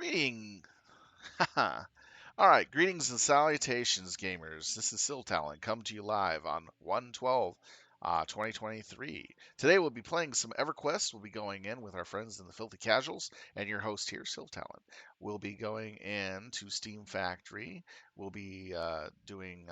Greeting. All right, greetings and salutations, gamers. This is Siltalent, come to you live on 112 2023. Today we'll be playing some Everquest. We'll be going in with our friends in the Filthy Casuals, and your host here, Siltalent. We'll be going into Steamfactory. We'll be doing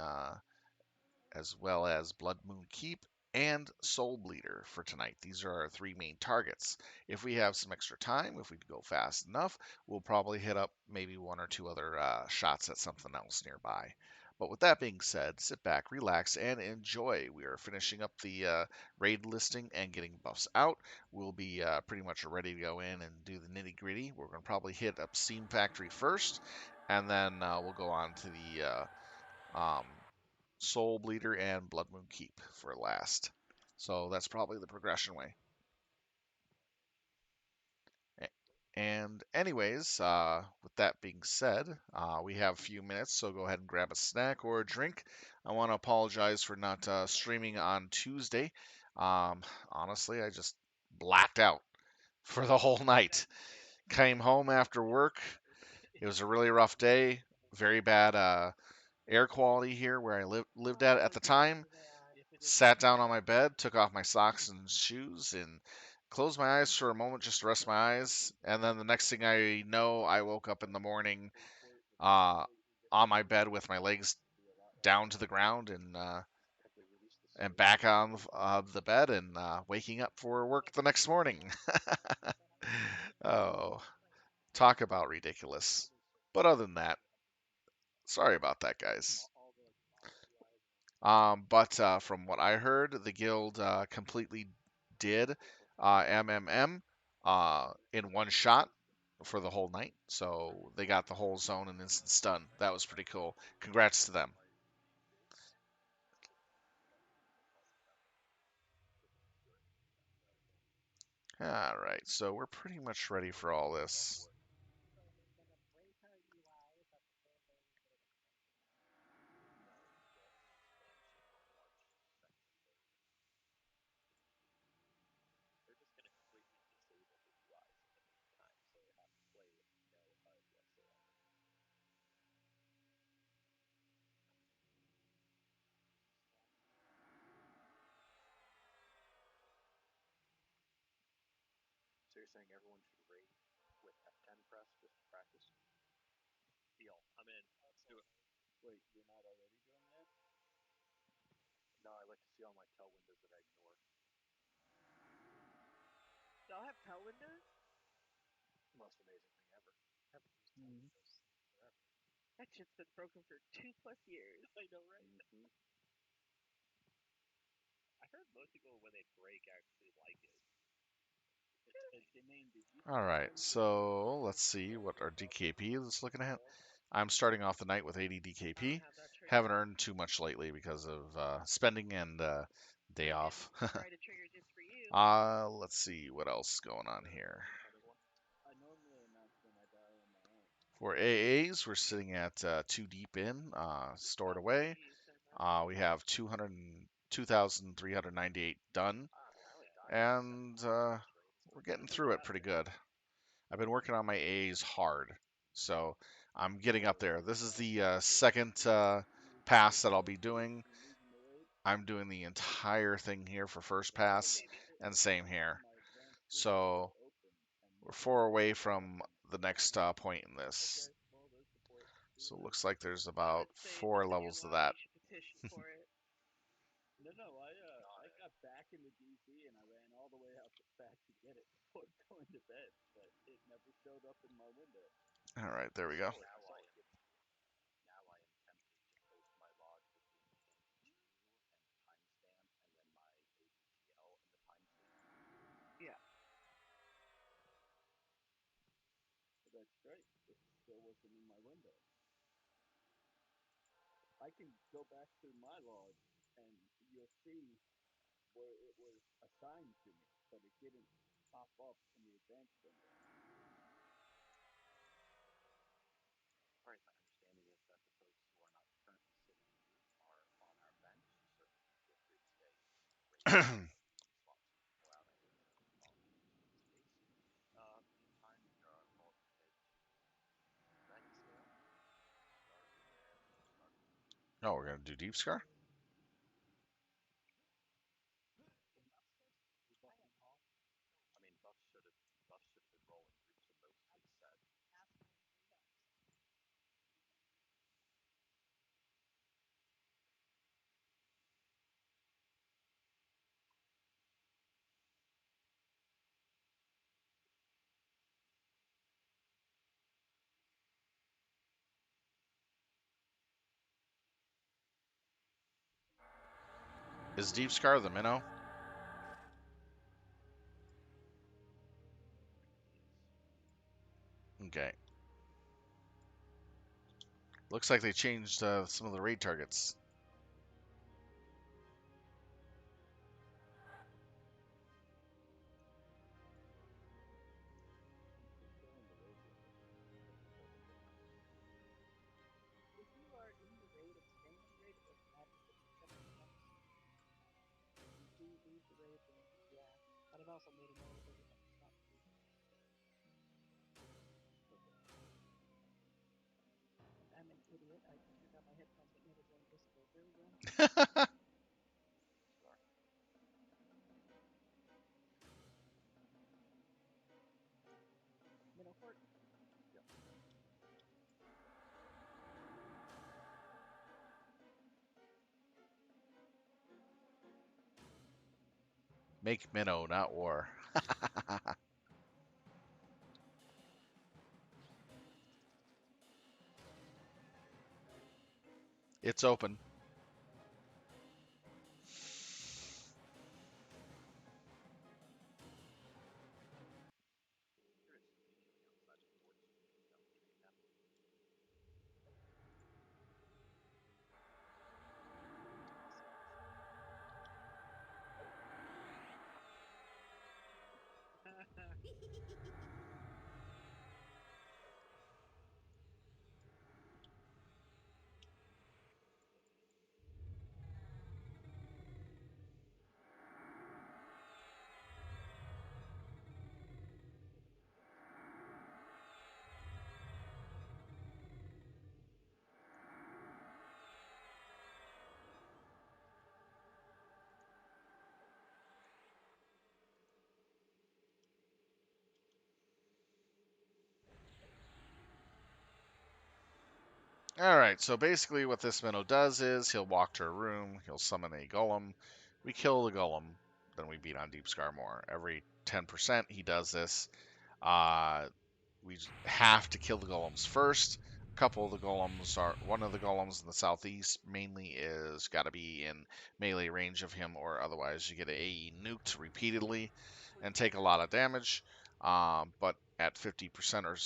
as well as Bloodmoon Keep and Soulbleeder for tonight. These are our three main targets. If we have some extra time, if we go fast enough, we'll probably hit up maybe one or two other shots at something else nearby. But with that being said, sit back, relax, and enjoy. We are finishing up the raid listing and getting buffs out. We'll be pretty much ready to go in and do the nitty gritty. We're going to probably hit up Steamfactory first, and then we'll go on to the Soulbleeder and Bloodmoon Keep for last. So that's probably the progression way. And anyways, with that being said, we have a few minutes, so go ahead and grab a snack or a drink. I want to apologize for not streaming on Tuesday. Honestly, I just blacked out for the whole night. Came home after work. It was a really rough day. Very bad air quality here where I lived at the time. Sat down on my bed, took off my socks and shoes, and closed my eyes for a moment just to rest my eyes. And then the next thing I know, I woke up in the morning on my bed with my legs down to the ground and back on the bed and waking up for work the next morning. Oh, talk about ridiculous. But other than that, sorry about that, guys. But from what I heard, the guild completely did MMM in one shot for the whole night. So they got the whole zone in instant stun. That was pretty cool. Congrats to them. All right, so we're pretty much ready for all this. So you're saying everyone should rate with F10 press just to practice? Deal. I'm in. Let's do it. Wait, you're not already doing that? No, I like to see all my tell windows that I ignore. Y'all have tell windows? Most amazing thing ever. I haven't used tell windows forever. That shit's been broken for 2+ years. I know, right? I heard most people, when they break, actually like it. All right, so let's see what our DKP is looking at. I'm starting off the night with 80 DKP. Haven't earned too much lately because of spending and day off. Try to trigger just for you. Let's see what else is going on here. I normally announce when I die on my own. For AAs, we're sitting at 2 deep in, stored away. We have 2,398 done, and we're getting through it pretty good. I've been working on my A's hard, so I'm getting up there. This is the second pass that I'll be doing. I'm doing the entire thing here for first pass, and same here. So we're 4 away from the next point in this. So it looks like there's about 4 levels of that. I got back into DC and I ran all the way out back to get it before going to bed, but it never showed up in my window. All right, there we go. Now I am tempted to post my log between and timestamp and then my ADTL and the timestamp. Yeah. But that's great. It still wasn't in my window. I can go back to my log and you'll see where it was assigned to me, but it didn't pop up in the advanced window. All right, my understanding is that the folks who are not currently sitting here are on our bench. Certainly feel free to stay slots or out space. Meantime, we are all prepared to Oh, we're gonna do Deep Scar? I mean, buffs should have been rolling through, so most of it's set. Is Deep Scar the minnow? Yes. Okay. Looks like they changed some of the raid targets. Keep going the raid with it. Until they get out. If you are in the raid and staying in the raid, it doesn't matter if it's 7 bucks. If you do leave the raid, then yeah. But I've also made a note of everything to stop. Okay. I'm an idiot. I took out my headphones but never joined Discord. There we go. Sorry. Middle court. Yep. Make minnow, not war. It's open. There is somebody killing outside the forts down the train now. Alright, so basically what this minnow does is he'll walk to a room, he'll summon a golem, we kill the golem, then we beat on Deep Scar more. Every 10% he does this. We have to kill the golems first. A couple of the golems are one of the golems in the southeast mainly is got to be in melee range of him, or otherwise you get AE nuked repeatedly and take a lot of damage. But at 50% or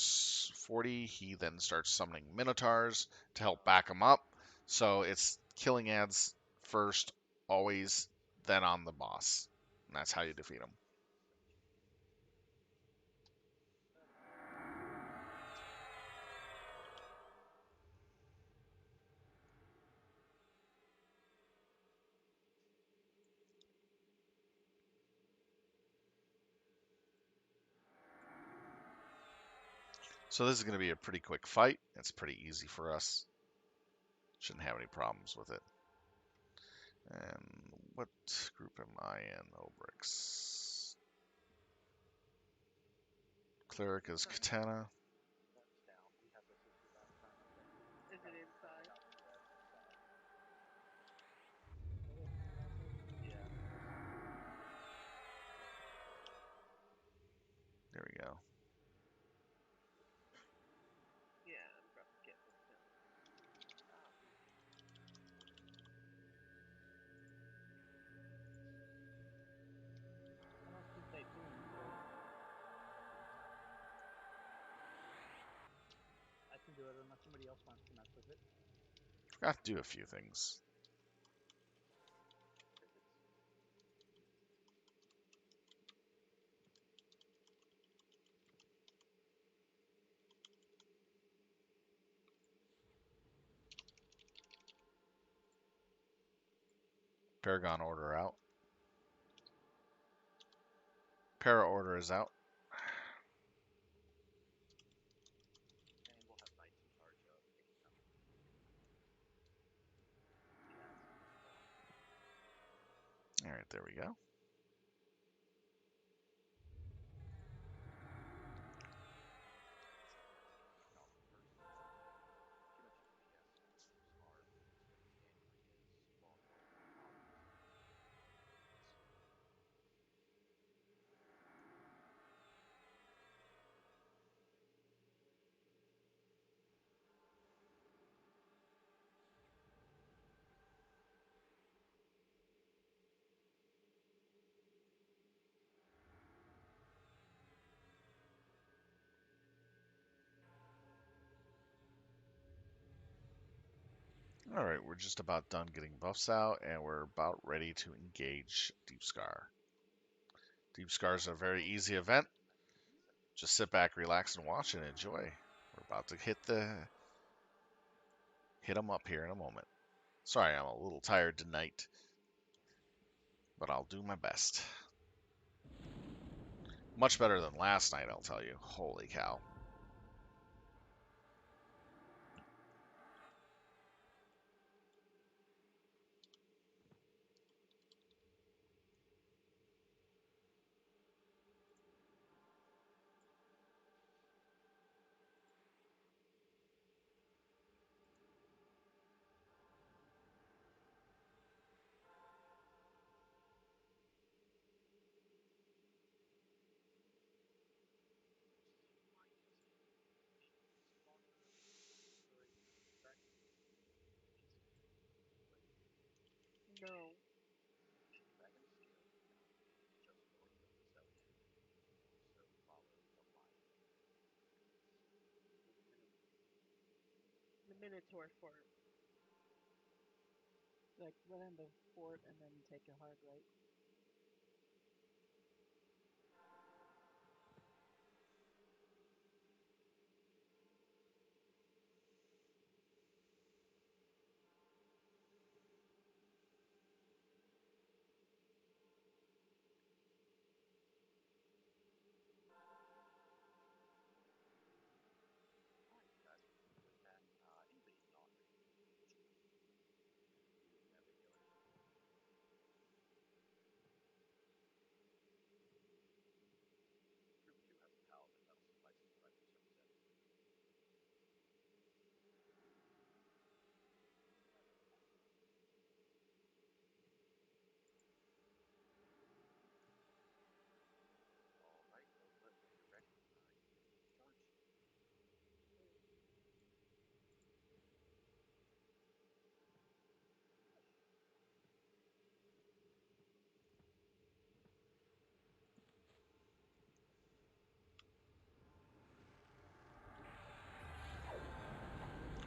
40, he then starts summoning minotaurs to help back him up. So it's killing ads first, always, then on the boss. And that's how you defeat him. So this is going to be a pretty quick fight. It's pretty easy for us. Shouldn't have any problems with it. And what group am I in? Obrix. Cleric is Katana. That's down. We had this issue last time, I think. Is it inside? Out the edge inside. It wasn't on the outside. Yeah. There we go. Yeah, I'm about to get with him. Ah. I don't think they boom, so I can do it unless somebody else wants to mess with it. Forgot to do a few things. Crickets. Paragon order out. Para order is out. And we'll have knights in charge of taking out. right, there we go. All right, we're just about done getting buffs out, and we're about ready to engage Deep Scar. Deep Scar is a very easy event. Just sit back, relax, and watch and enjoy. We're about to hit them up here in a moment. Sorry, I'm a little tired tonight, but I'll do my best. Much better than last night, I'll tell you. Holy cow. No. The Minotaur fort. Like run in the fort and then take a hard right.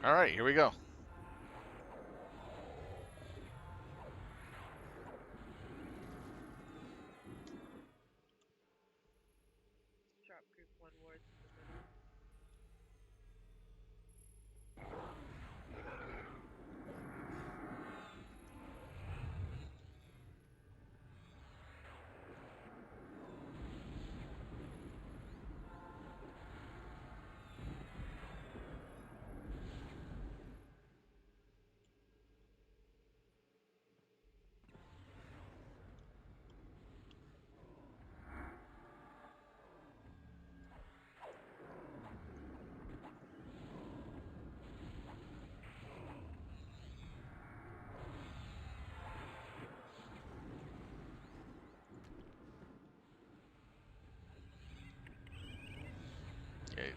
All right, here we go. Sharp group one wards in the middle.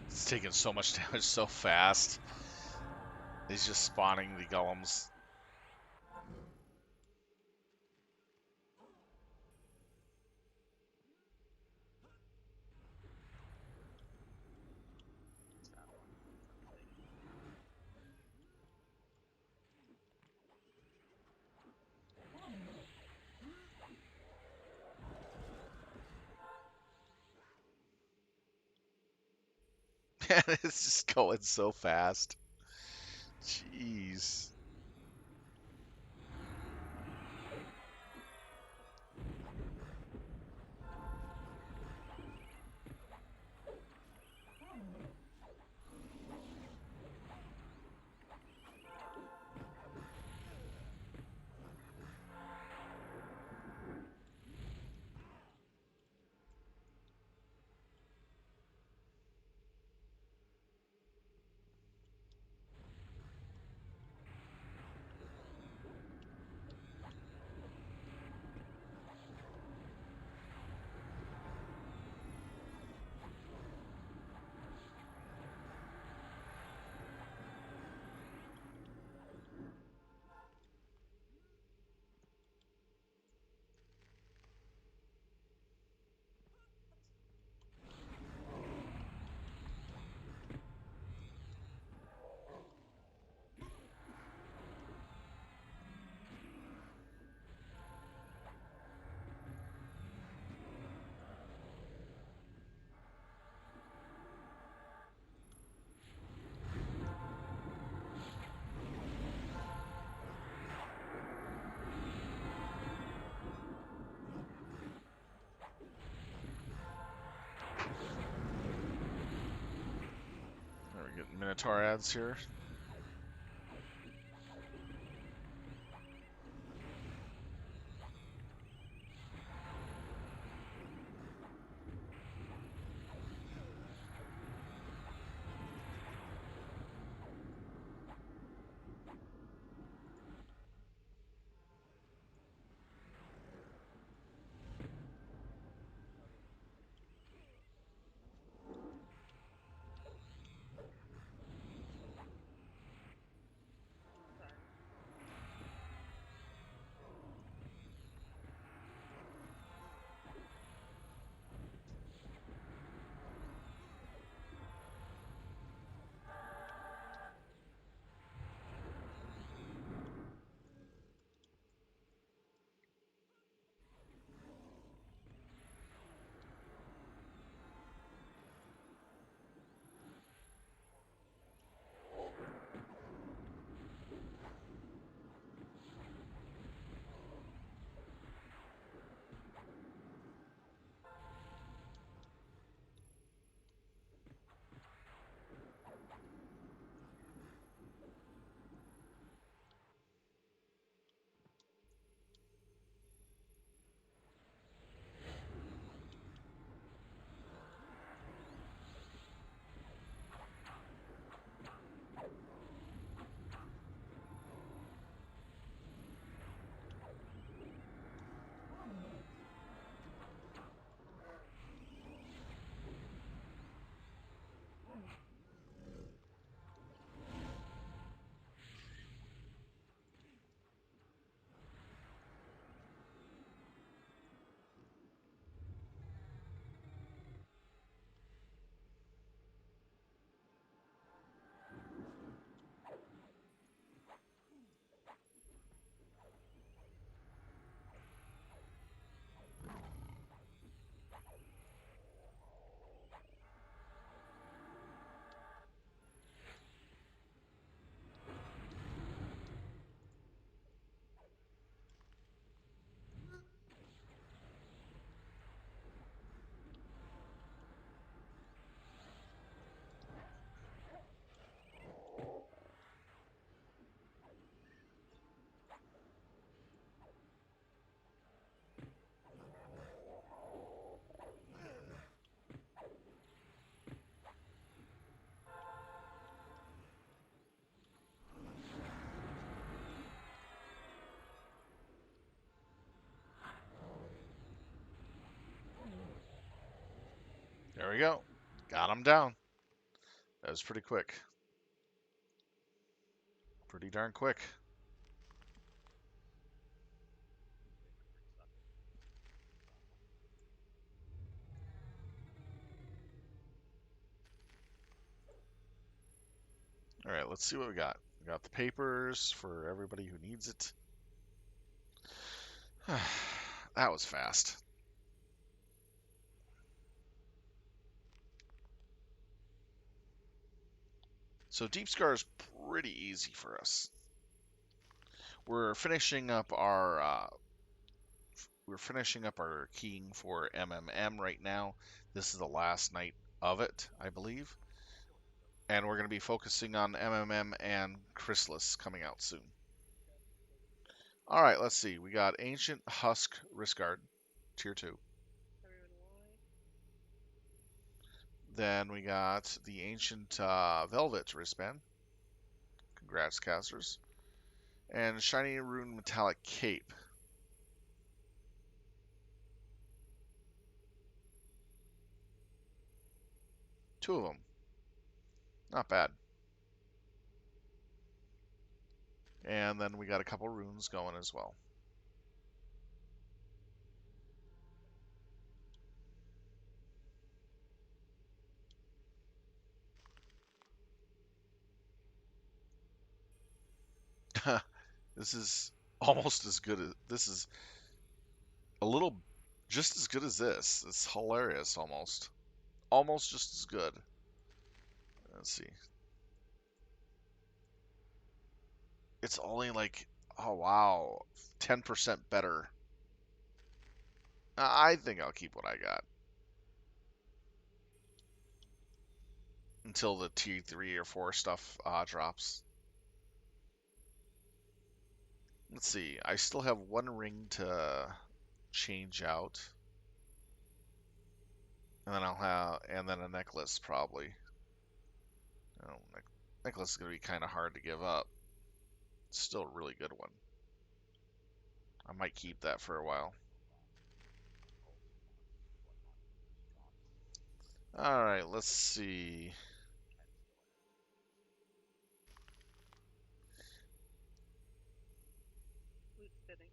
It's taking so much damage so fast. He's just spawning the golems. It's just going so fast. Jeez. Getting Minotaur ads here. Okay. There we go. Got him down. That was pretty quick. Pretty darn quick. All right, let's see what we got. We got the papers for everybody who needs it. That was fast. So Deep Scar is pretty easy for us. We're finishing up our keying for MMM right now. This is the last night of it, I believe. And we're going to be focusing on MMM and Chrysalis coming out soon. All right, let's see. We got Ancient Husk Riskard, Tier 2. Everyone why? Then we got the Ancient Velvet wristband. Congrats, casters. And Shiny Rune Metallic Cape. Two of them. Not bad. And then we got a couple runes going as well. This is almost as good as this is a little just as good as this. It's hilarious almost. Almost just as good. Let's see. It's only like, oh wow, 10% better. I think I'll keep what I got. until the T3 or 4 stuff drops. Let's see. I still have one ring to change out, and then I'll have a necklace probably. Oh, necklace is gonna be kind of hard to give up. It's still a really good one. I might keep that for a while. All right, let's see. Loot spinning.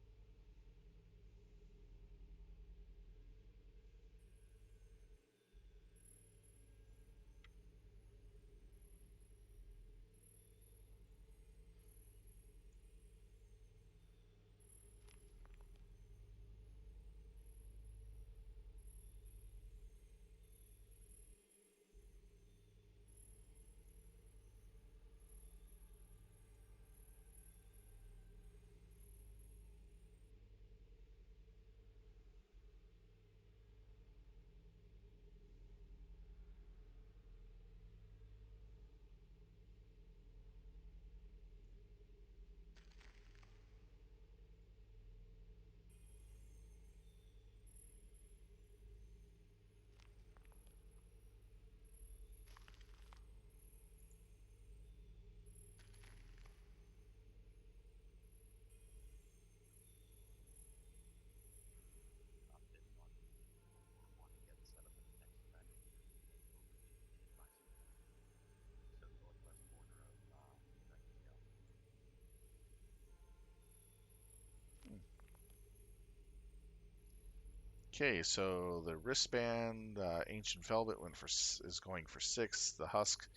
Okay, so the wristband, ancient velvet went for is going for 6. The husk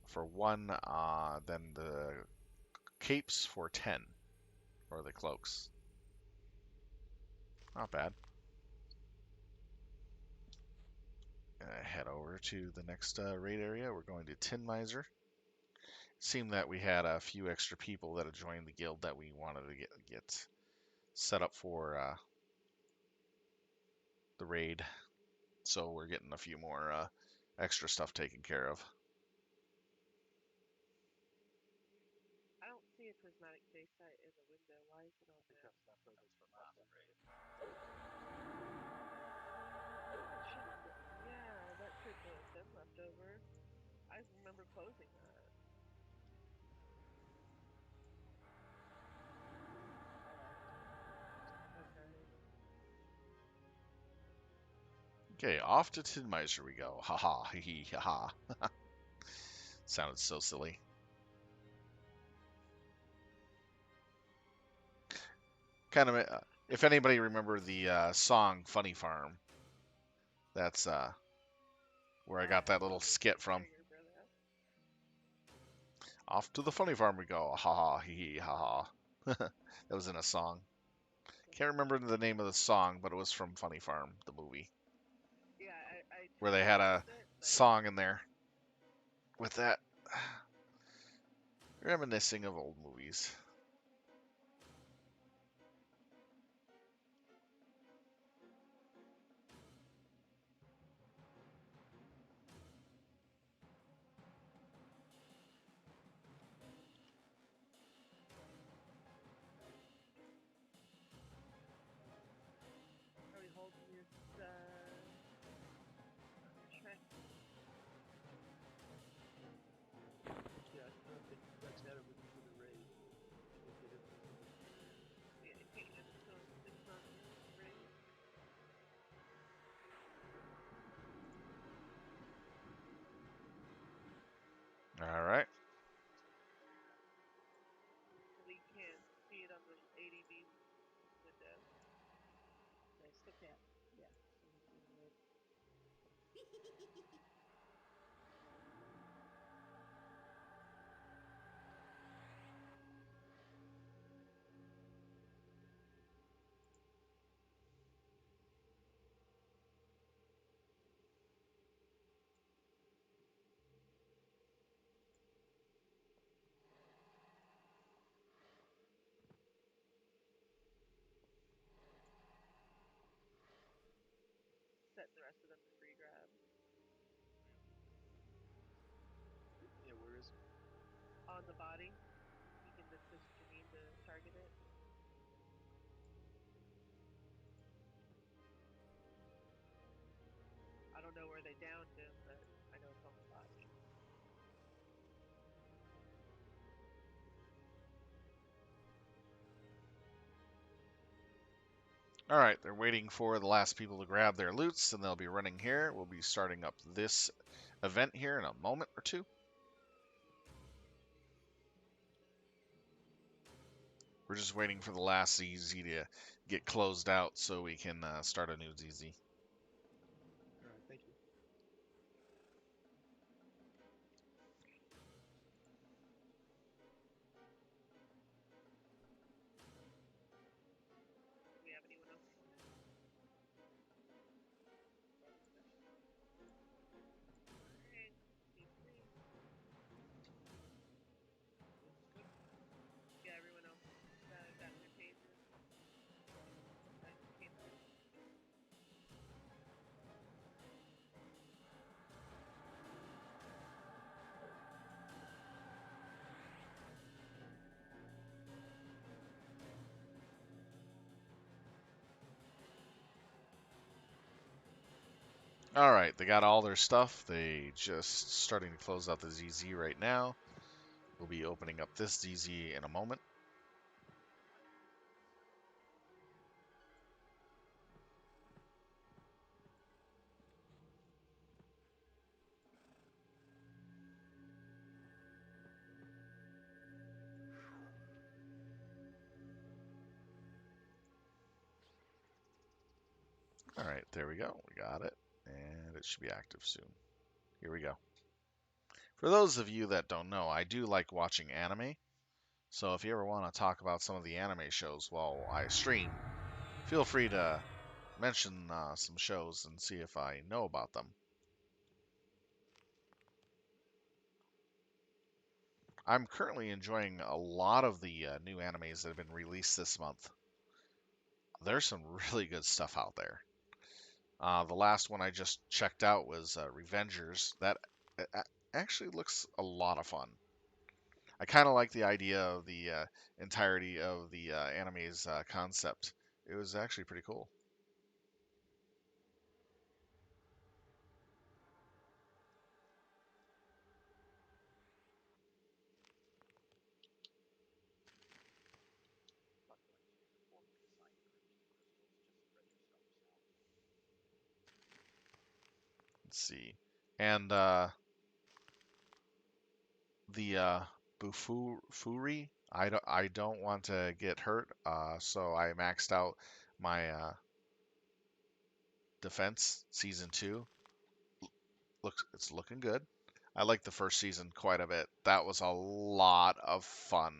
for 1. Then the capes for 10, or the cloaks. Not bad. Head over to the next raid area. We're going to Tin Miser. Seemed that we had a few extra people that had joined the guild that we wanted to get set up for the raid. So we're getting a few more extra stuff taken care of. I don't see a prismatic face site in the window. Why is it on there? That's leftovers from last raid. Yeah, that shouldn't have been left over. I remember closing that. Okay. Okay, off to Tin Miser we go. Haha, hee hee, haha. Sounded so silly. Kind of, if anybody remember the song "Funny Farm," that's where I got that little skit from. Off to the funny farm we go. Ha ha, hee hee, ha ha. That was in a song. Can't remember the name of the song, but it was from Funny Farm, the movie, Yeah, I where they tried had to a find it, but song in there with that. Reminiscing of old movies. are we holding this track? Yeah, I don't think that's had it with you for the raid. We'll get it. Yeah, it's on raid. All right. We can't see it on the ADB window. I still can't. Yeah, still not being weird. Set the rest of them to free grab. on the body, you can just position your beam to target it. I don't know where they downed him, but I know it's on the body. All right, they're waiting for the last people to grab their loots, and they'll be running here. We'll be starting up this event here in a moment or two. We're just waiting for the last ZZ to get closed out so we can start a new ZZ. All right, thank you. Do we have anyone else on there? Alright, team three. Good. Yeah, everyone else got their pages. That came through. All right, they got all their stuff. They just starting to close out the ZZ right now. We'll be opening up this ZZ in a moment. All right, there we go. We got it, and it should be active soon. Here we go. For those of you that don't know, I do like watching anime. So if you ever want to talk about some of the anime shows while I stream, feel free to mention some shows and see if I know about them. I'm currently enjoying a lot of the new animes that have been released this month. There's some really good stuff out there. The last one I just checked out was Revengers. That actually looks a lot of fun. I kind of like the idea of the entirety of the anime's concept. It was actually pretty cool. Talk to like 3 or 4 assigned crystals. Just spread yourselves out. Let's see. And the Bufuri, I don't want to get hurt, so I maxed out my defense season 2. It's looking good. I like the first season quite a bit. That was a lot of fun. You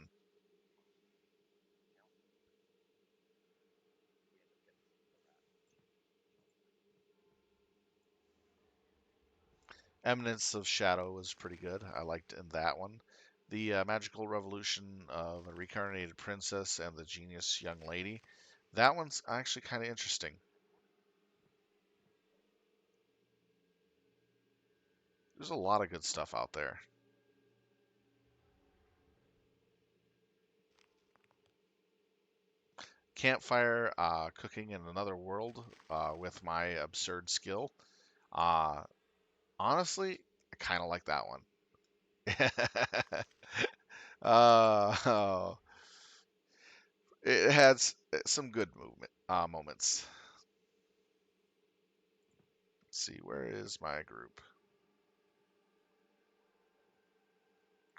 end up getting some harassment. Eminence of Shadow was pretty good. I liked in that one. The Magical Revolution of a Reincarnated Princess and the Genius Young Lady. That one's actually kind of interesting. There's a lot of good stuff out there. Campfire cooking in another world with my absurd skill. Uh, honestly, I kind of like that one. Oh, it had some good movement moments. Let's see, where is my group?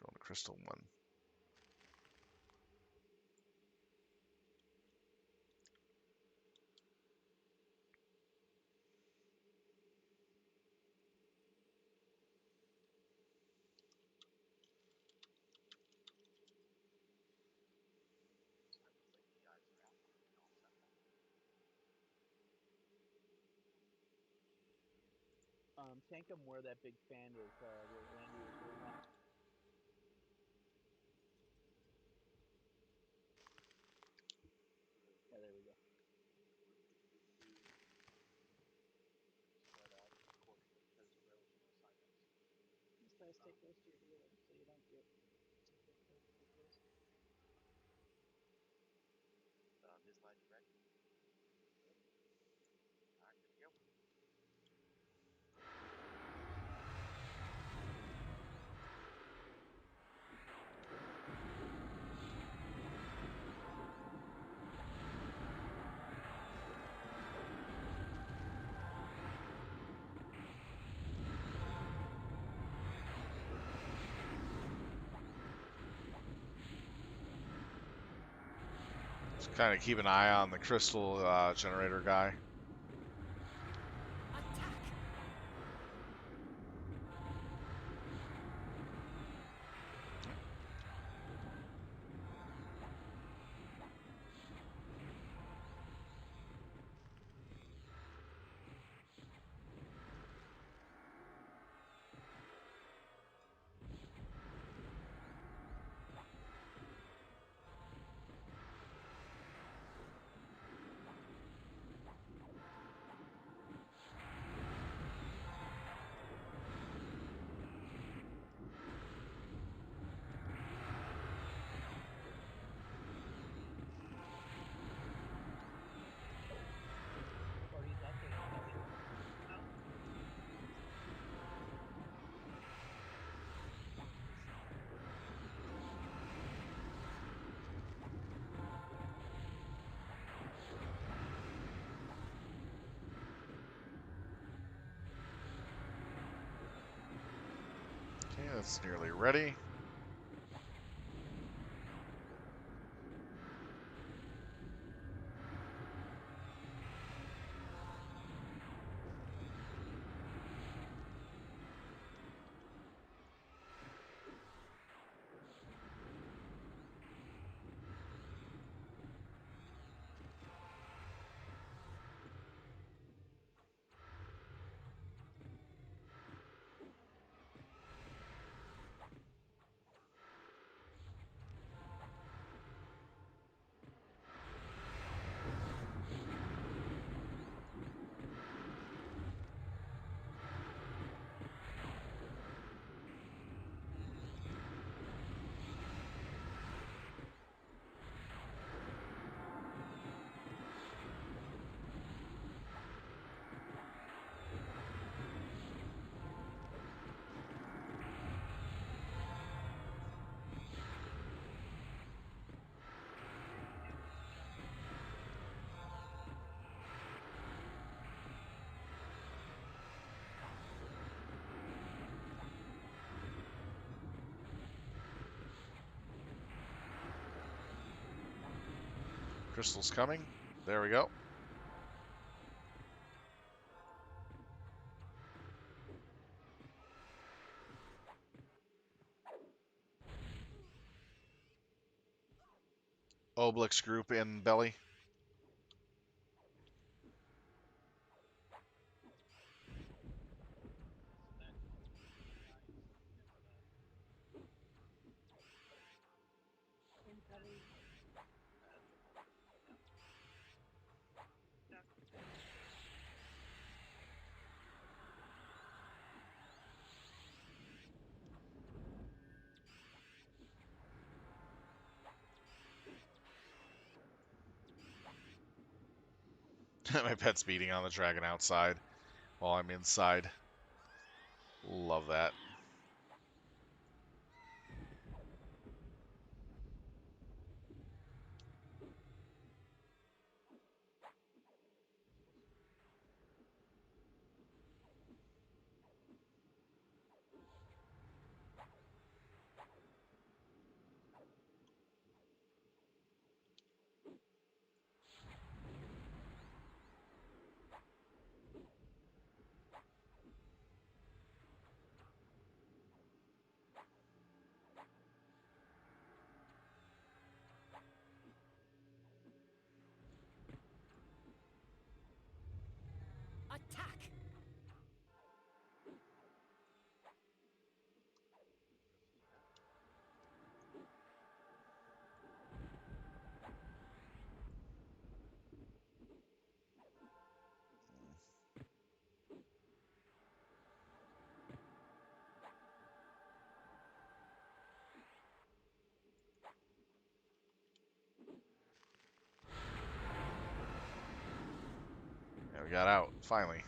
Going to Crystal 1. I would think you guys are absolutely all set then. Tank him where that big fan is, where Randy was doing that. Yeah, there we go. Spread out accordingly. There's no assignments. Just try to stay close to your healer so you don't get Kind of keep an eye on the crystal generator guy. Party's out there. Okay, that's nearly ready. Crystal's coming. There we go. Obelix group in belly. In belly. My pet's beating on the dragon outside while I'm inside. Love that. Attack! Yeah, we got out, finally.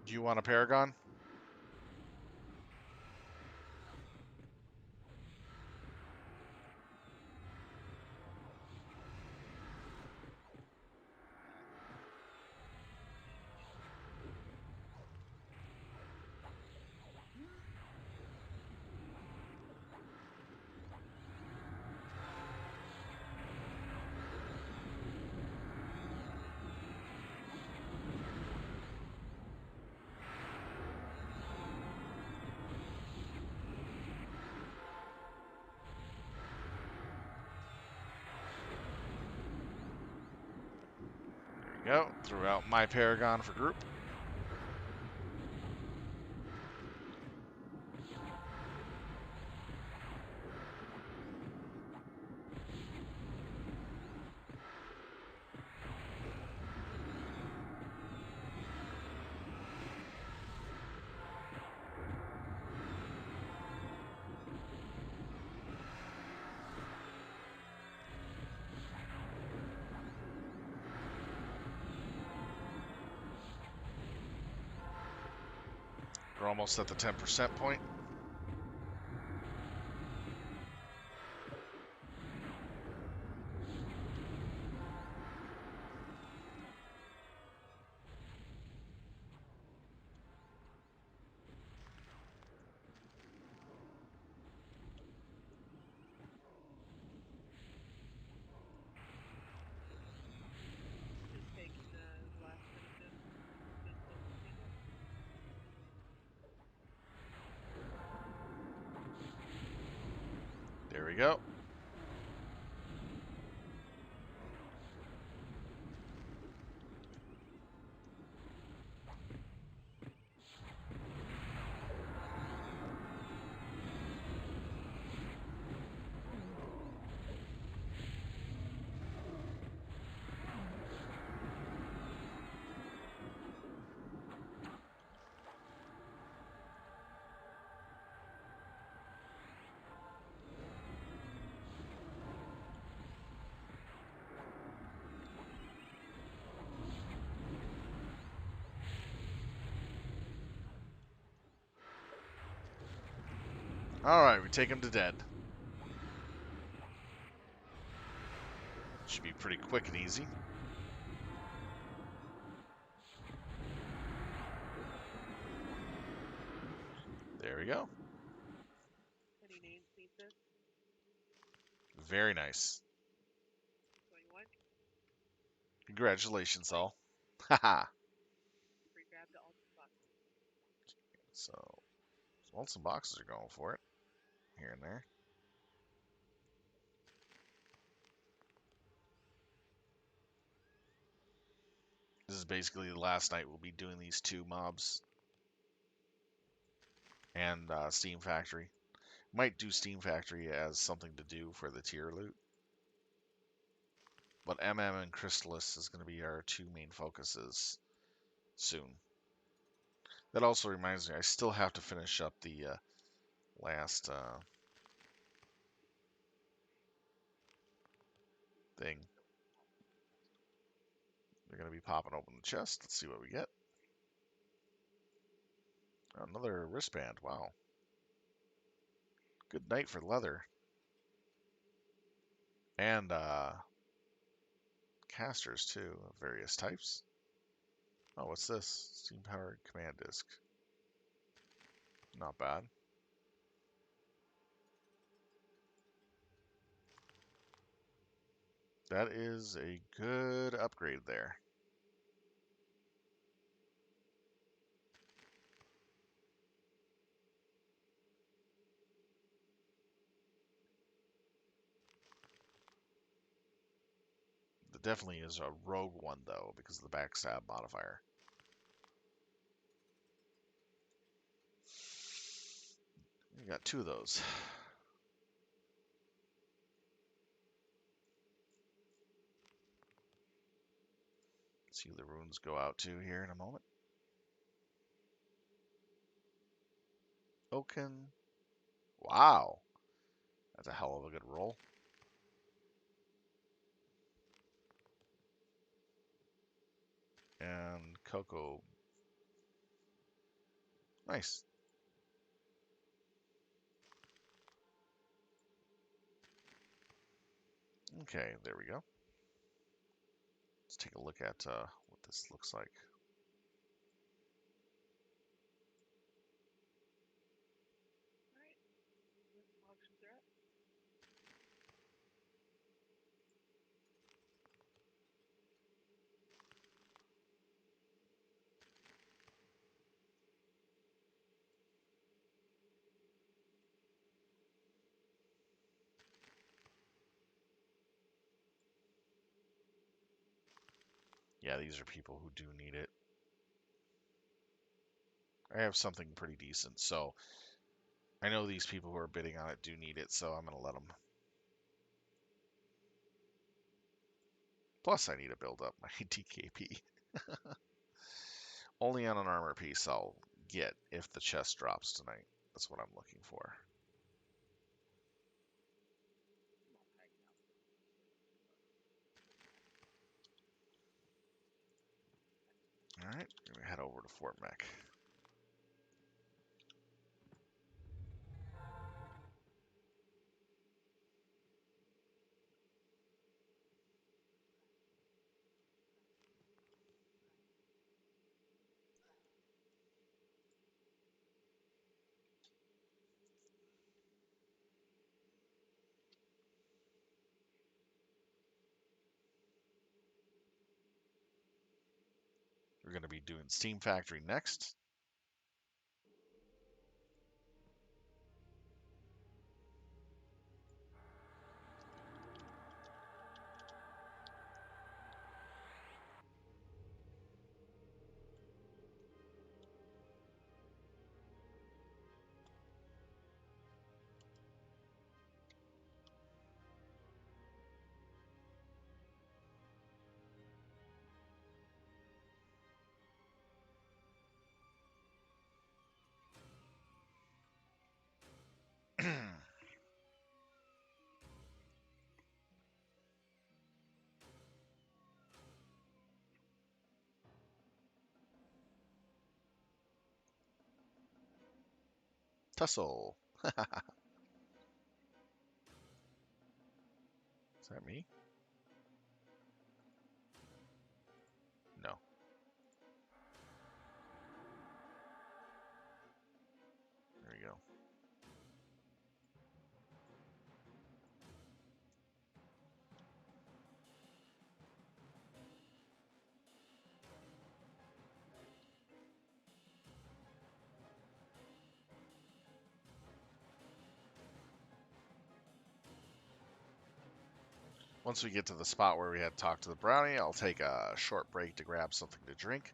Do you want a Paragon? go. Threw out my Paragon for group. We're almost at the 10% point. Just taking the last bit of distance between them. There we go. All right, we take him to dead. Should be pretty quick and easy. There we go. Any names need this? Very nice. 21. Congratulations, all. Haha. Free grab to all the boxes. So, well, some boxes are going for it here and there. This is basically the last night we'll be doing these two mobs and Steamfactory. Might do Steamfactory as something to do for the tier loot. But MM and Chrysalis is going to be our two main focuses soon. That also reminds me, I still have to finish up the last thing. They're going to be popping open the chest. Let's see what we get. Another wristband. Wow. Good night for leather. And casters, too, of various types. Oh, what's this? Steam-powered command disc. Not bad. That is a good upgrade there. It definitely is a rogue one, though, because of the backstab modifier. We got two of those. See who the runes go out to here in a moment. Oaken. Wow. That's a hell of a good roll. And Coco. Nice. Okay, there we go. Let's take a look at what this looks like. Alright. Auctions are up. Yeah, these are people who do need it. I have something pretty decent, so I know these people who are bidding on it do need it, so I'm going to let them. Plus, I need to build up my DKP. Only on an armor piece I'll get if the chest drops tonight. That's what I'm looking for. Alright, we're going to head over to Fort Mech. We're going to be doing Steamfactory next. Tussle. Is that me? No. There we go. Once we get to the spot where we had talked to the brownie, I'll take a short break to grab something to drink,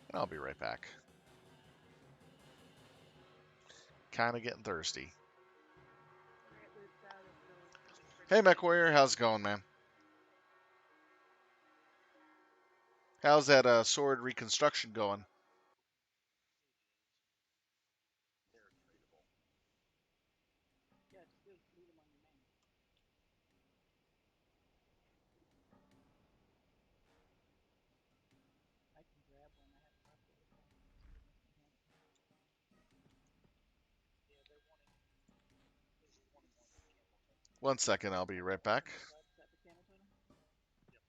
and I'll be right back. Kind of getting thirsty. Alright, Luke's out of the Hey, Mech Warrior, how's it going, man? How's that sword reconstruction going? They're tradable. Yeah, just leave them on your name. I can grab one. I haven't talked to the guy. Somebody must be handling it. Yeah, they're wanting at least 20 more camel totems. 1 second, I'll be right back. What? Is that the camel totem? Yep.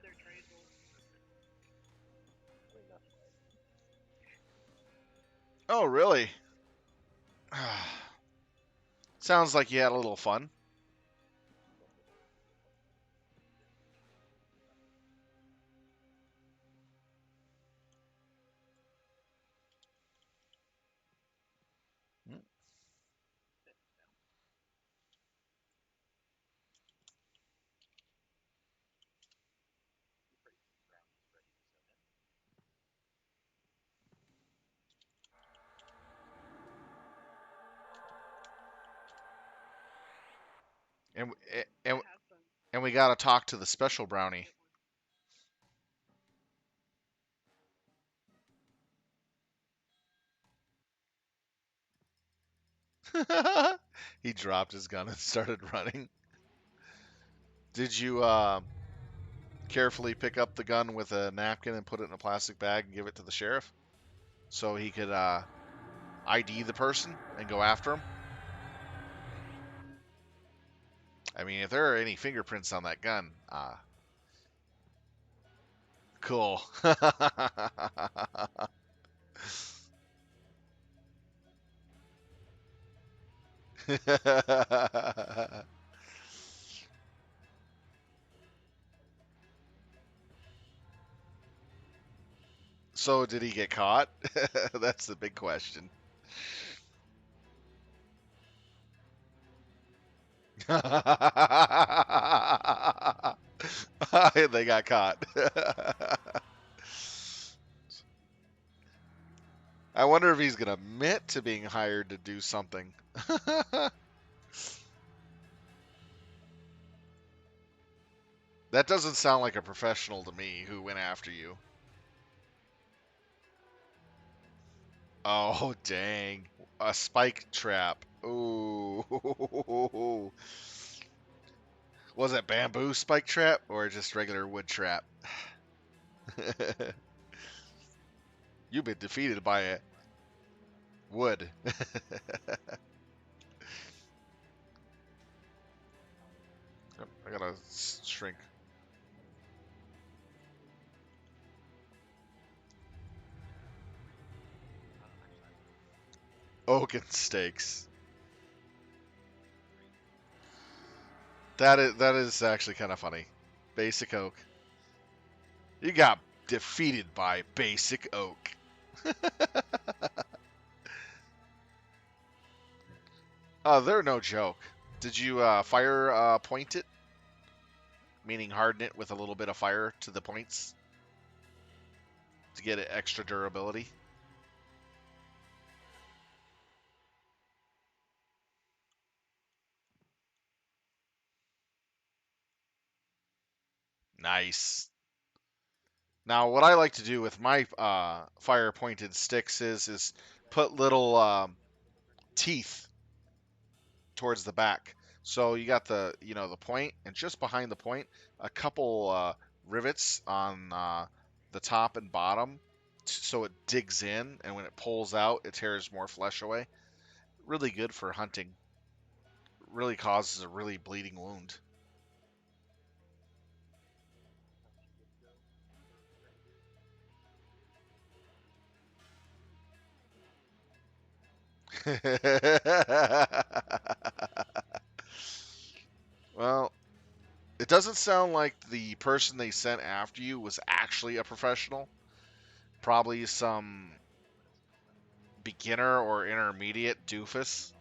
They're tradable. I mean, that's right. Oh, really? Sounds like you had a little fun. And and I have some and we got to talk to the special brownie. He dropped his gun and started running. Did you carefully pick up the gun with a napkin and put it in a plastic bag and give it to the sheriff so he could ID the person and go after him? I mean, if there are any fingerprints on that gun, cool. So, did he get caught? That's the big question. They got caught. I wonder if he's going to admit to being hired to do something. That doesn't sound like a professional to me who went after you. Oh, dang. A spike trap. Ooh. Was it bamboo spike trap or just regular wood trap? You've been defeated by a wood. I gotta shrink. Oaken steaks. That is actually kind of funny. Basic oak. You got defeated by basic oak. They're no joke. Did you fire point it? Meaning harden it with a little bit of fire to the points to get it extra durability? Nice. Now, what I like to do with my fire pointed sticks is put little teeth towards the back. So you got the point, and just behind the point, a couple rivets on the top and bottom, so it digs in, and when it pulls out, it tears more flesh away. Really good for hunting. Really causes a really bleeding wound. Well, it doesn't sound like the person they sent after you was actually a professional. Probably some beginner or intermediate doofus.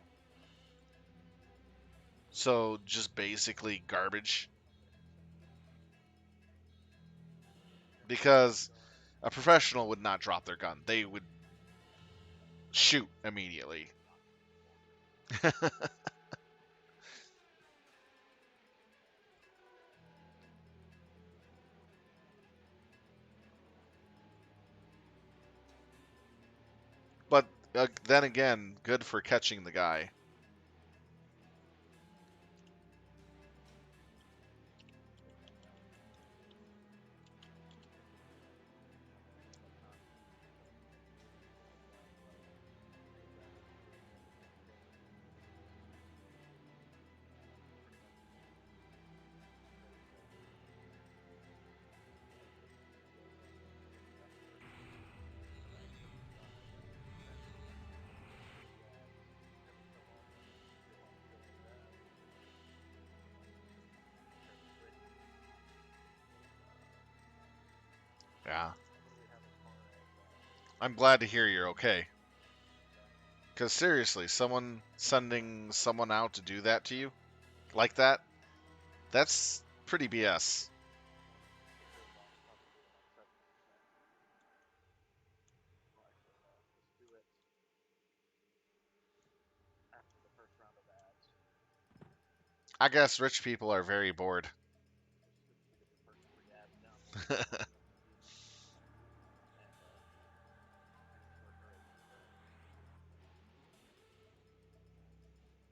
So just basically garbage. Because a professional would not drop their gun. They would shoot immediately. But then again, good for catching the guy. Yeah. What do we have as far as I'm glad to hear you're okay. okay? Because seriously, someone sending someone out to do that to you like that, that's pretty BS. It goes off probably about 70%. Well, actually, no. Let's do it after the first round of ads. I guess rich people are very bored. Just as soon as we get the first 3 ads done, we'll go off. And make sure everything's good.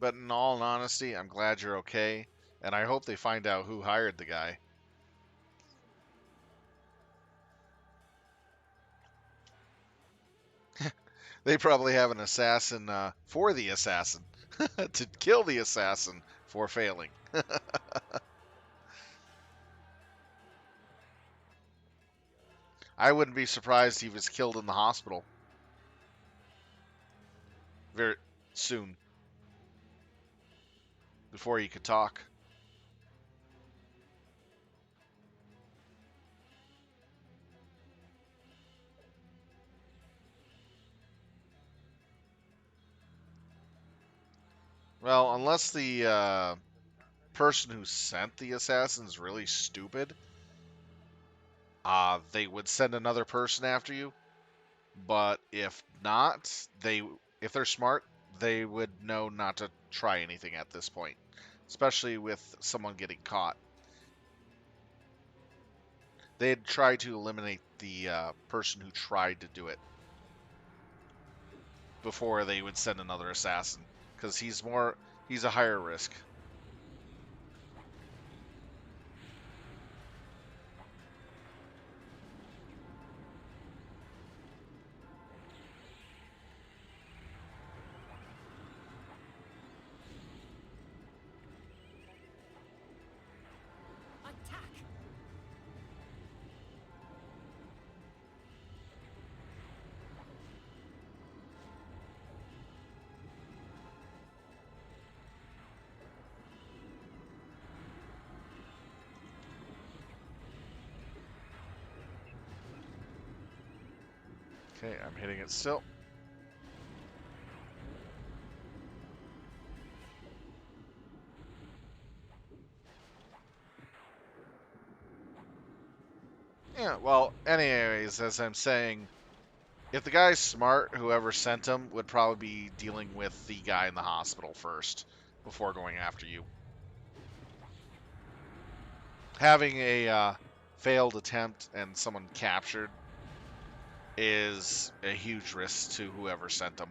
But in all honesty, I'm glad you're okay, and I hope they find out who hired the guy. They probably have an assassin for the assassin to kill the assassin for failing. I wouldn't be surprised he was killed in the hospital very soon before he could talk. Well, unless the person who sent the assassin is really stupid, they would send another person after you. But if not, if they're smart, they would know not to try anything at this point, especially with someone getting caught. They'd try to eliminate the person who tried to do it before they would send another assassin, because he's a higher risk. Attack! Okay, I'm hitting it still. Yeah, well, anyways, as I'm saying, if the guy's smart, whoever sent him would probably be dealing with the guy in the hospital first before going after you. Having a failed attempt and someone captured is a huge risk to whoever sent them.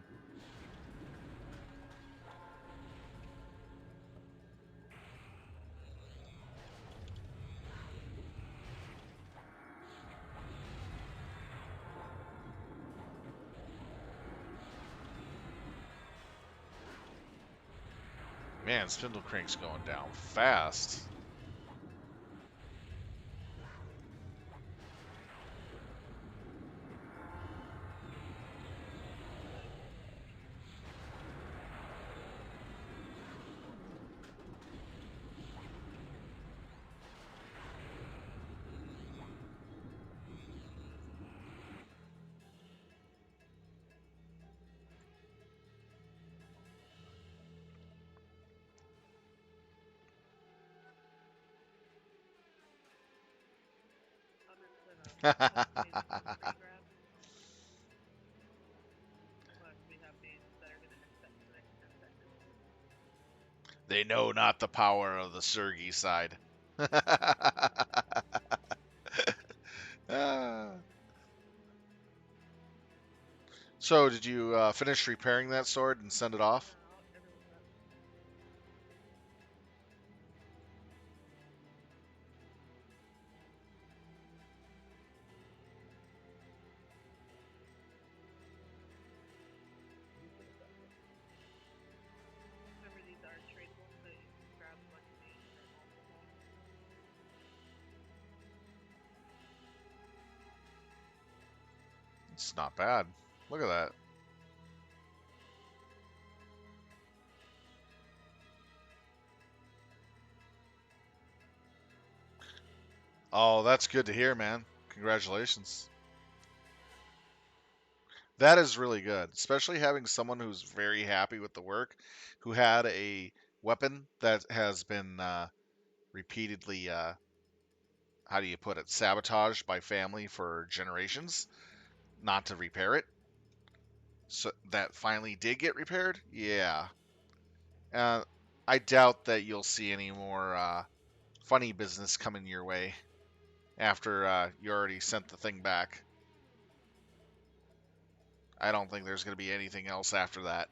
Man, Spindle Crank's going down fast. I'm into the screen grab. What we have beans that are gonna hit that in the next 10 seconds. They know not the power of the Sergi side. Ah. So, did you finish repairing that sword and send it off? Everyone's up. Remember, these are tradable, so you can grab a bunch of these or multiple. It's not bad. Look at that. Oh, that's good to hear, man. Congratulations. That is really good, especially having someone who's very happy with the work, who had a weapon that has been repeatedly, how do you put it, sabotaged by family for generations, not to repair it. So that finally did get repaired. Yeah. Uh, I doubt that you'll see any more funny business coming your way after you already sent the thing back. I don't think there's going to be anything else after that.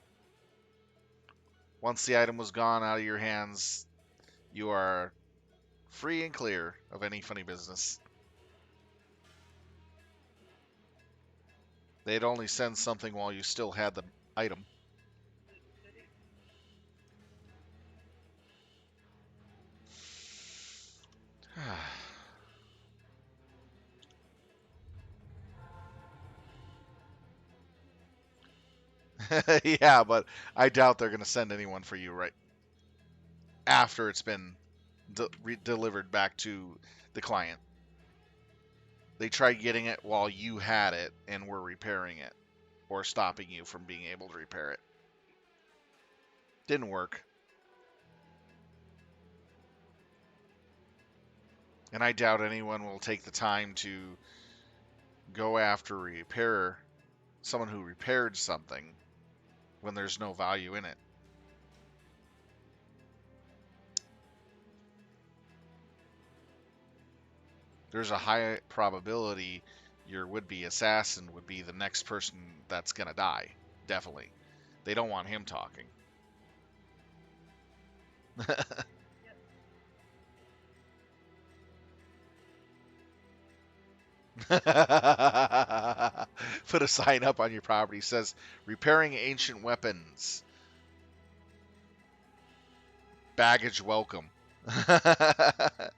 Once the item was gone out of your hands, you are free and clear of any funny business. They'd only send something while you still had the item. Yeah, but I doubt they're going to send anyone for you right after it's been delivered back to the client. They tried getting it while you had it and were repairing it, or stopping you from being able to repair it. Didn't work. And I doubt anyone will take the time to go after someone who repaired something when there's no value in it. There's a high probability your would-be assassin would be the next person that's going to die. Definitely. They don't want him talking. Put a sign up on your property says repairing ancient weapons. Baggage welcome.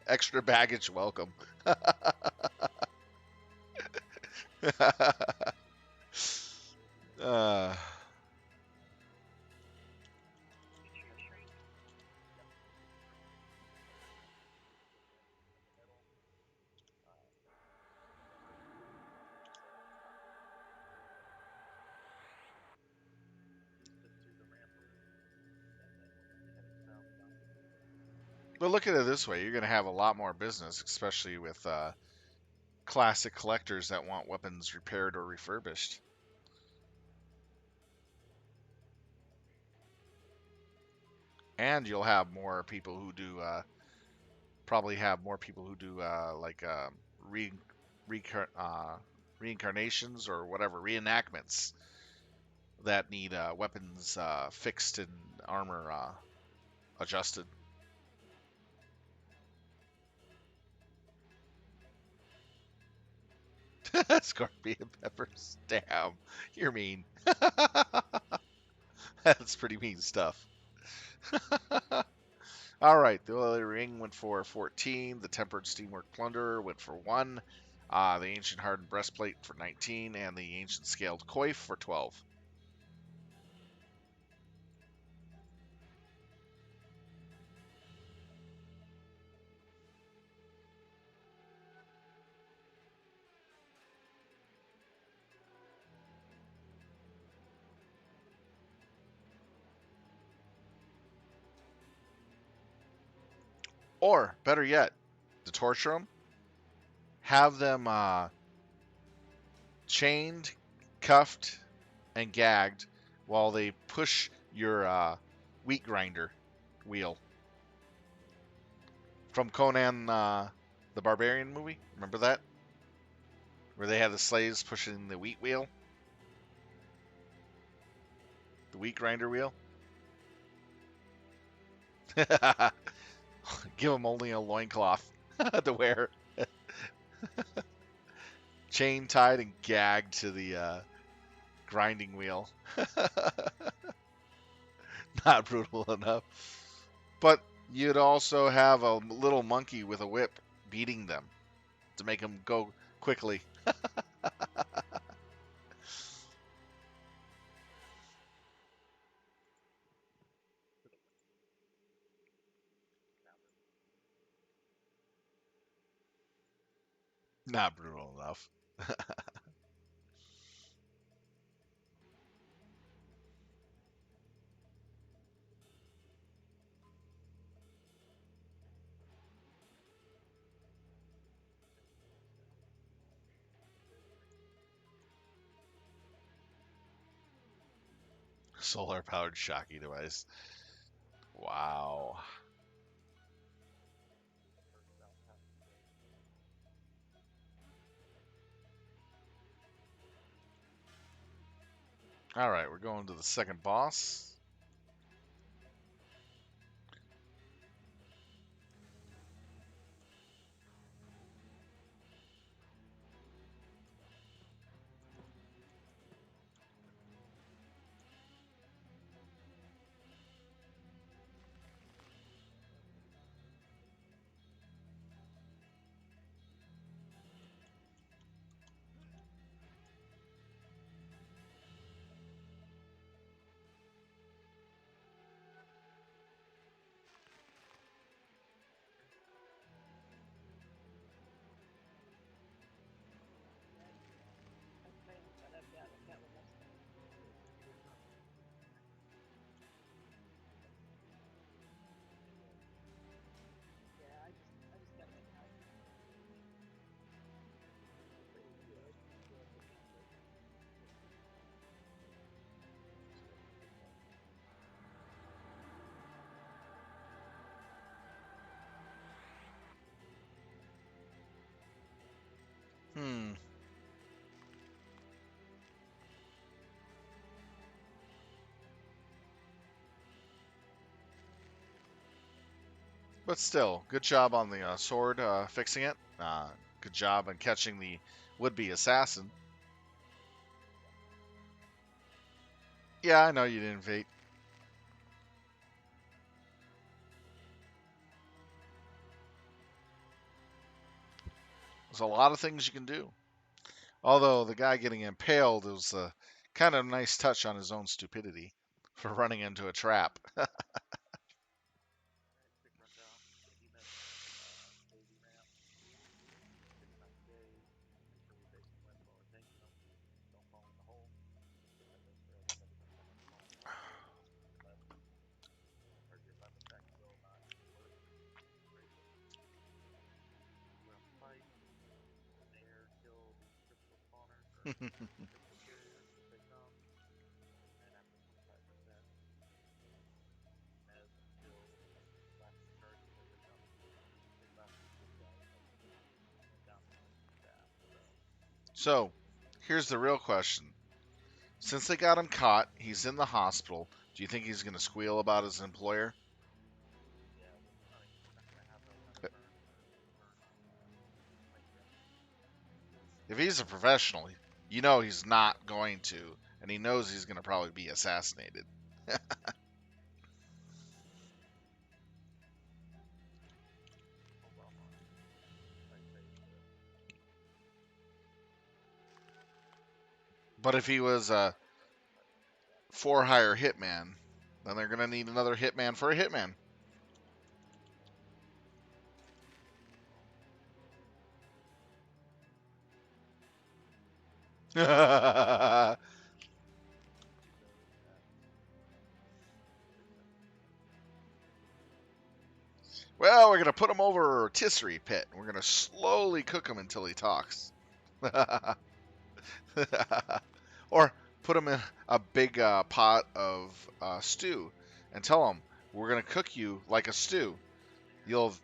Extra baggage welcome. uh, but look at it this way: you're going to have a lot more business, especially with classic collectors that want weapons repaired or refurbished. And you'll have more people who do probably have more people who do like re, reincarnations or whatever reenactments that need weapons fixed and armor adjusted. Scorpion peppers. Damn, you're mean. That's pretty mean stuff. All right, the Oily Ring went for 14. The Tempered Steamwork Plunderer went for 1. The Ancient Hardened Breastplate for 19. And the Ancient Scaled Coif for 12. Or, better yet, to torture them, have them chained, cuffed, and gagged while they push your wheat grinder wheel. From Conan the Barbarian movie. Remember that? Where they had the slaves pushing the wheat wheel? The wheat grinder wheel? Give them only a loincloth to wear. Chain tied and gagged to the grinding wheel. Not brutal enough. But you'd also have a little monkey with a whip beating them to make them go quickly. Not brutal enough. Solar powered shocky device. Wow. All right, we're going to the second boss. I finally thought I've got one last time. Yeah, I just got my house. Pretty good. Yeah, pretty good. Hmm. But still, good job on the sword fixing it. Good job on catching the would-be assassin. Yeah, I know you didn't invade. There's a lot of things you can do. Although the guy getting impaled was a kind of nice touch on his own stupidity for running into a trap. Quick rundown. He missed Daisy ramp. 6 times days. Make sure we face him west while we're taking him. Don't fall in the hole. That goes for every 7% of the fall in the hole. Left or your left attack will not work. Greatly. We're on the fight. There, kill the crystal spawners or crystal carriers as they come. And after 25%, as until blasting charges as they come. They blast this guy down the staff. So, here's the real question. Since they got him caught, he's in the hospital. Do you think he's going to squeal about his employer? Yeah, we're not gonna have another burn on plate rest. If he's a professional, you know he's not going to, and he knows he's going to probably be assassinated. Hold off on plate phase. But if he was a for hire hitman, then they're going to need another hitman for a hitman. Well, we're going to put him over a rotisserie pit. We're going to slowly cook him until he talks. Or put him in a big pot of stew and tell him, we're going to cook you like a stew. You'll.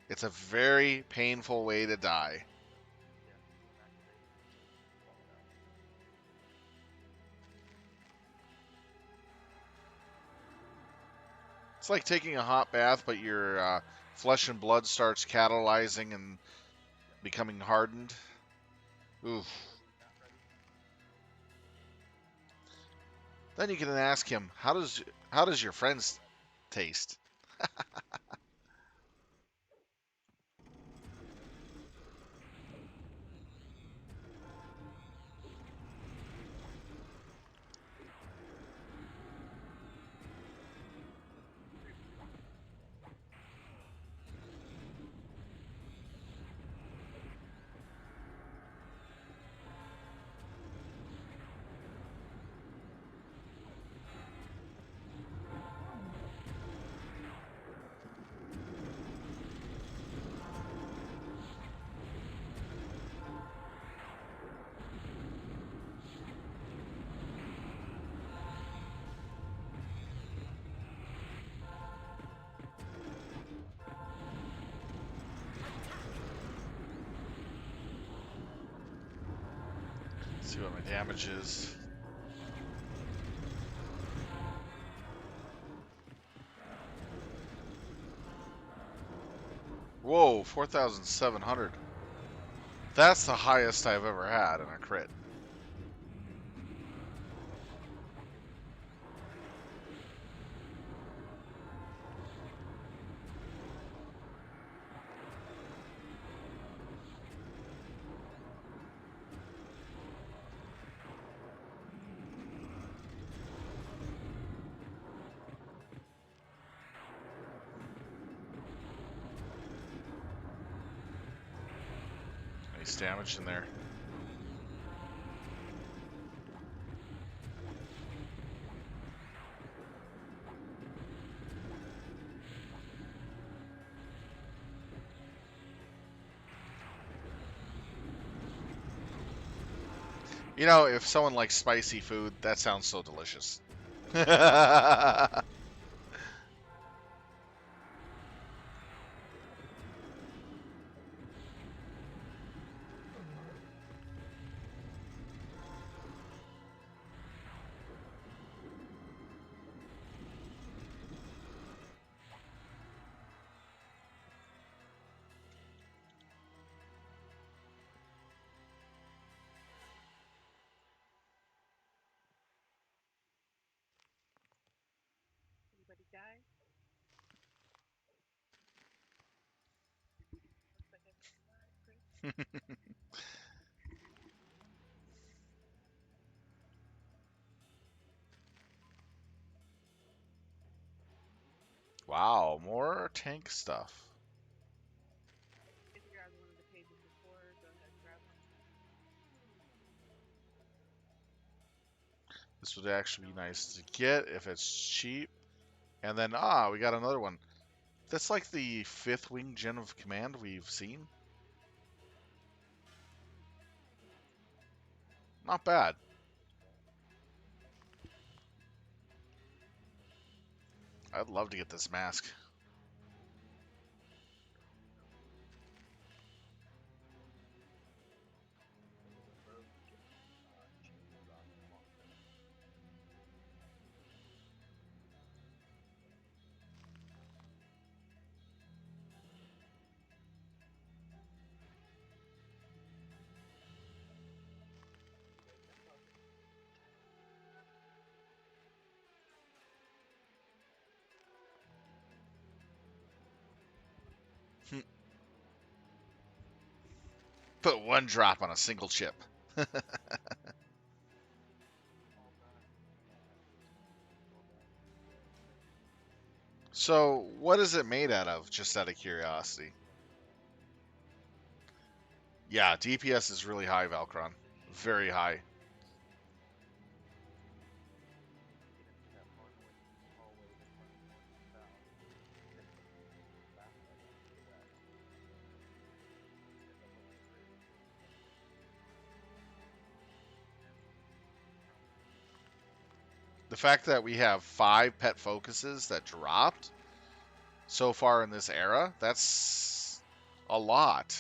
It's a very painful way to die. It's like taking a hot bath, but your flesh and blood starts catalyzing and becoming hardened. Oof. Then you can ask him, how does your friends taste? See what my damage is. Whoa, 4,700. That's the highest I've ever had in a crit. Nice damage in there. You know, if someone likes spicy food, that sounds so delicious. Anybody die? Looks like everyone died. Great. Wow, more tank stuff. If you're on one of the pages before, go ahead and grab one. This would actually be nice to get if it's cheap. And then, we got another one. That's like the 5th wing gen of command we've seen. Not bad. I'd love to get this mask. Put 1 drop on a single chip. So, what is it made out of, just out of curiosity? Yeah, DPS is really high, Valkron. Very high. The fact that we have 5 pet focuses that dropped so far in this era, that's a lot.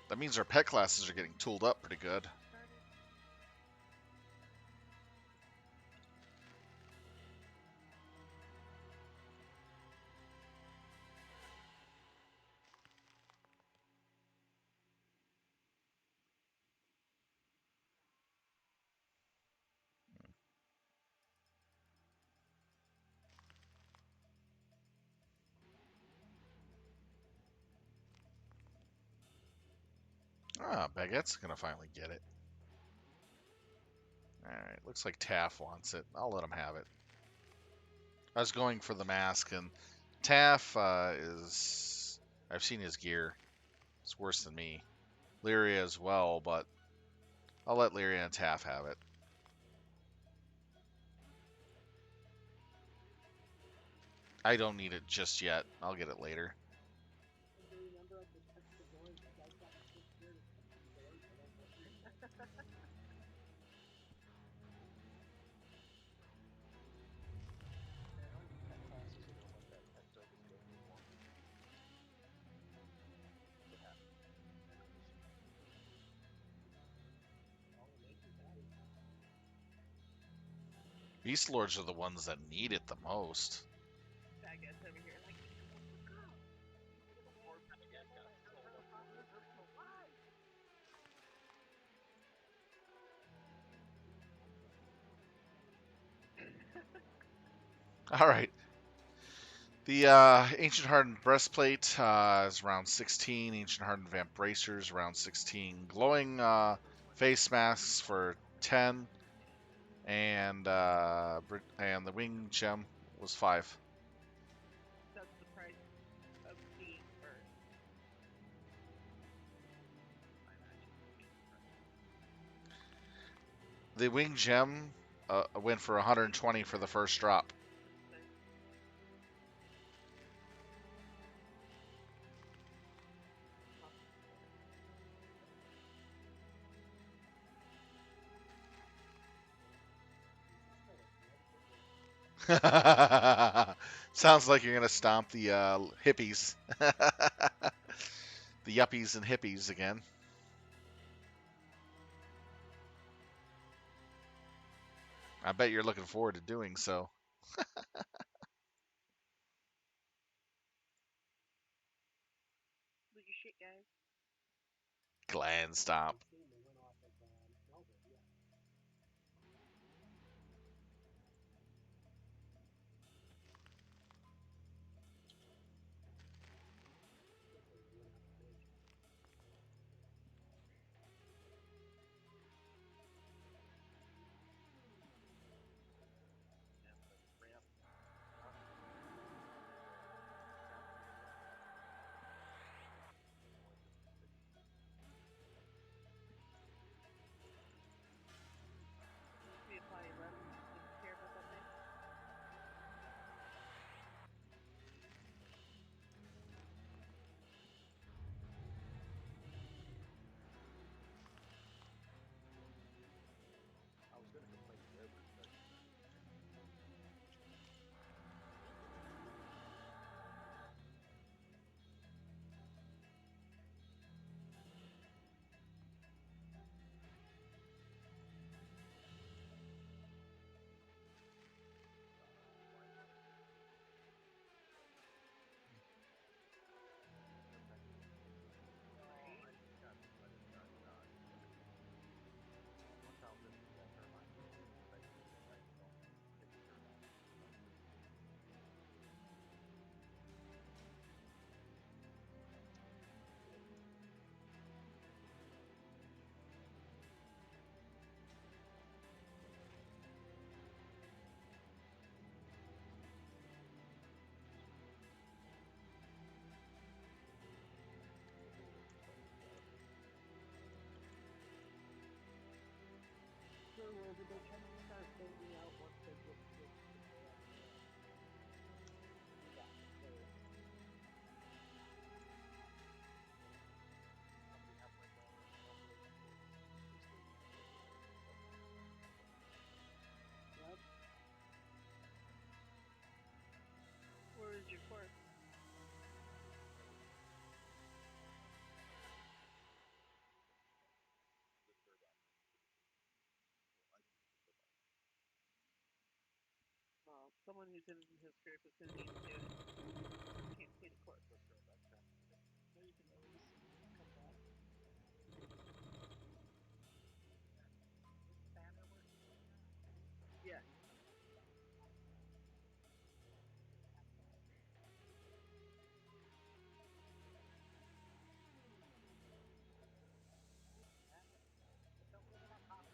That means our pet classes are getting tooled up pretty good. Baguette's gonna finally get it. Alright, looks like Taff wants it. I'll let him have it. I was going for the mask, and Taff is... I've seen his gear. It's worse than me. Lyria as well, but I'll let Lyria and Taff have it. I don't need it just yet. I'll get it later. Do you remember like the extra doors? You guys got the first year to doors, but I don't know. Beastlords are the ones that need it the most. That guy's over here like, girl. All right. The Ancient Hardened Breastplate is round 16. Ancient Hardened Vamp Bracers, round 16. Glowing face masks for 10. And the Wing Gem was 5. That's the price of seeing first. The Wing Gem went for 120 for the first drop. Sounds like you're gonna stomp the hippies, the yuppies and hippies again. I bet you're looking forward to doing so. Look your shit, guys. Gland stomp. We apply 11. Didn't care about that thing. I was gonna complain to Everett, but So, did they kind of start fading out once they get to yeah, there. Yep. Where is your course? Well, someone who's in his group is going to need to do it. Can't see the course. Or you can always come back. Banner working right now? Yeah. But don't leave it on bottom.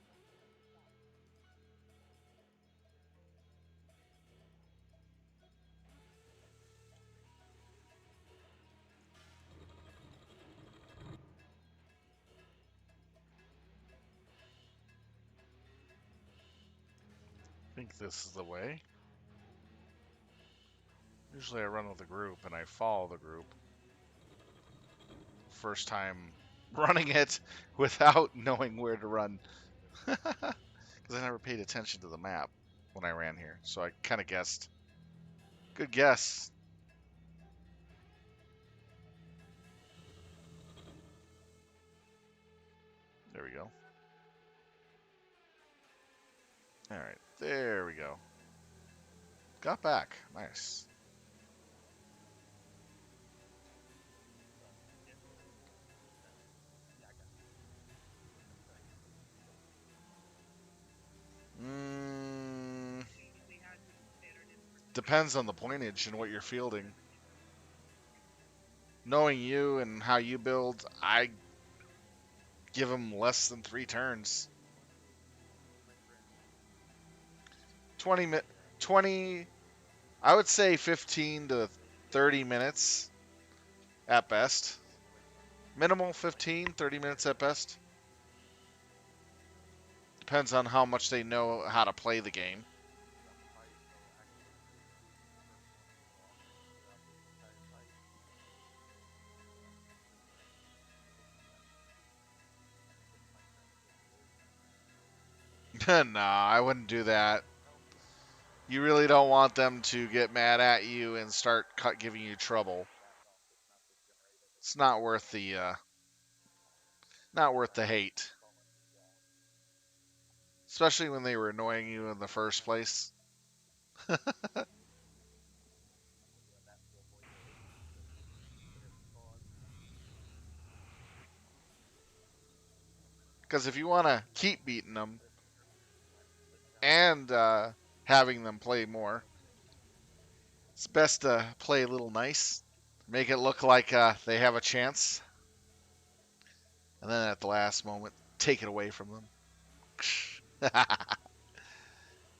I think this is the way. Usually I run with a group and I follow the group. First time running it without knowing where to run. Because I never paid attention to the map when I ran here. So I kind of guessed. Good guess. There we go. All right. There we go. Got back. Nice. Mm, depends on the pointage and what you're fielding. Knowing you and how you build, I give them less than 3 turns. 20, 20, I would say 15 to 30 minutes at best. Minimal 15, 30 minutes at best. Depends on how much they know how to play the game. No, I wouldn't do that. You really don't want them to get mad at you and start giving you trouble. It's not worth the hate, especially when they were annoying you in the first place. Because if you want to keep beating them and having them play more, it's best to play a little nice, make it look like they have a chance, and then at the last moment, take it away from them.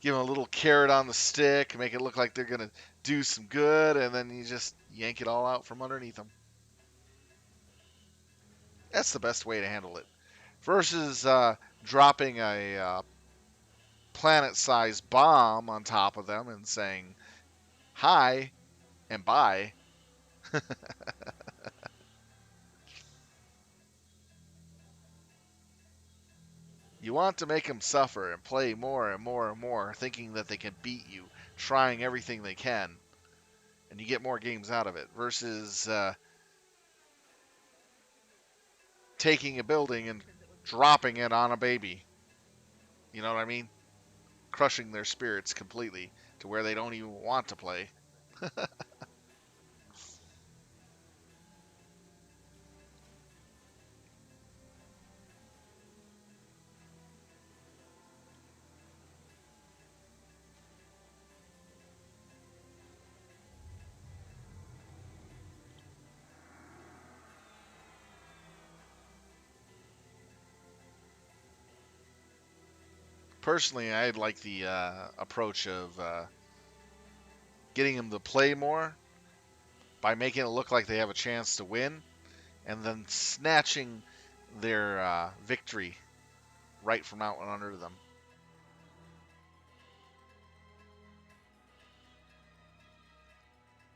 Give them a little carrot on the stick, make it look like they're going to do some good, and then you just yank it all out from underneath them. That's the best way to handle it. Versus dropping a planet-sized bomb on top of them and saying hi and bye. You want to make them suffer and play more and more and more, thinking that they can beat you, trying everything they can, and you get more games out of it. Versus taking a building and dropping it on a baby. You know what I mean? Crushing their spirits completely to where they don't even want to play. Personally, I'd like the approach of getting them to play more by making it look like they have a chance to win, and then snatching their victory right from out and under them.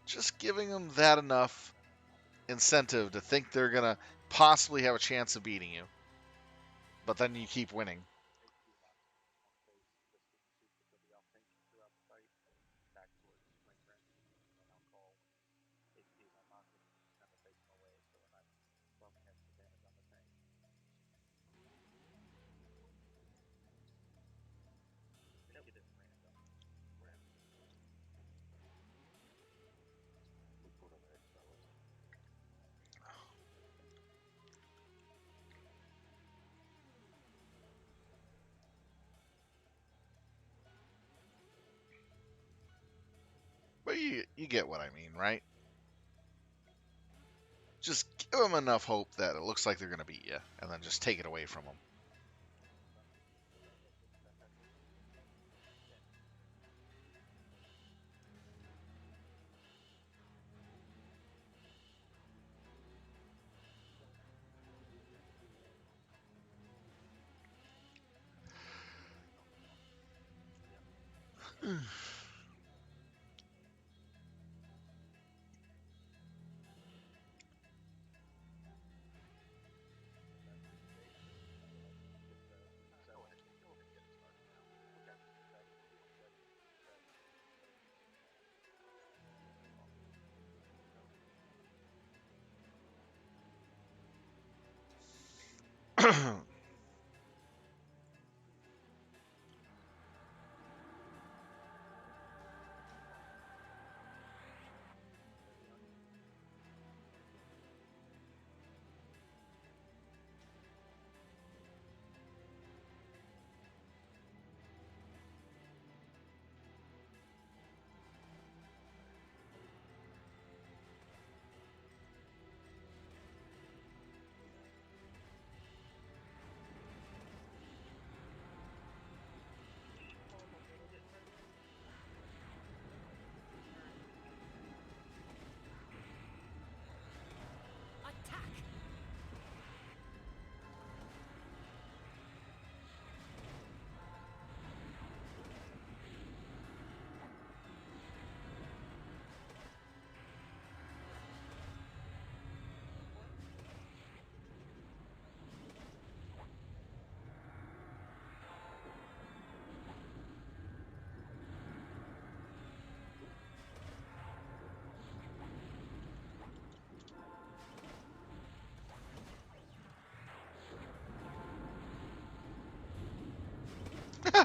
Just giving them that enough incentive to think they're going to possibly have a chance of beating you, but then you keep winning. But you get what I mean, right? Just give them enough hope that it looks like they're going to beat you, and then just take it away from them.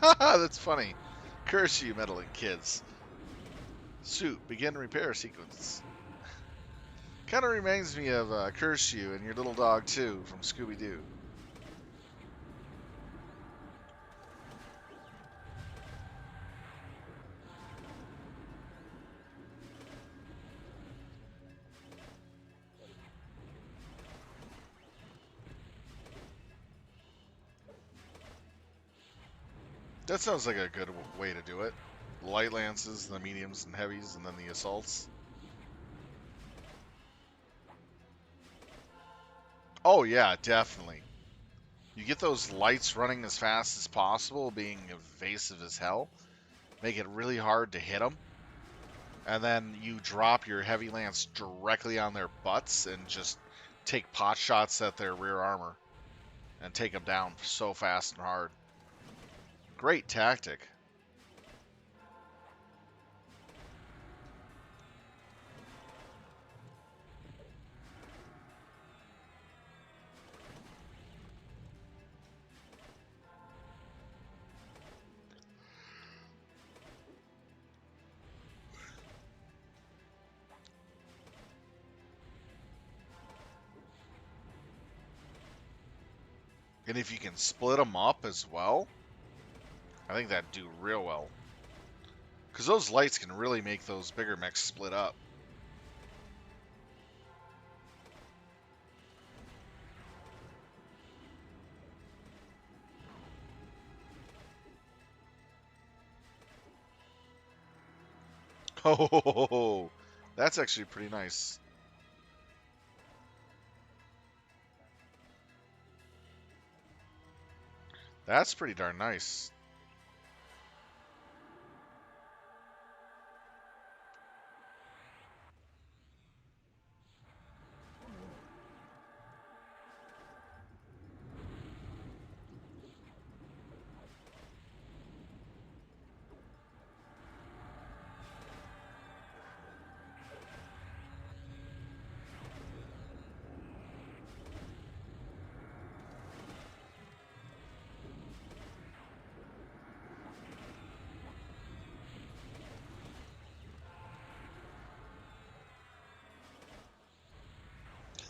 That's funny. Curse you, meddling kids. Suit, begin repair sequence. Kind of reminds me of Curse You and your little dog, too, from Scooby Doo. That sounds like a good way to do it. The light lances, the mediums and heavies, and then the assaults. Oh, yeah, definitely. You get those lights running as fast as possible, being evasive as hell. Make it really hard to hit them. And then you drop your heavy lance directly on their butts and just take pot shots at their rear armor. And take them down so fast and hard. Great tactic. And if you can split them up as well, I think that'd do real well. Because those lights can really make those bigger mechs split up. Oh, that's actually pretty nice. That's pretty darn nice.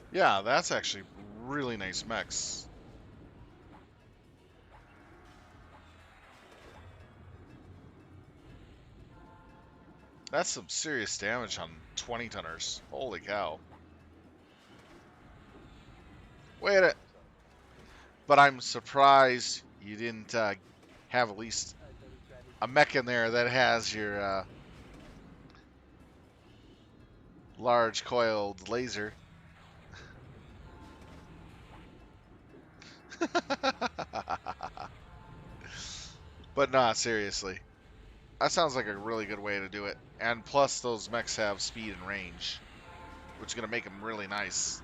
Yeah, that's actually really nice mechs. That's some serious damage on 20 tonners. Holy cow. Wait a... But I'm surprised you didn't have at least a mech in there that has your large coiled laser. But not seriously. That sounds like a really good way to do it. And plus, those mechs have speed and range, which is going to make them really nice.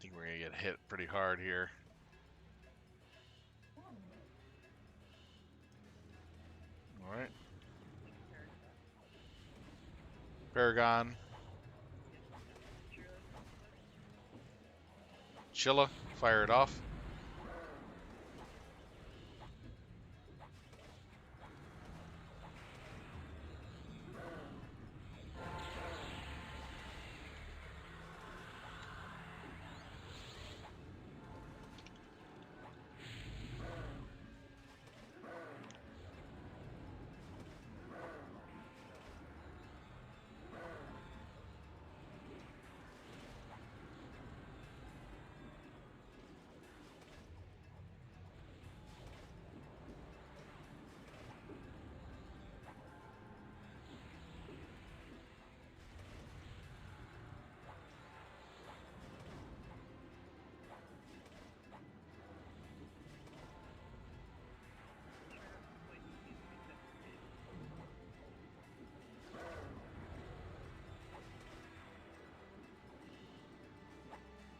I think we're gonna get hit pretty hard here. All right, Paragon, Chilla, fire it off.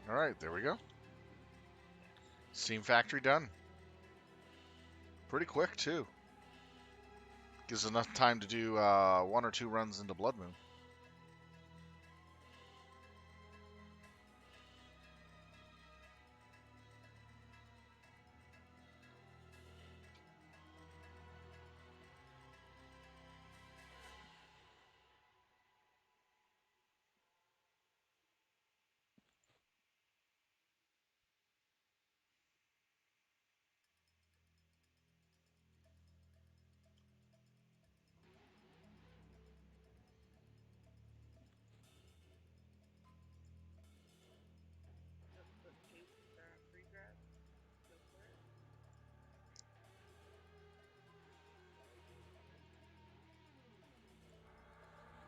All right, there we go. Steamfactory done. Pretty quick too. Gives enough time to do 1 or 2 runs into Bloodmoon.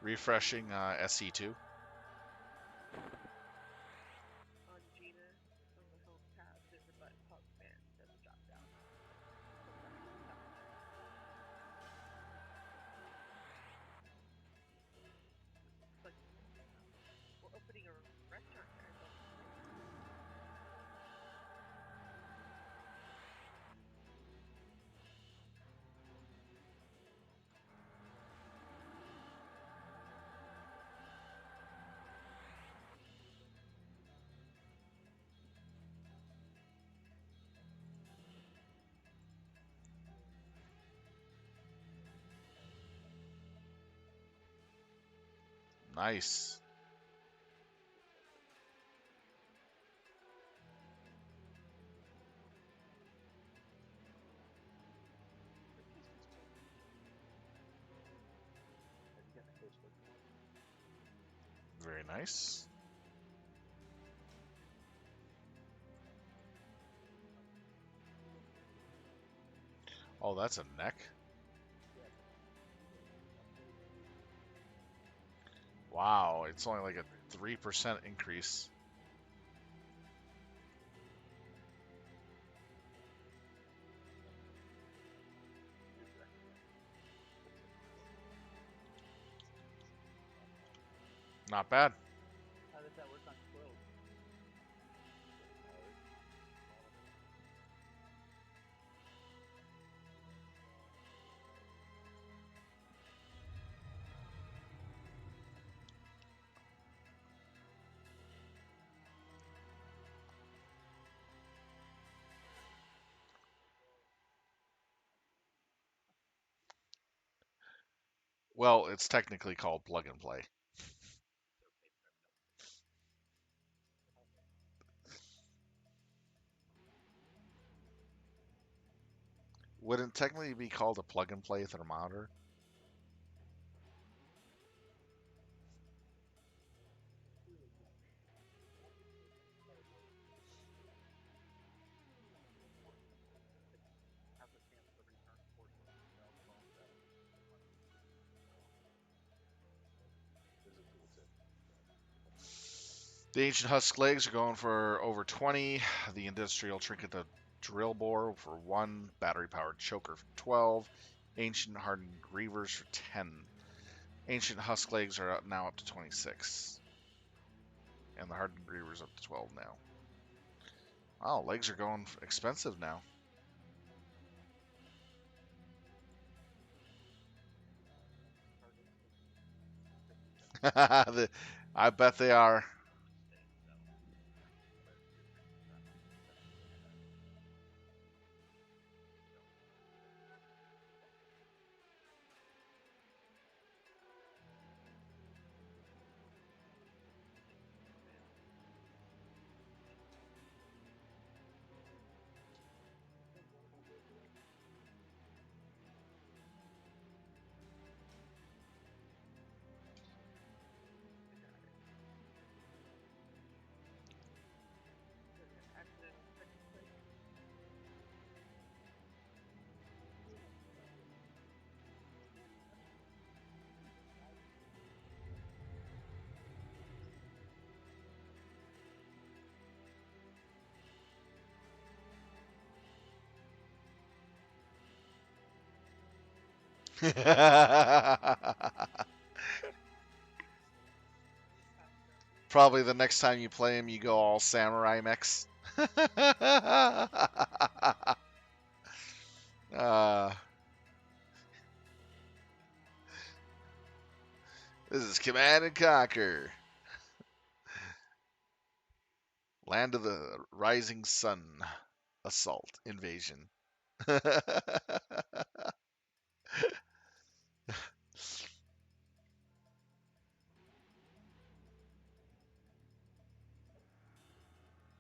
Refreshing SE2. On Gina, on the home tab, there's a button called command that's a drop down. But we're opening a restaurant there. Nice. Very nice. Oh, that's a neck. Wow, it's only like a 3% increase. Not bad. How does that work on quills? Well, it's technically called plug and play. Wouldn't it technically be called a plug and play thermometer? The ancient husk legs are going for over 20. The industrial trinket, the drill bore for 1. Battery powered choker for 12. Ancient hardened grievers for 10. Ancient husk legs are now up to 26. And the hardened grievers up to 12 now. Wow, legs are going expensive now. I bet they are. Accidental second place. Probably the next time you play him, you go all samurai mechs. uh, this is Command and Conquer. Land of the Rising Sun. Assault. Invasion.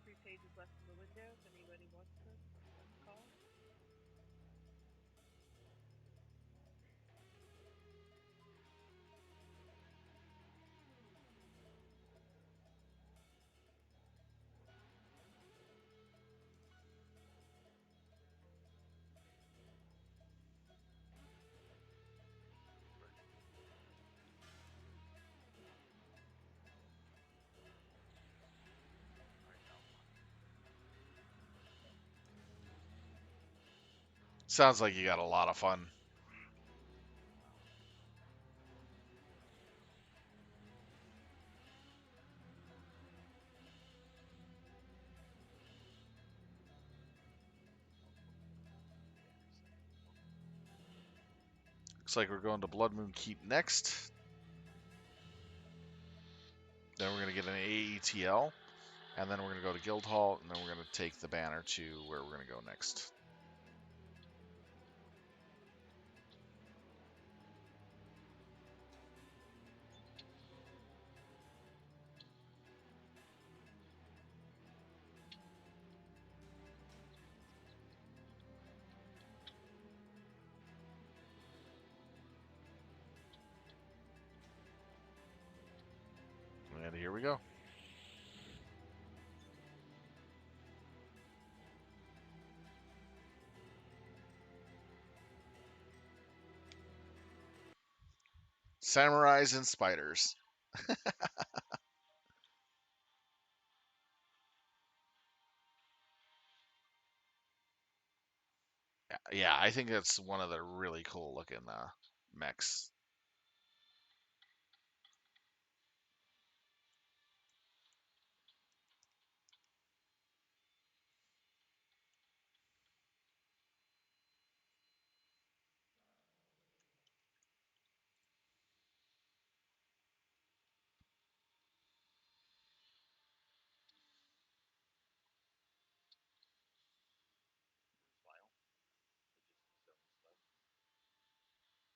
Three pages left in the window. If anybody wants them, call. Sounds like you got a lot of fun. Looks like we're going to Bloodmoon Keep next. Then we're going to get an AETL. And then we're going to go to Guildhall. And then we're going to take the banner to where we're going to go next. And here we go. Samurais and spiders. Yeah, I think that's one of the really cool looking mechs.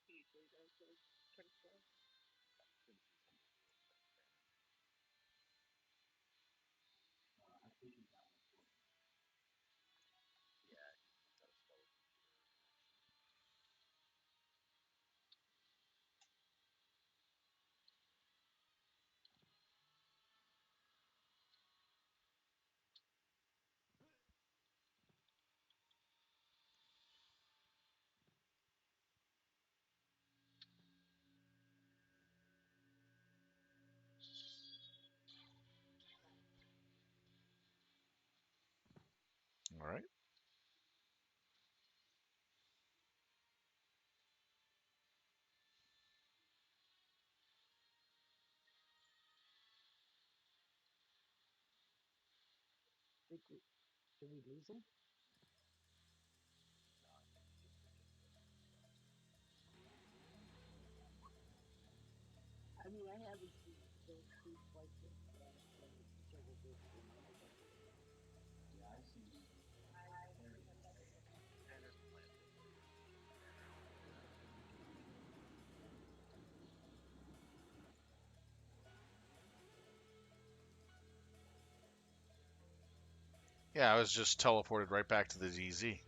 He usually does those pretty slow. All right. Big group. Did we lose him? I mean, I haven't seen those two quite yet, but I've played several games with him. I like that player. Banner's planted. Yeah, I was just teleported right back to the DZ.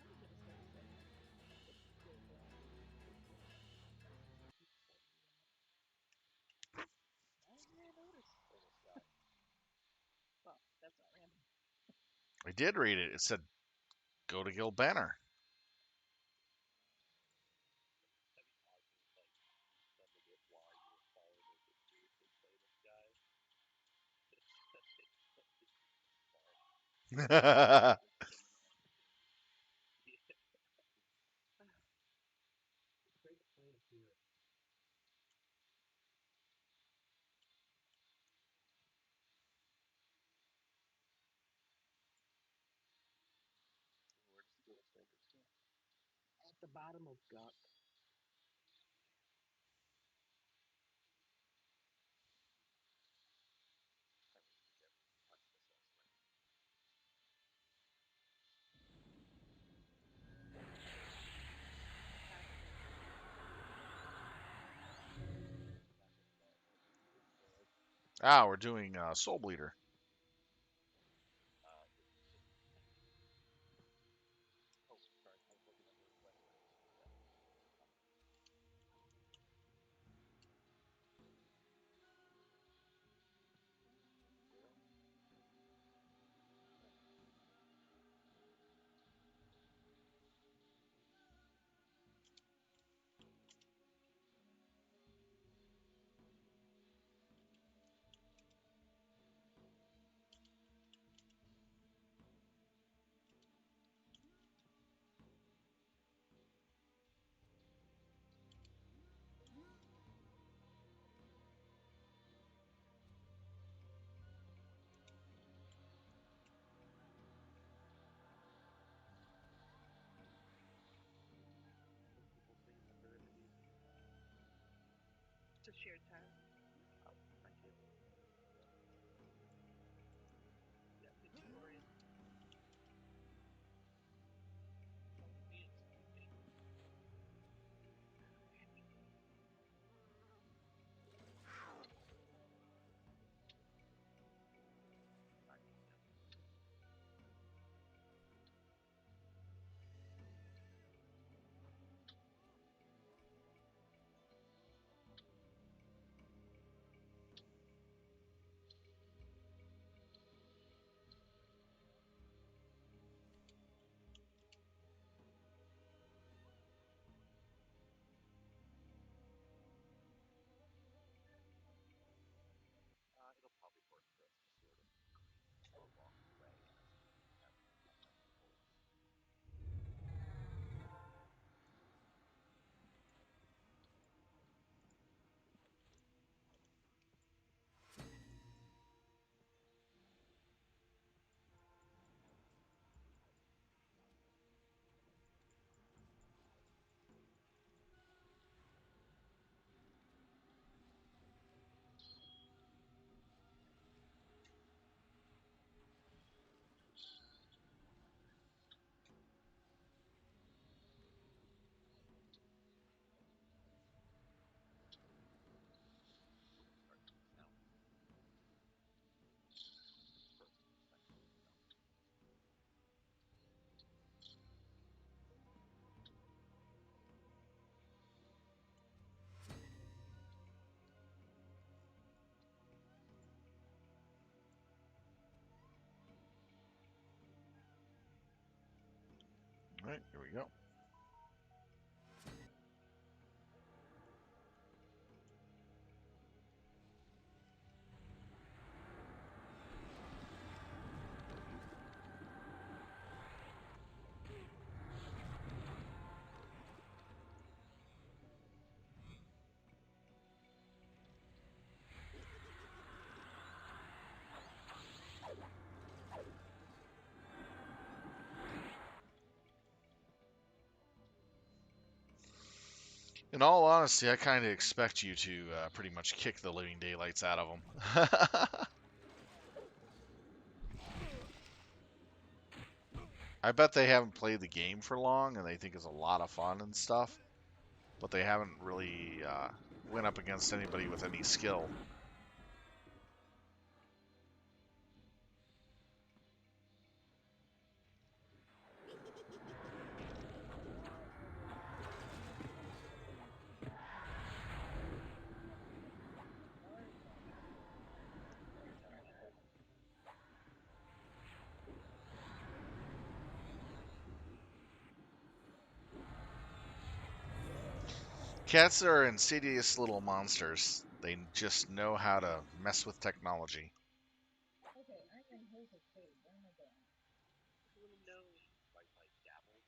I'm gonna get a start setting. Get it going. Why didn't I notice? Famous guy. Well, that's not random. I did read it. It said, go to Guild Banner. That'd be awesome. Like, sending it while you were falling into seriously famous guy. Yeah, Great play of beer. Where does the standards go? At the bottom of Gunk. I mean, you get punch assessment. ah, we're doing Soulbleeder. Oh, sorry. I was looking at the Western. Yeah. Zero. What people say in the third edition. It's a shared time. Oh, thank you. Yeah, Victorian. Me and Steve. I think that's it'll probably work for us to sort of go along the way as we have combat goals. Start to sound first, second. No. All right, here we go. In all honesty, I kind of expect you to pretty much kick the living daylights out of them. I bet they haven't played the game for long and they think it's a lot of fun and stuff, but they haven't really went up against anybody with any skill. Cats are insidious little monsters. They just know how to mess with technology. Okay, I'm in his estate. Where am I going? You want to know, like dabble,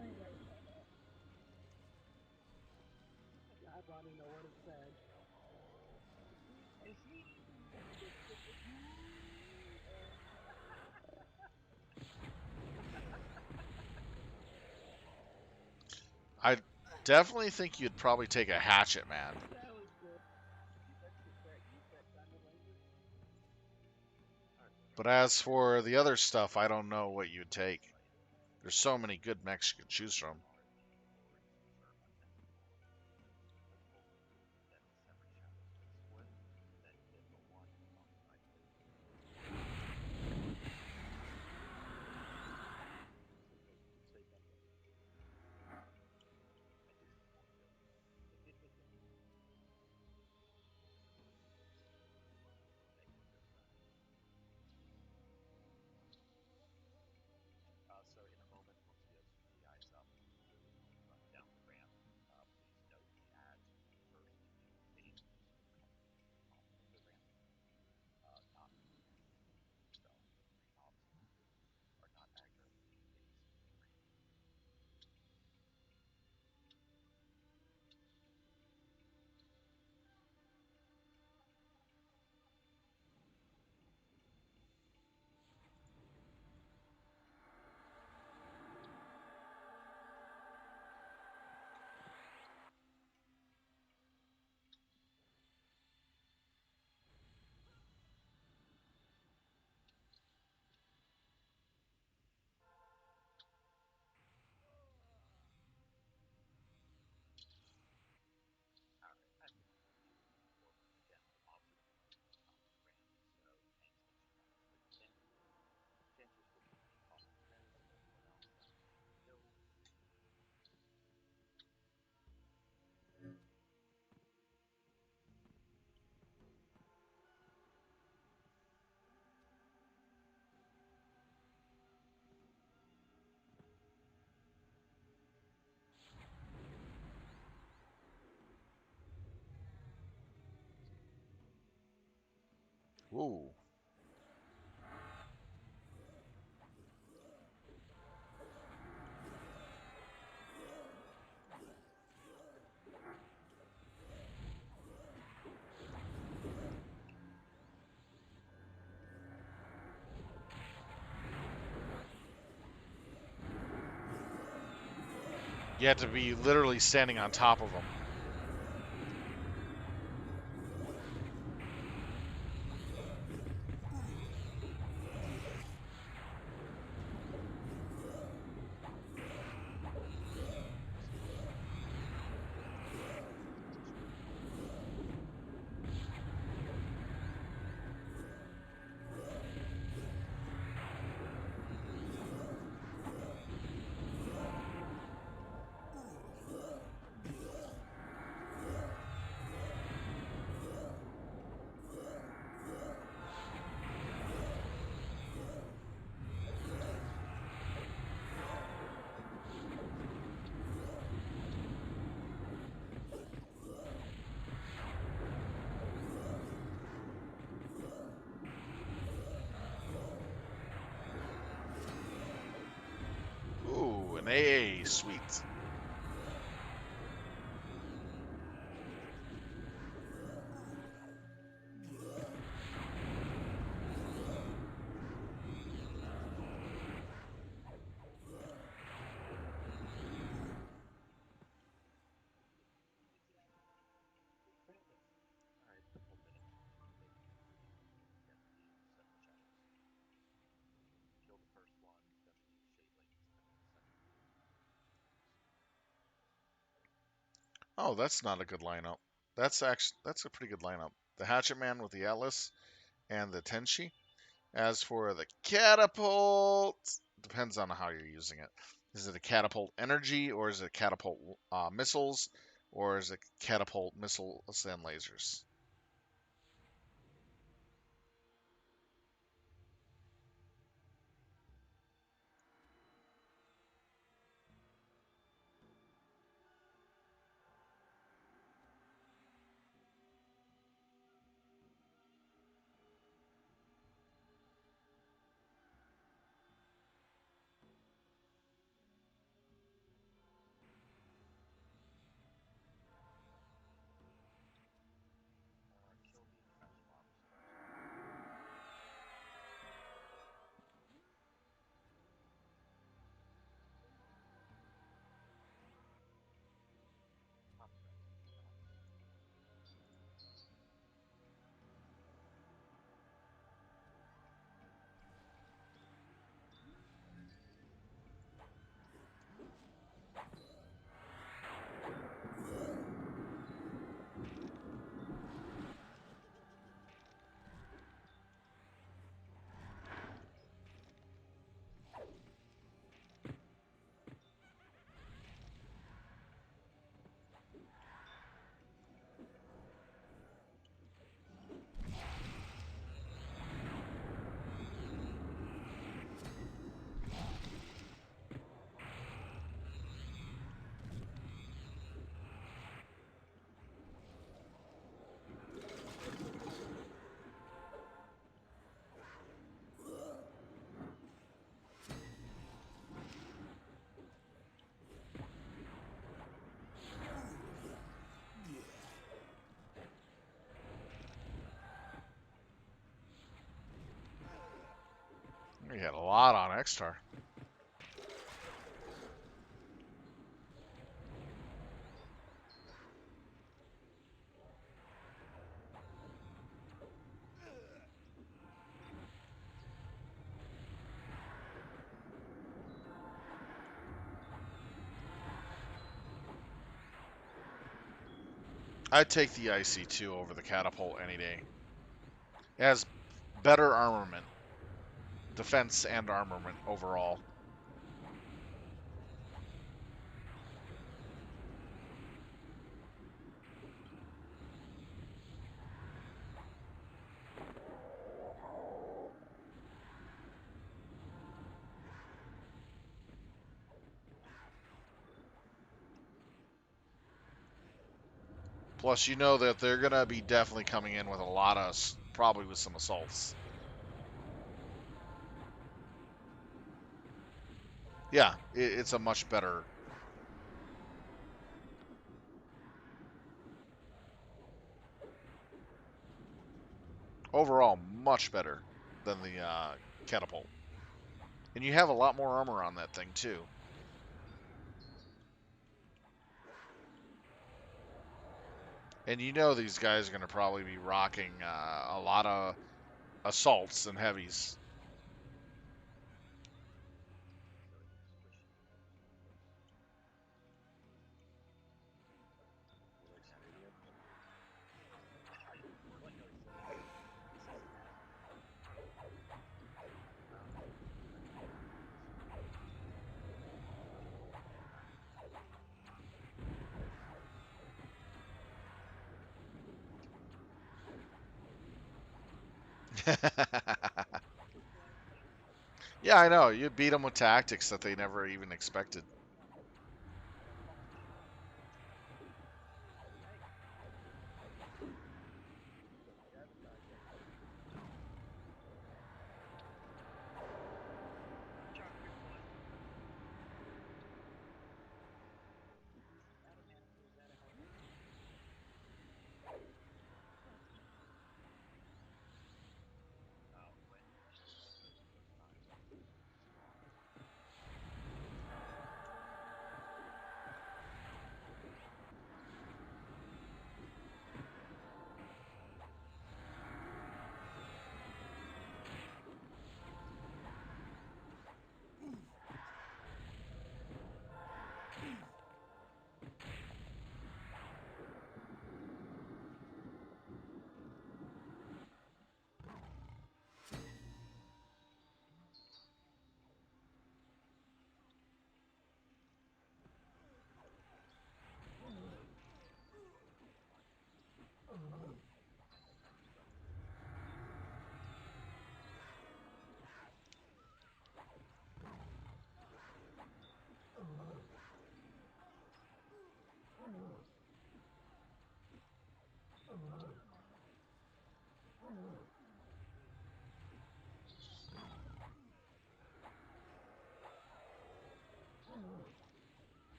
say that. I don't even know what it said. Is he? I definitely think you'd probably take a hatchet, man. That was good. Use that diamond laser. But as for the other stuff, I don't know what you'd take. There's so many good mechs you could choose from. So in a moment, once the SUV eyes up, we'll run down the ramp. Please note the ads first page off of the ramp, not so mobs are not aggro phase. Alright, I think again, the mobs are going to be on the ramp, so paying attention as quick as you can. Chances will be off depends on everyone else that kills. Ooh. You have to be literally standing on top of them. AA, sweet. Alright, a couple minutes. Get the set the checks. Kill the first one, then the shadelings, then the second one. Oh, that's not a good lineup. That's a pretty good lineup. The Hatchet Man with the Atlas and the Tenshi. As for the catapult, depends on how you're using it. Is it a catapult energy, or is it catapult missiles, or is it catapult missiles and lasers? Kill the defense bombs first. Top sets. We had a lot on X-Star. I'd take the IC2 over the catapult any day. It has better armament, defense and armament overall. Plus, you know that they're gonna be definitely coming in with a lot of, probably with some assaults. Yeah, it's a much better. Overall, much better than the catapult. And you have a lot more armor on that thing, too. And you know these guys are going to probably be rocking a lot of assaults and heavies. You like stadium? I like how he said it. He says it as Yeah, I know. You beat them with tactics that they never even expected.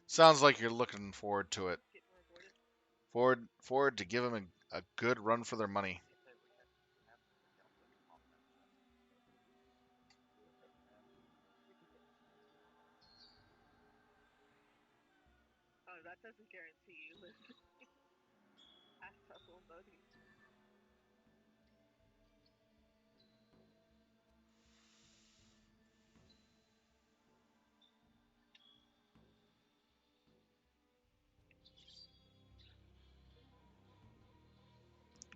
Sounds like you're looking forward to it. Get more boarded. Forward to give them a good run for their money. If we have like offense, do a second half. We can get. Oh, that doesn't guarantee you listen. Half level voting.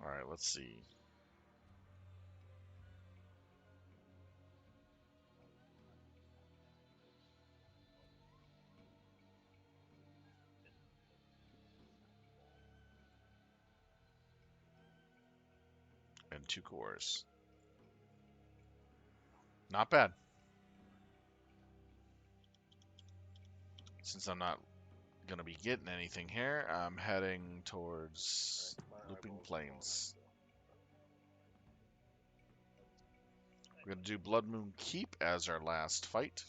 All right, let's see. And 2 cores. Not bad. Since I'm not going to be getting anything here, I'm heading towards Looping Plains. We're going to do Bloodmoon Keep as our last fight.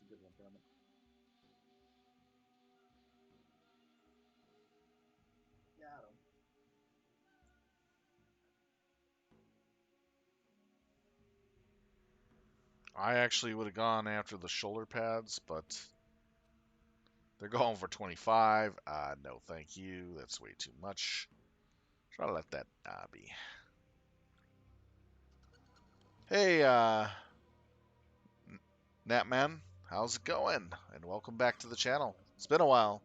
Good one, Dermot. Got him. I actually would have gone after the shoulder pads, but they're going for 25. No, thank you. That's way too much. Try to let that be. Hey, Natman, how's it going? And welcome back to the channel. It's been a while.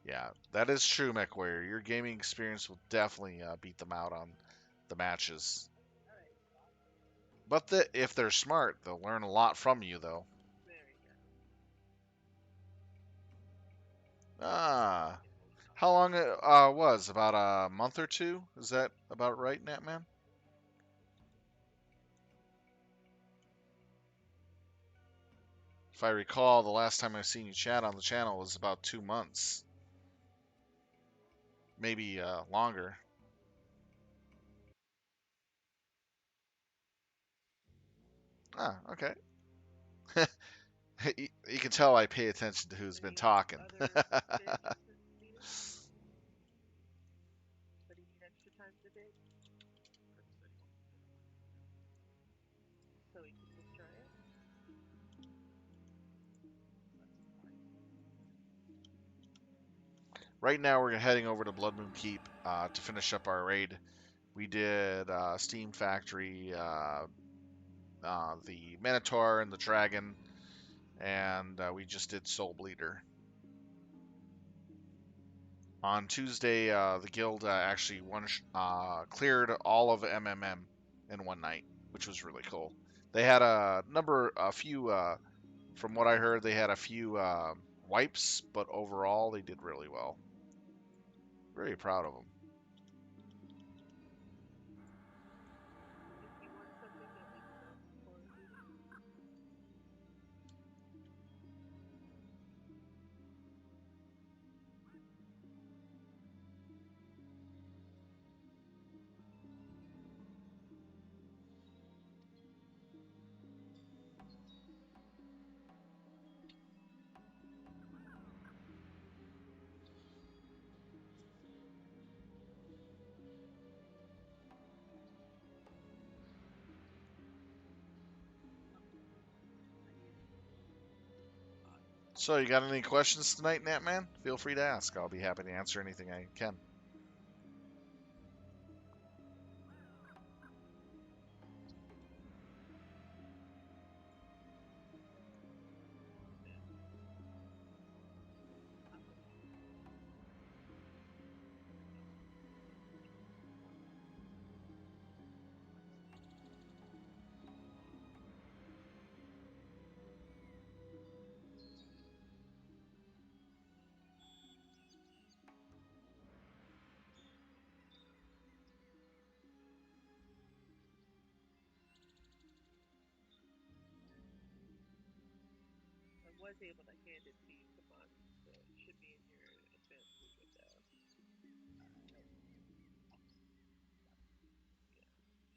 Yeah, that is true, MechWarrior. Your gaming experience will definitely beat them out on the matches. All right. But if they're smart, they'll learn a lot from you, though. There you go. Ah, how long it was? About a month or two? Is that about right, Natman? If I recall, the last time I seen you chat on the channel was about 2 months. Maybe longer. Ah, okay. You can tell I pay attention to who's been Any talking. other advantages needed? Anybody need extra time today so we can destroy it? Right now, we're heading over to Bloodmoon Keep to finish up our raid. We did Steamfactory, the Minotaur and the Dragon, and we just did Soulbleeder. On Tuesday, the guild actually cleared all of MMM in one night, which was really cool. They had a few, from what I heard, they had a few wipes, but overall they did really well. Very proud of them. If you want something that we can bounce before leaving. So, you got any questions tonight, Natman? Feel free to ask. I'll be happy to answer anything I can. I was able to hand it to you. Come on. So it should be in your advanced window. Yeah.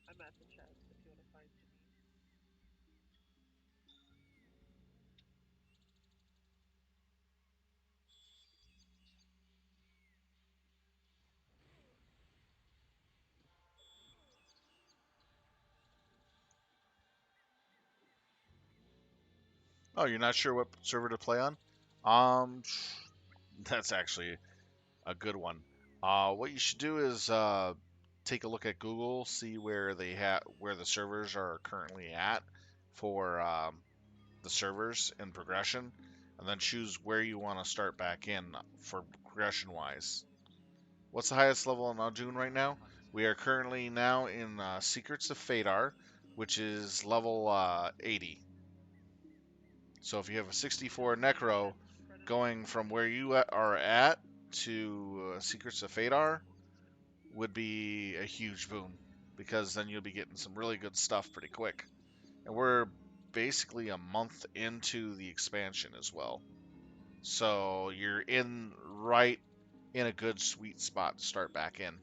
I'm at the chest if you want to find Janine. Oh, you're not sure what server to play on? Um, that's actually a good one. What you should do is take a look at Google, see where where the servers are currently at for the servers in progression, and then choose where you want to start back in for progression wise. What's the highest level on Aradune right now? We are currently now in Secrets of Fadar, which is level 80. So if you have a 64 Necro, going from where you are at to Secrets of Fadar would be a huge boon, because then you'll be getting some really good stuff pretty quick. And we're basically a month into the expansion as well. So you're in right in a good sweet spot to start back in.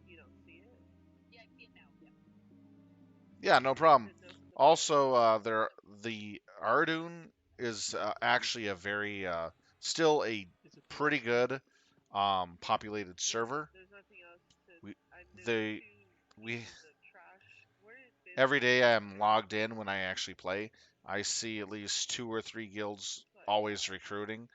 You don't see it? Yeah, I see it now. Yep. Yeah, no problem. It noticeable to you? Also, the Aradune is actually a very still a Is it pretty good populated Yeah. server. There's nothing else to. We There's they two we pieces of trash. Where is every Beastlords? day I'm logged in when I actually play. I see at least 2 or 3 guilds But always recruiting.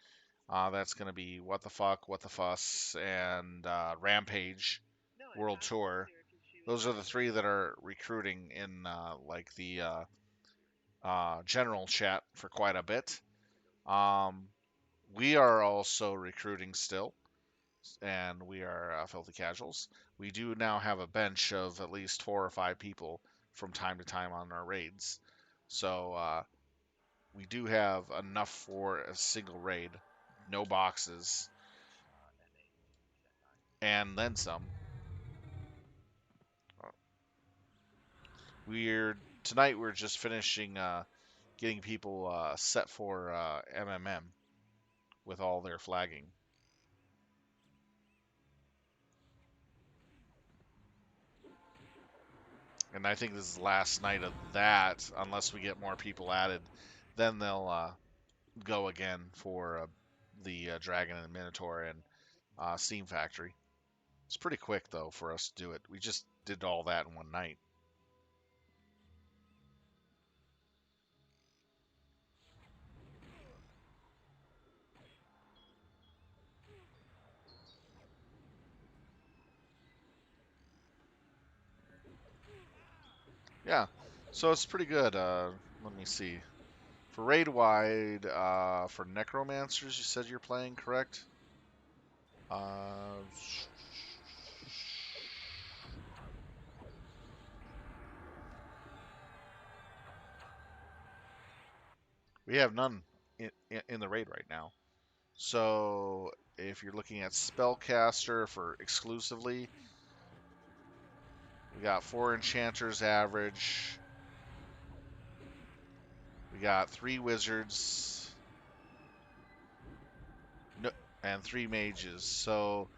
That's gonna be What the Fuck, What the Fuss, and Rampage no, I World asked Tour. earlier because she was Those are the asking. three that are recruiting in like the general chat for quite a bit. Um, we are also recruiting still, and we are filthy casuals. We do now have a bench of at least 4 or 5 people from time to time on our raids, so we do have enough for a single raid, no boxes, and then some. We're tonight we're just finishing getting people set for MMM with all their flagging. And I think this is the last night of that, unless we get more people added. Then they'll go again for the Dragon and Minotaur and Steamfactory. It's pretty quick though for us to do it. We just did all that in one night. Yeah, so it's pretty good. Let me see. For raid wide, for Necromancers, you said you're playing, correct? Uh, we have none in the raid right now. So if you're looking at spellcaster for exclusively, we got 4 enchanters average. We got 3 wizards, no, and 3 mages. So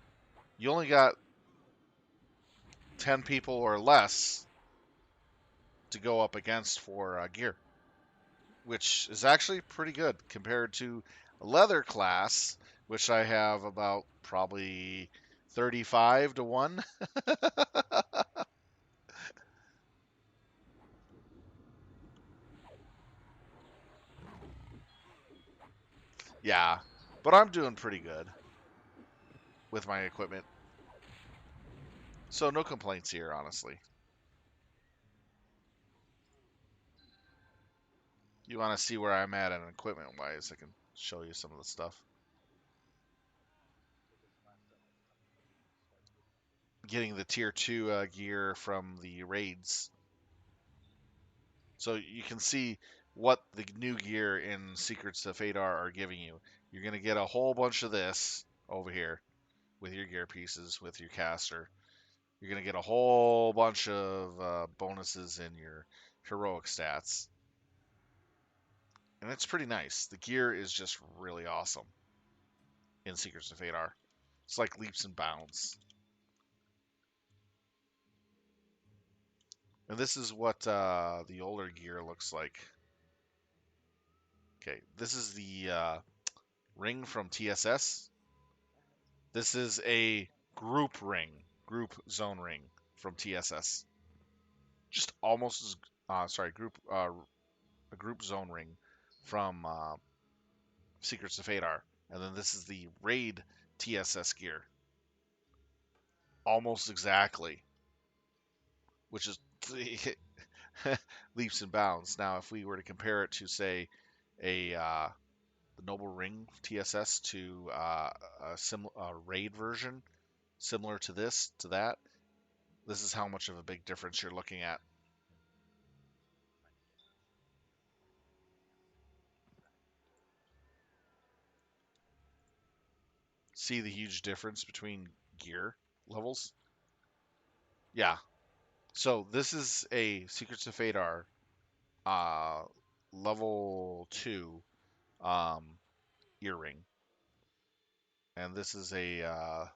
you only got 10 people or less to go up against for gear, which is actually pretty good compared to leather class, which I have about probably 35 to 1. Yeah, but I'm doing pretty good with my equipment. So no complaints here, honestly. You want to see where I'm at in equipment wise, I can show you some of the stuff. Getting the tier 2 gear from the raids. So you can see what the new gear in Secrets of Fadar are giving you. You're going to get a whole bunch of this over here with your gear pieces, with your caster. You're going to get a whole bunch of bonuses in your heroic stats. And it's pretty nice. The gear is just really awesome in Secrets of Fadar. It's like leaps and bounds. And this is what the older gear looks like. Okay, this is the ring from TSS. This is a group ring, group zone ring from TSS. Just almost as, a group zone ring from Secrets of Fadar. And then this is the raid TSS gear. Almost exactly. Which is leaps and bounds. Now, if we were to compare it to, say, the Noble Ring TSS to a raid version similar to that, this is how much of a big difference you're looking at. See the huge difference between gear levels? Yeah. So this is a Secrets of Fadar uh, level 2 um, earring. And this is a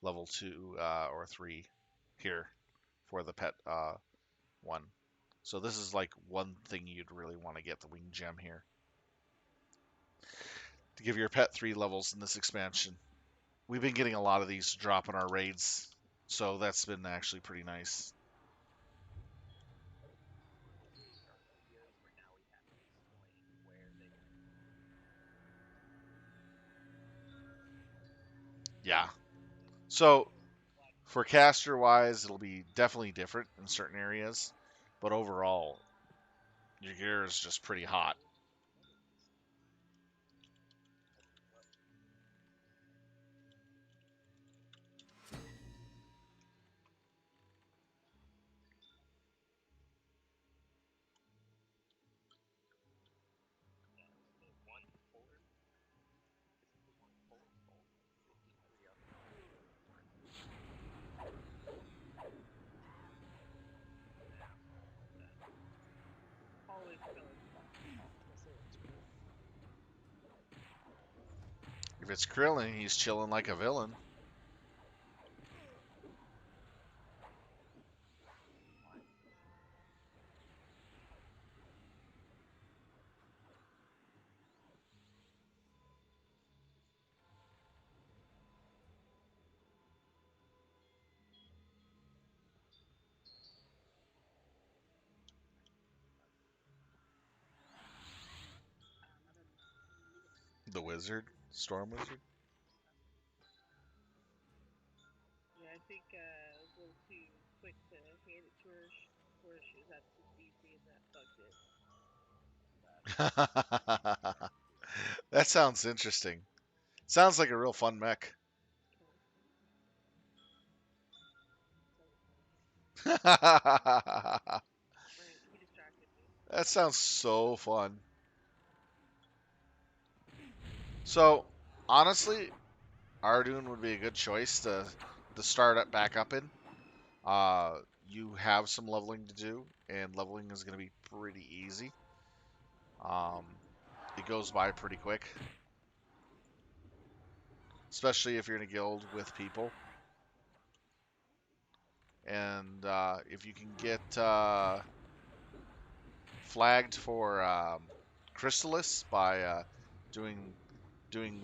level 2 or 3 here for the pet one. So this is like one thing you'd really want to get, the wing gem here. To give your pet 3 levels in this expansion. We've been getting a lot of these to drop in our raids, so that's been actually pretty nice. Yeah. So for caster wise, it'll be definitely different in certain areas, but overall, your gear is just pretty hot. Always Krillin's fun. Just say it's Krillin. If it's Krillin, he's chilling like a villain. I don't know. The wizard, Storm Wizard. Yeah, I think I was a little too quick to hand it to her before she was at 60 and that fucked it. That sounds interesting. Sounds like a real fun mech. That Right, he distracted me. sounds so fun. So, honestly, Aradune would be a good choice to start up back up in. You have some leveling to do, and leveling is going to be pretty easy. Um, it goes by pretty quick, especially if you're in a guild with people. And if you can get flagged for Chrysalis by doing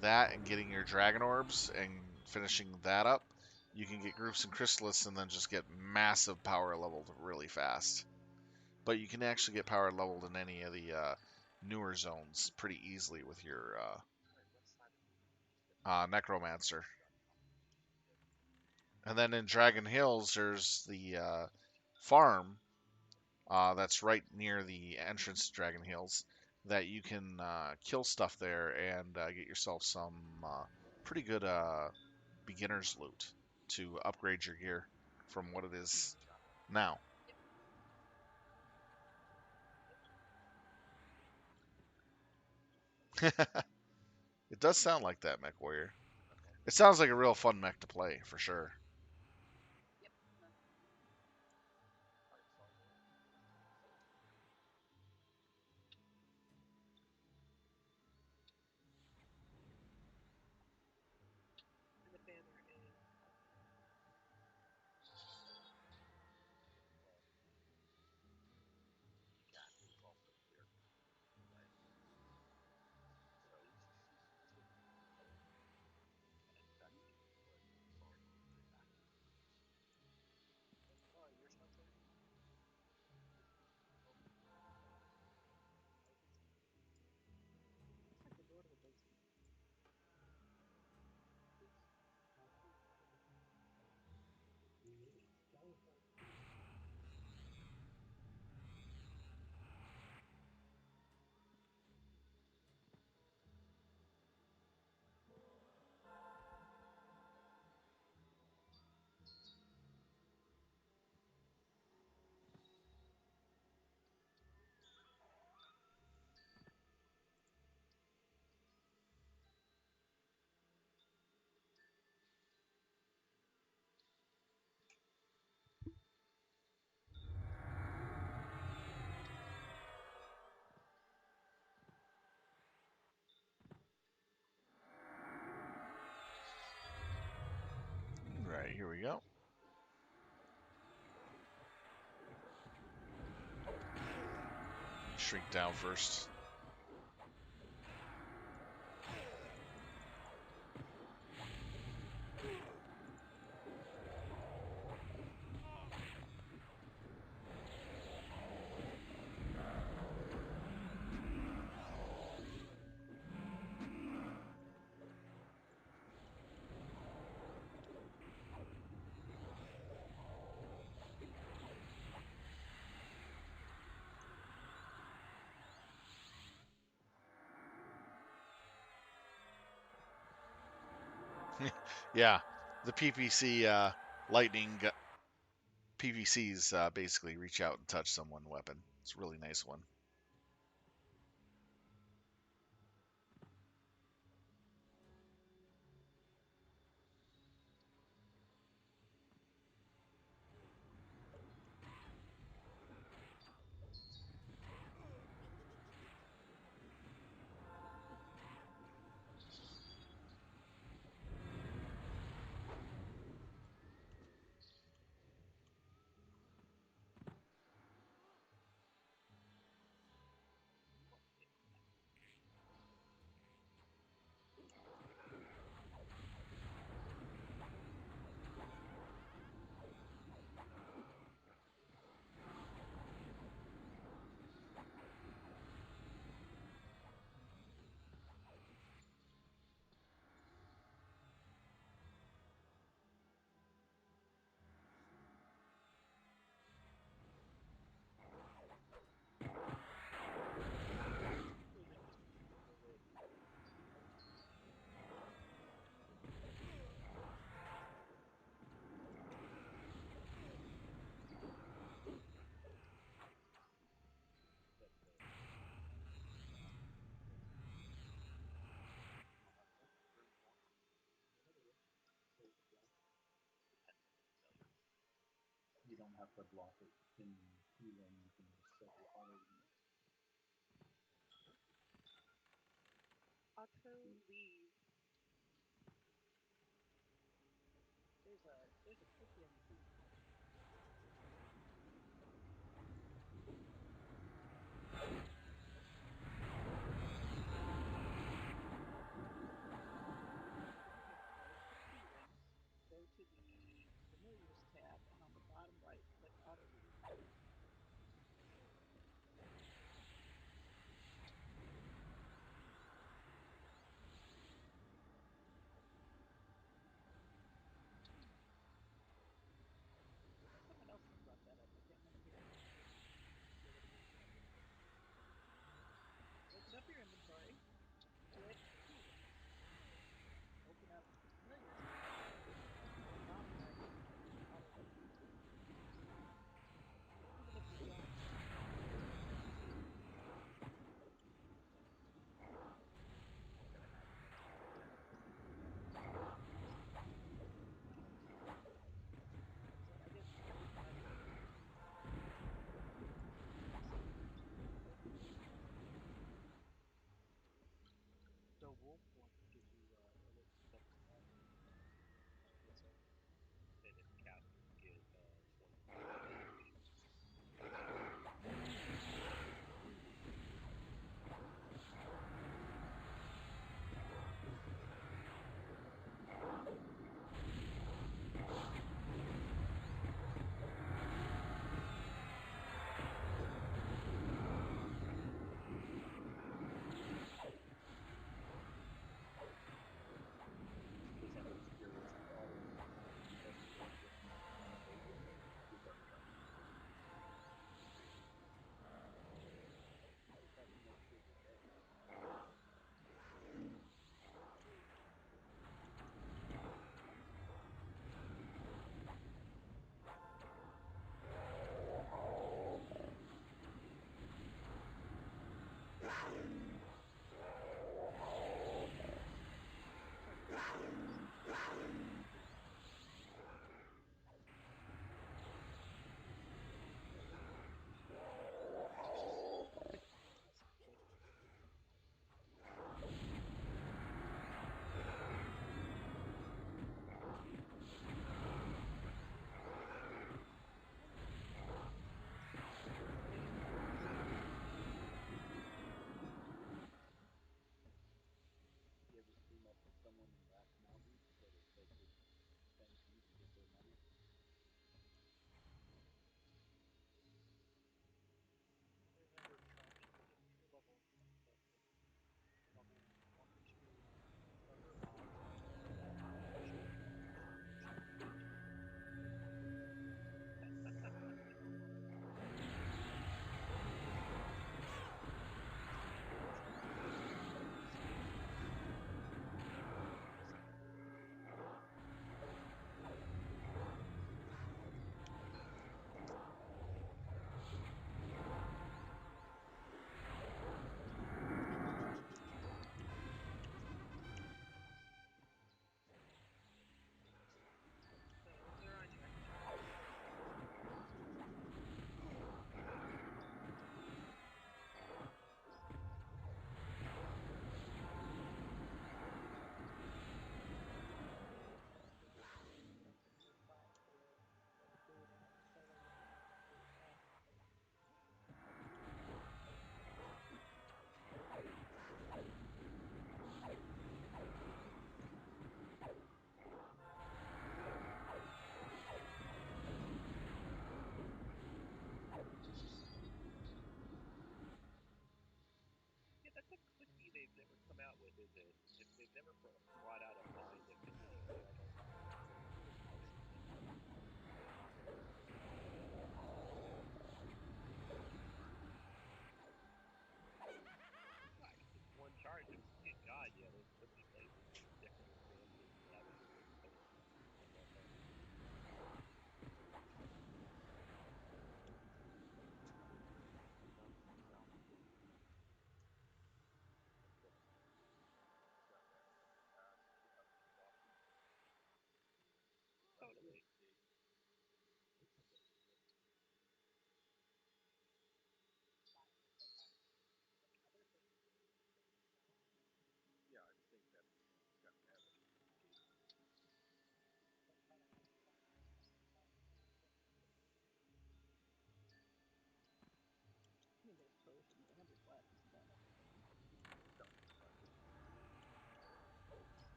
that and getting your Dragon Orbs and finishing that up, you can get groups and chrysalists and then just get massive power leveled really fast. But you can actually get power leveled in any of the newer zones pretty easily with your necromancer. And then in Dragon Hills, there's the farm that's right near the entrance to Dragon Hills that you can kill stuff there and get yourself some pretty good beginner's loot to upgrade your gear from what it is now. It does sound like that, Mech Warrior. It sounds like a real fun mech to play, for sure. Yep. And the banner is Oh, you're stuck there? looks like the door to the basement. Right, here we go. Shrink down first. Yeah, the PPC lightning PVCs basically reach out and touch someone weapon. It's a really nice one. You don't have to block it in healing, you can just set the auto. Auto leave. There's a cookie on the beach. Go to the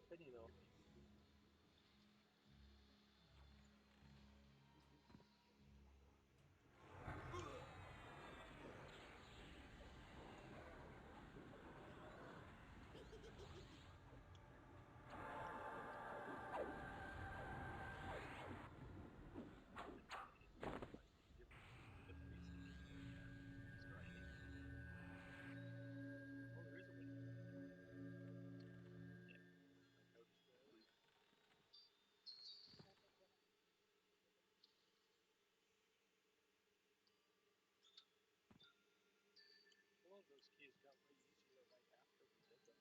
penny though. With the beastlords striking. Oh, there is a window. Yeah, I noticed those. One of those keys got way easier right after we did them.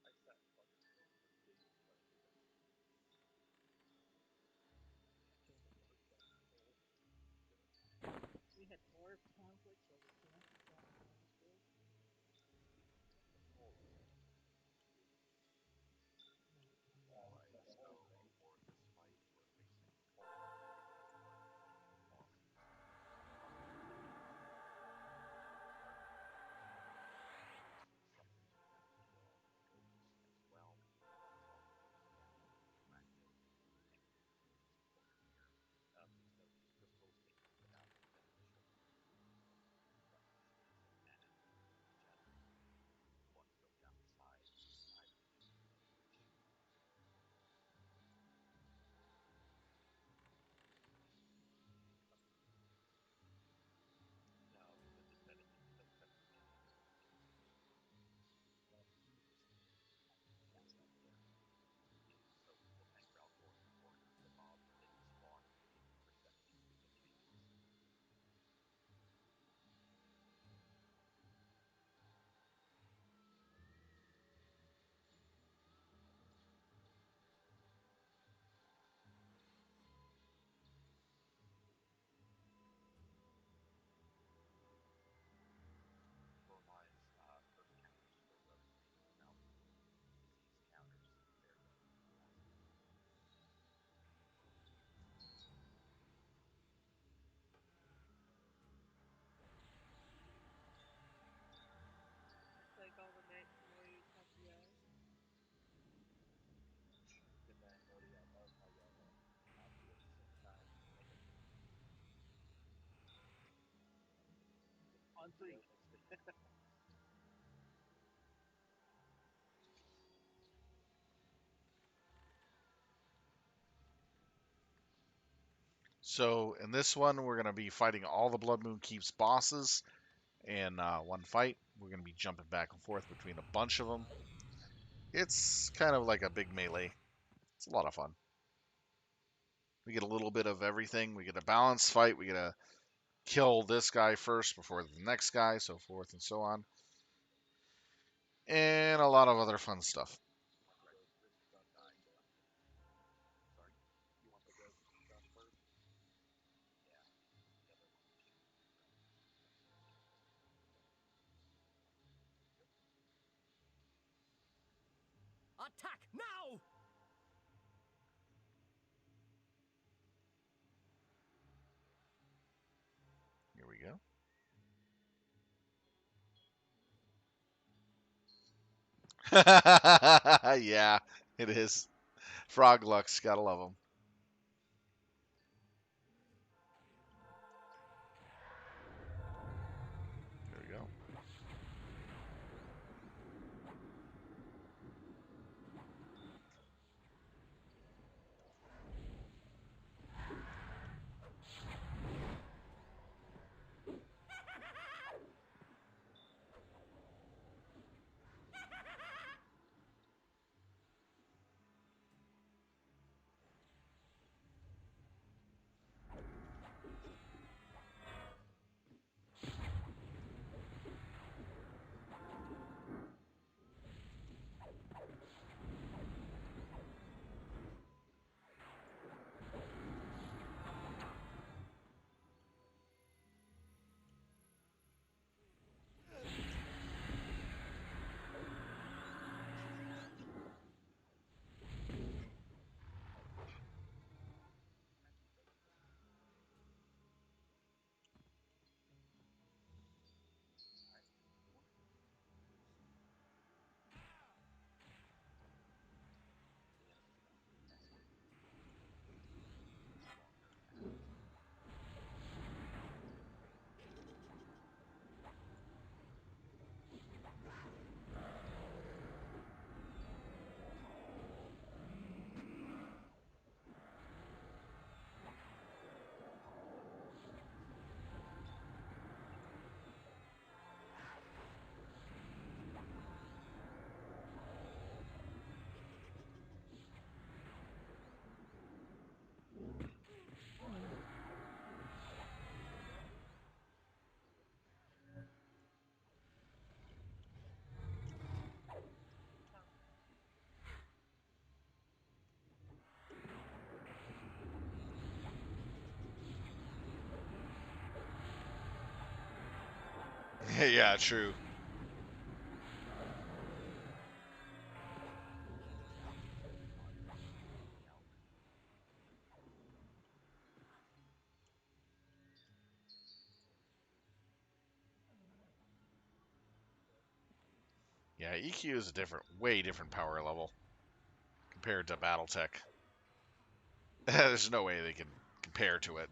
I sat and plugged it in for keys instead of doing it. Change the work done. Cool. We had more conflicts over camp and camp monastery. Oh, right. So for this fight, we're facing Cold along with something that will focus as well until active over here. Since those crystals need to put out the initial weapons and mana generate ones going down the side. I don't use much. No, because it doesn't benefit me any more than it kills me. Well, you just cast that there. Yeah, so we'll hang around for the mob when they despawn and gain percentage through the changes. For my those counters for the remaining amount of disease counters, they're going to be massive. It's like all the warriors have yells. Get that emote I love how y'all happy at the same time. Love it. On three. So in this one, we're going to be fighting all the Bloodmoon Keeps bosses in one fight. We're going to be jumping back and forth between a bunch of them. It's kind of like a big melee. It's a lot of fun. We get a little bit of everything. We get a balanced fight. We get to kill this guy first before the next guy, so forth and so on. And a lot of other fun stuff. You want the roses or Josh first? Sorry? You want the roses or Josh first? Yeah, the other one was shooting at the Yep. Attack now! Here we go. Yeah, it is. Frog Lux, gotta love them. There we go. Yeah, true. Yeah, EQ is a way different power level compared to BattleTech. There's no way they can compare to it.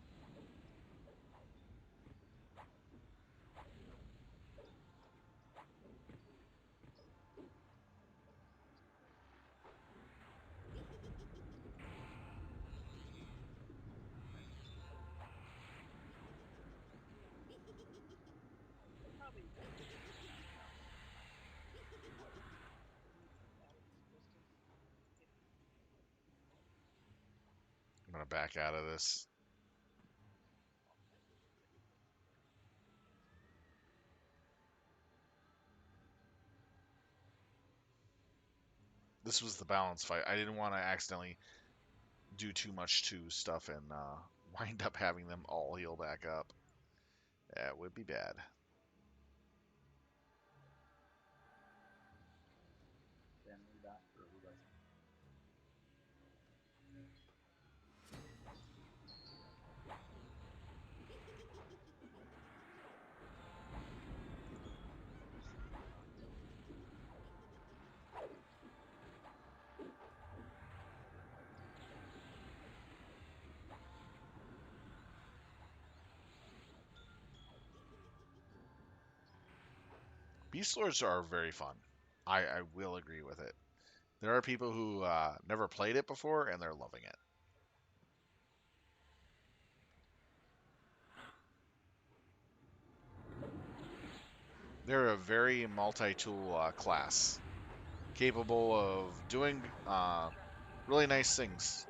Probably battery resistance. I'm gonna back out of this. This was the balance fight. I didn't want to accidentally do too much to stuff and wind up having them all heal back up. That would be bad. Family that for everybody. Beastlords are very fun. I will agree with it. There are people who never played it before and they're loving it. They're a very multi-tool class, capable of doing really nice things.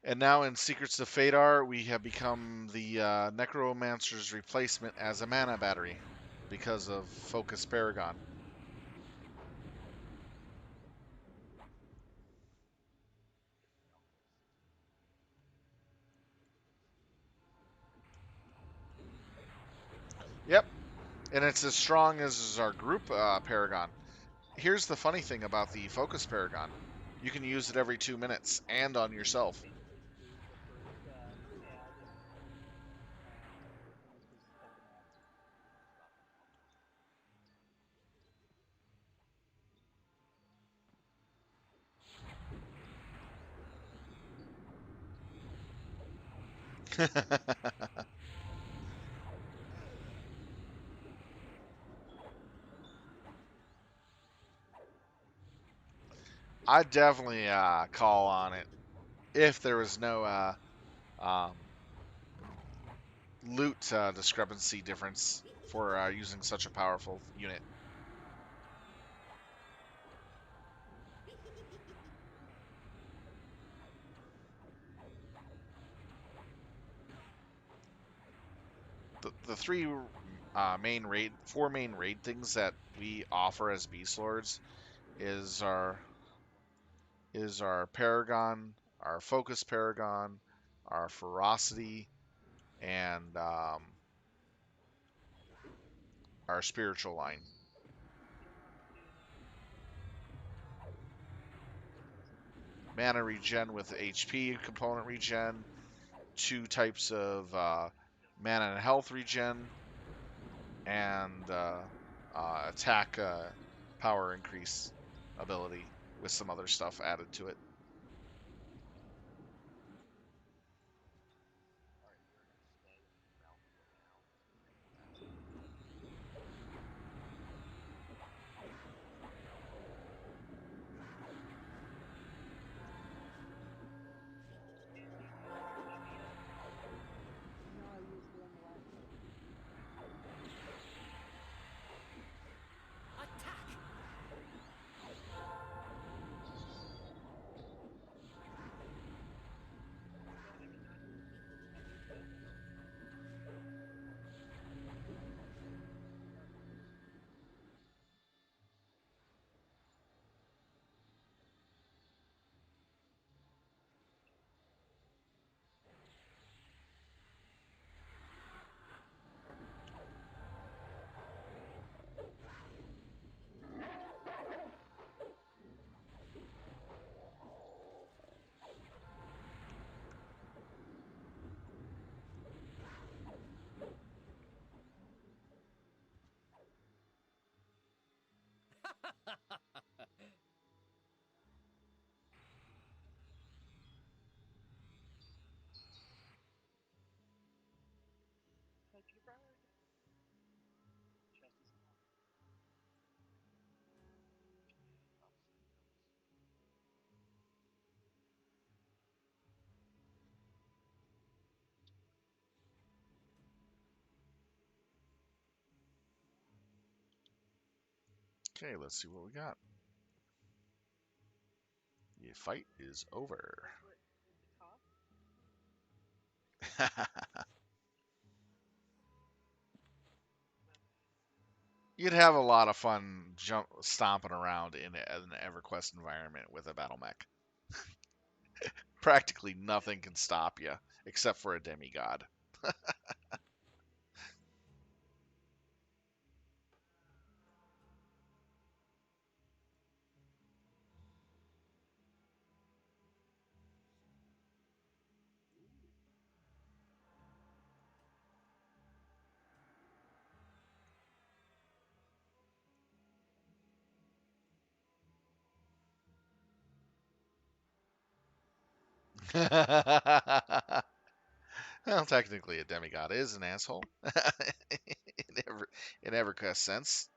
And now in Secrets of Fadar, we have become the Necromancer's replacement as a mana battery because of Focus Paragon. Yep, and it's as strong as our group Paragon. Here's the funny thing about the Focus Paragon. You can use it every 2 minutes and on yourself. I'd definitely call on it if there was no um, loot discrepancy difference for using such a powerful unit. The four main raid things that we offer as Beast Lords is our Paragon, our Focus Paragon, our Ferocity, and our Spiritual line. Mana regen with HP component regen, 2 types of mana and health regen, and attack power increase ability with some other stuff added to it. No, I used it on the last one. Attack! Okay, let's see what we got. The fight is over. What is it cost? You'd have a lot of fun stomping around in an EverQuest environment with a battle mech. Practically nothing can stop you except for a demigod. Well, technically, a demigod is an asshole in EverQuest sense.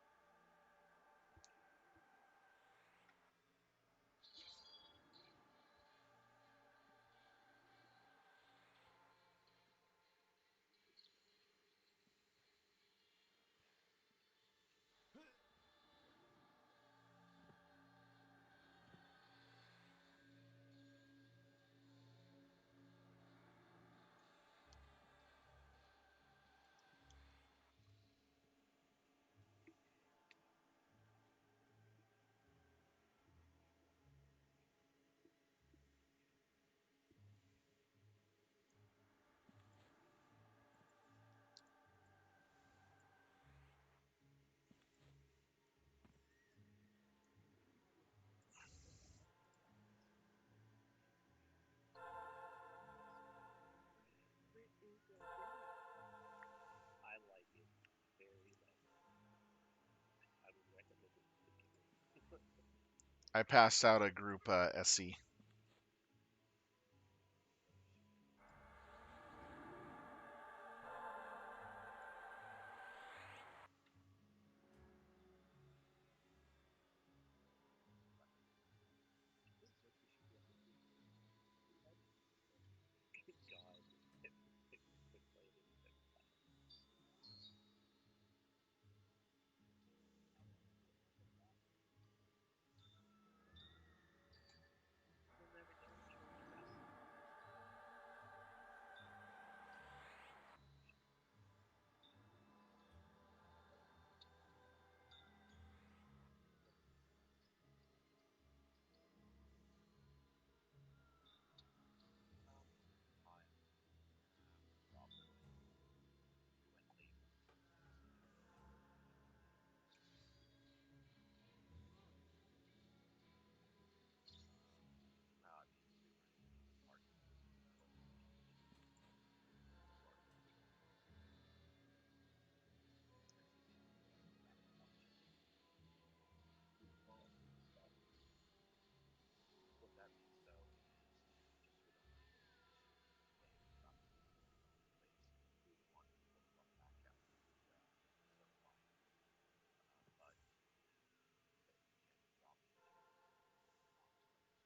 Where is Denny? I like it very much. I would recommend it to people. I passed out a group SC. This is what you should be able to do. Good God. Quit playing it every time. You'll never know which one's best. Time. Problem with we went late. These two are well, or well, what that means though is just for the not place, we would want to pull the back out to so fine. But again, the problem is so not recommending wanting to go down.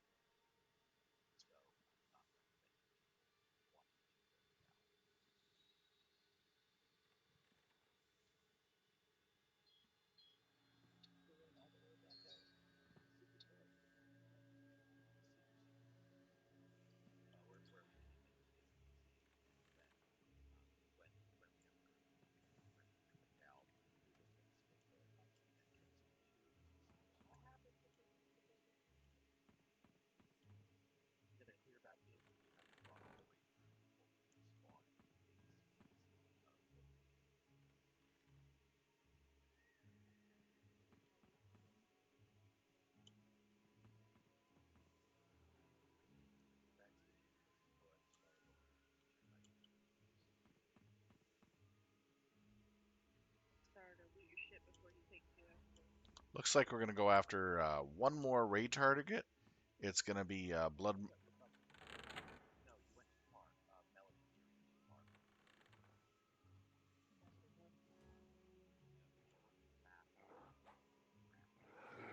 You went all the way back out. Super short. Where we came in is easy, and then when we clicked out, we just went straight to the entrance to What happened to the building? then you're back in. You just have to run all the way to the spawn base location. Next, if you go ahead and start over, I can Start over your ship before he takes you after. Looks like we're going to go after one more raid target. It's going to be Blood. no, you went too far. Melody, you're too far. Must have been.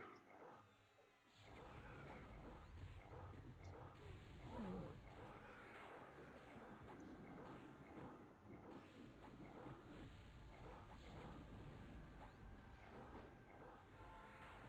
Forward to the map.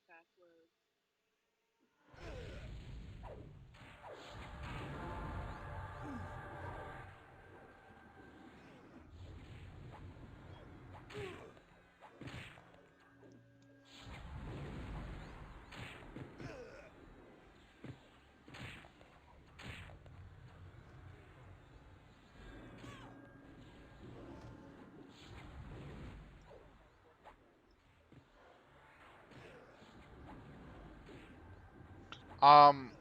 backwards. Um,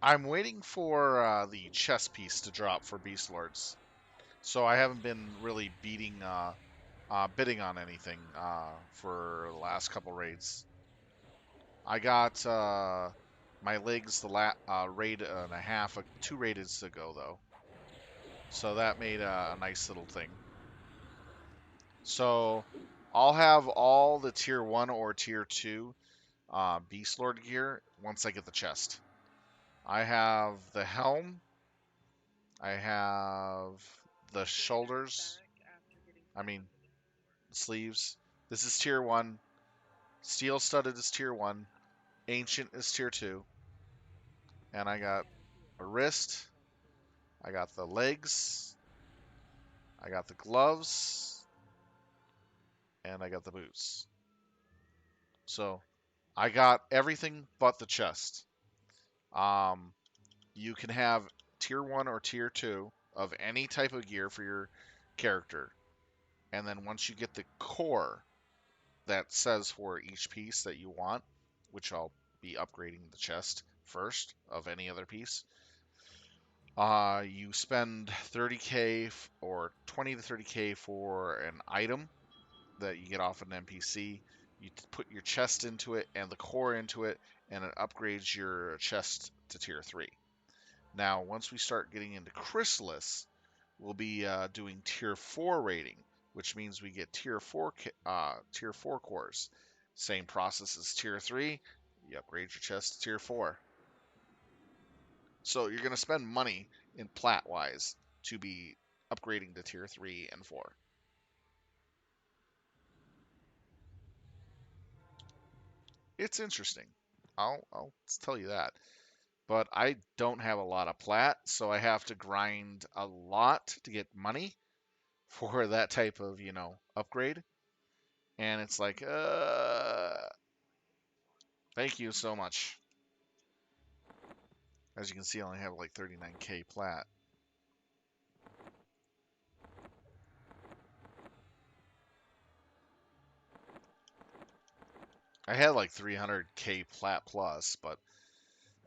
I'm waiting for the chess piece to drop for Beastlords, so I haven't been really bidding on anything for the last couple raids. I got my legs raid and a half, 2 raids ago though, so that made a nice little thing. So I'll have all the tier 1 or tier 2 Beast Lord gear once I get the chest. I have the helm. I have the shoulders. I mean, sleeves. This is tier 1. Steel studded is tier 1. Ancient is tier 2. And I got a wrist. I got the legs. I got the gloves. And I got the boots. So I got everything but the chest. You can have tier 1 or tier 2 of any type of gear for your character. And then once you get the core that says for each piece that you want, which I'll be upgrading the chest first of any other piece, you spend 30k or 20 to 30k for an item that you get off an NPC. You put your chest into it and the core into it, and it upgrades your chest to tier 3. Now, once we start getting into Chrysalis, we'll be doing tier 4 rating, which means we get tier 4 cores. Same process as tier 3. You upgrade your chest to tier 4. So you're going to spend money in plat wise to be upgrading to tier 3 and 4. It's interesting. I'll tell you that. But I don't have a lot of plat, so I have to grind a lot to get money for that type of, upgrade. And it's like, thank you so much. As you can see, I only have like 39k plat. I had like 300k plat plus, but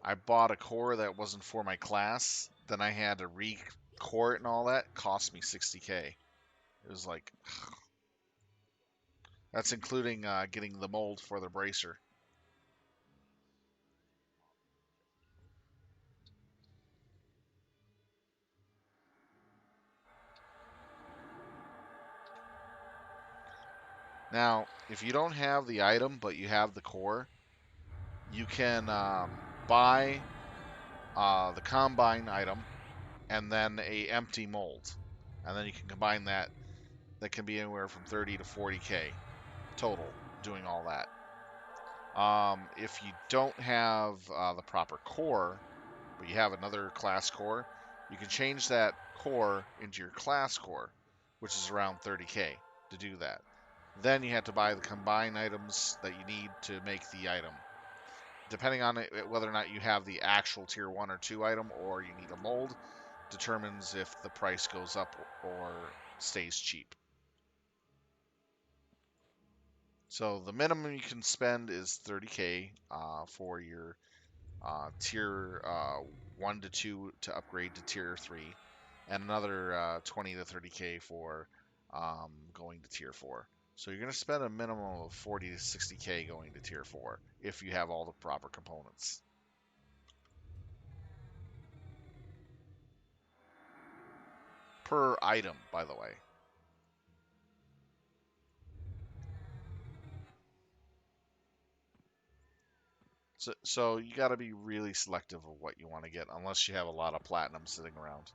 I bought a core that wasn't for my class. Then I had to re-core it and all that. It cost me 60k. It was like, that's including getting the mold for the bracer. Now, if you don't have the item but you have the core, you can buy the combine item and then a empty mold, and then you can combine that. That can be anywhere from 30 to 40k total doing all that. If you don't have the proper core, but you have another class core, you can change that core into your class core, which is around 30k to do that. Then you have to buy the combined items that you need to make the item. Depending on whether or not you have the actual tier 1 or 2 item or you need a mold, determines if the price goes up or stays cheap. So the minimum you can spend is 30k for your tier 1 to 2 to upgrade to tier 3, and another 20 to 30k for going to tier 4. So you're going to spend a minimum of 40 to 60k going to tier 4 if you have all the proper components. Per item, by the way. So you got to be really selective of what you want to get, unless you have a lot of platinum sitting around.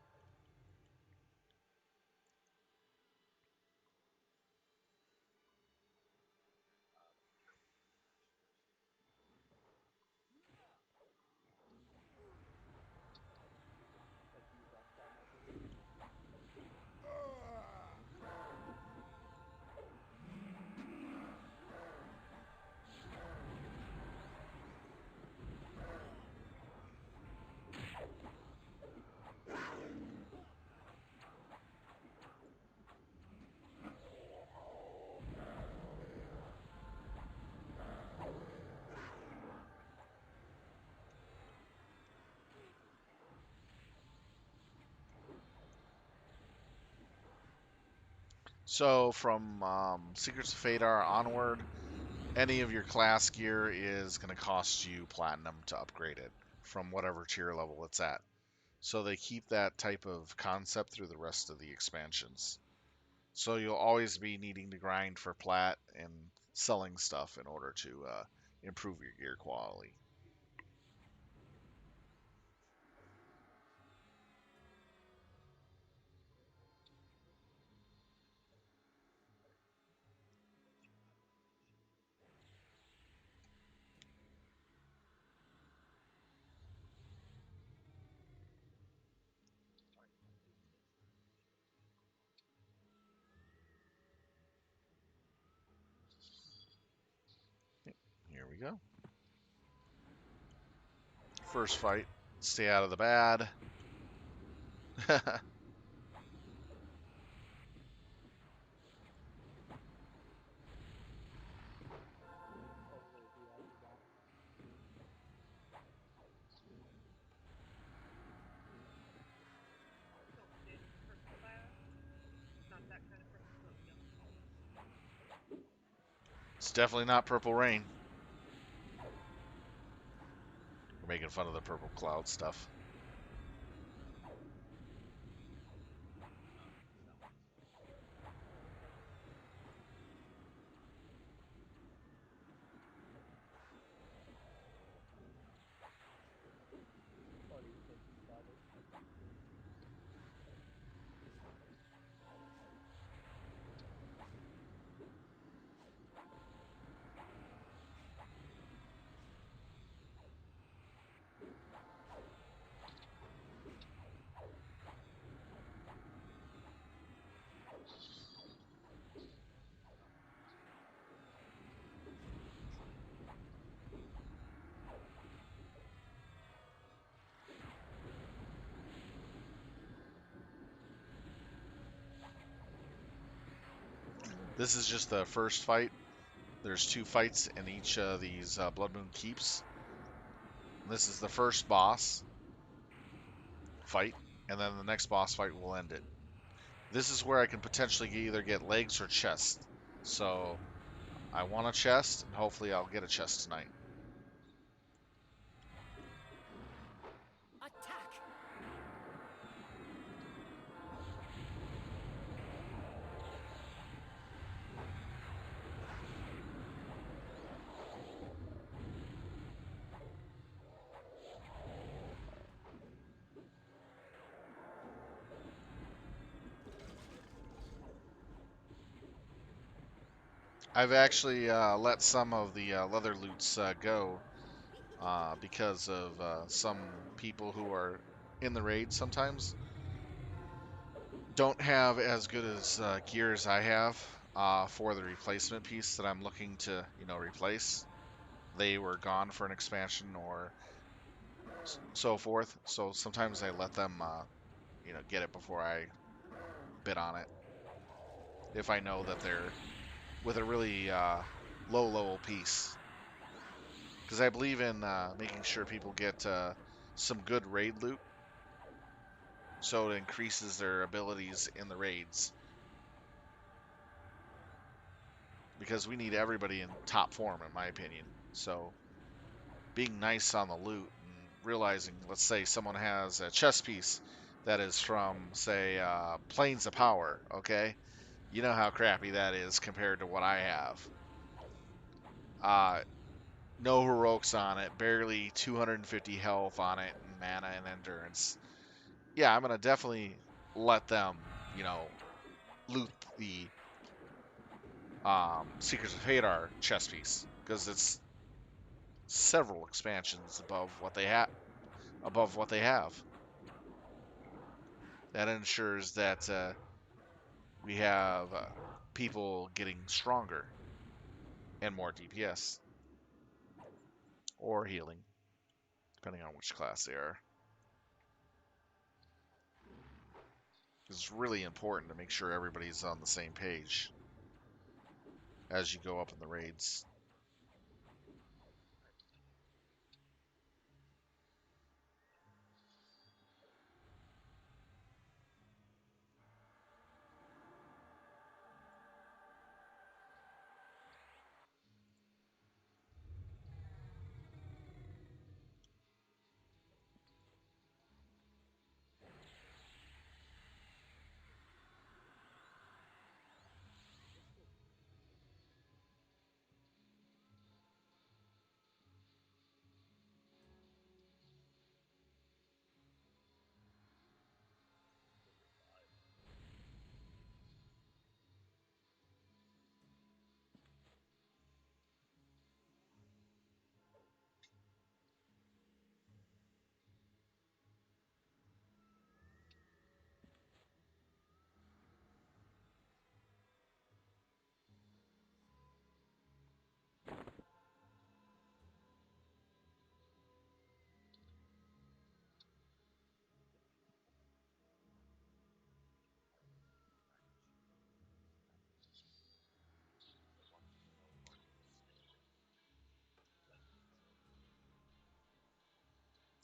So from Secrets of Fadar onward, any of your class gear is going to cost you platinum to upgrade it from whatever tier level it's at. So they keep that type of concept through the rest of the expansions. So you'll always be needing to grind for plat and selling stuff in order to improve your gear quality. Here we go. First fight, stay out of the bad. Hopefully, if he has his own. Don't stand in the purple cloud. Not that kind of purple. No, no. It's definitely not Purple Rain. We're making fun of the purple cloud stuff. Or he's taking cover. This is just the first fight. There's 2 fights in each of these Bloodmoon keeps. This is the first boss fight, and then the next boss fight will end it. This is where I can potentially either get legs or chest. So I want a chest, and hopefully I'll get a chest tonight. Attack! I've actually let some of the leather loots go because of some people who are in the raid sometimes don't have as good as gear as I have for the replacement piece that I'm looking to, replace. They were gone for an expansion or so forth. So sometimes I let them, get it before I bid on it. If I know that they're with a really low level piece, because I believe in making sure people get some good raid loot, so it increases their abilities in the raids. Because we need everybody in top form, in my opinion. So being nice on the loot and realizing, let's say someone has a chest piece that is from, say, Plains of Power, okay? You know how crappy that is compared to what I have. No heroics on it, barely 250 health on it, and mana and endurance. Yeah, I'm going to definitely let them, loot the Secrets of Hadar chest piece, because it's several expansions above what they have. That ensures that we have people getting stronger and more DPS or healing, depending on which class they are. It's really important to make sure everybody's on the same page as you go up in the raids.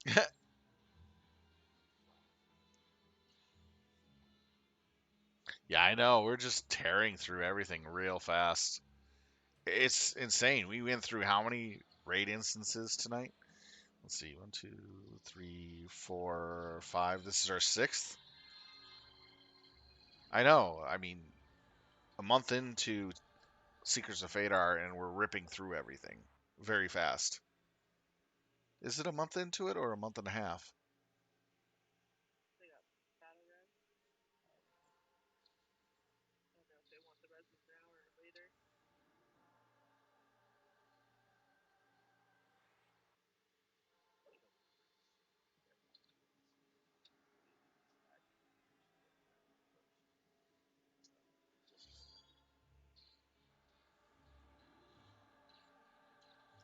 Yeah, I know. We're just tearing through everything real fast. It's insane. We went through how many raid instances tonight? Let's see. 1, 2, 3, 4, 5. This is our sixth. I know. I mean, a month into Secrets of Fadar, and we're ripping through everything very fast. Is it a month into it or a month and a half? They got battle res. I don't know if they want the res now or later. Yeah.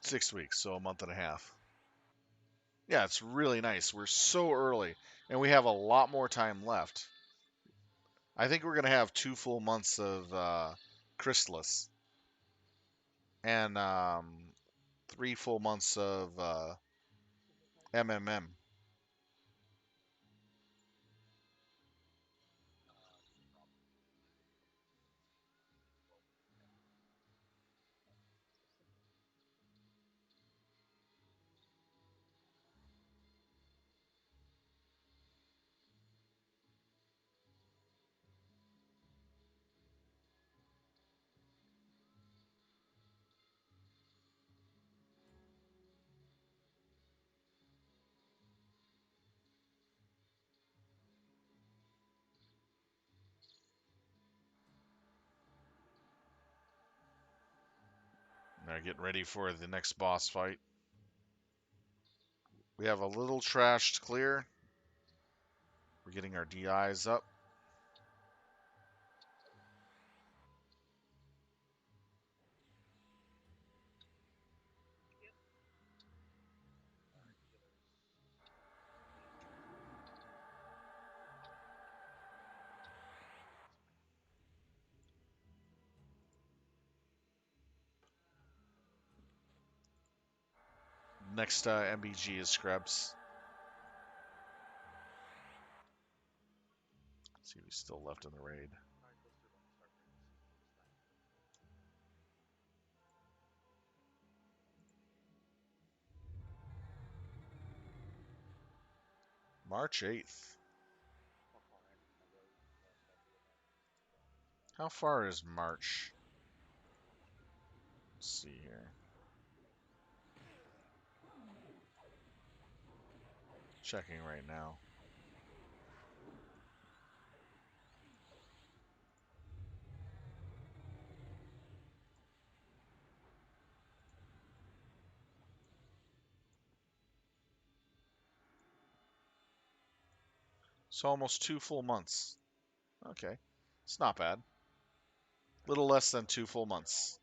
6 weeks, so a month and a half. Yeah, it's really nice. We're so early, and we have a lot more time left. I think we're going to have 2 full months of Chrysalis and 3 full months of MMM. Now getting ready for the next boss fight. We have a little trash to clear. We're getting our DIs up. Next MBG is Scrubs. Let's see if he's still left in the raid. March 8th. How far is March? Let's see here. Checking right now. So almost 2 full months. Okay. It's not bad. Little less than 2 full months.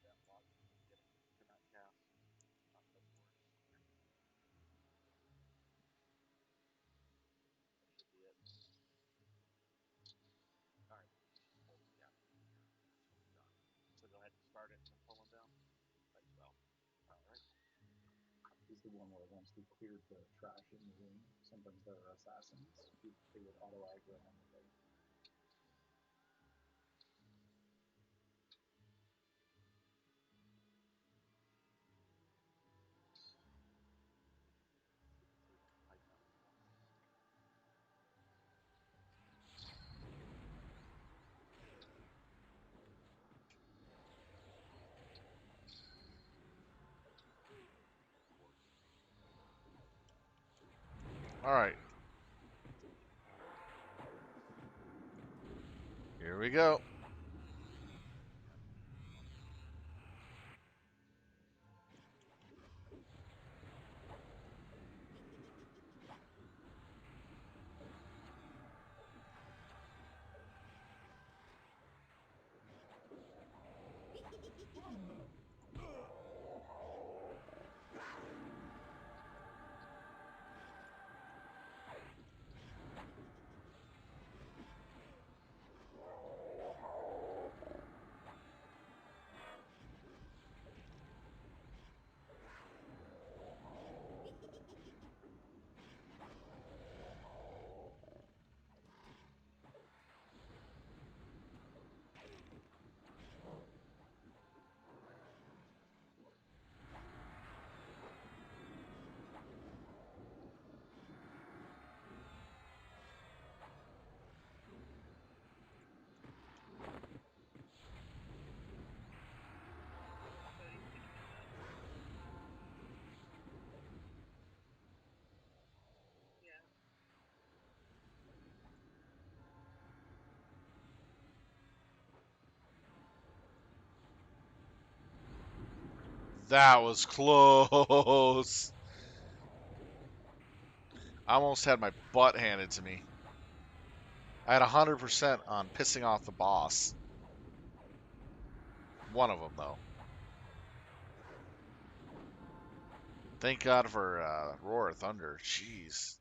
So go ahead and start it and pull them down. Like so. All right. Is the one where once we cleared the trash in the room, sometimes there are assassins. They would auto aggro on the thing. All right. Here we go. That was close. I almost had my butt handed to me. I had 100% on pissing off the boss. One of them, though. Thank God for Roar of Thunder. Jeez.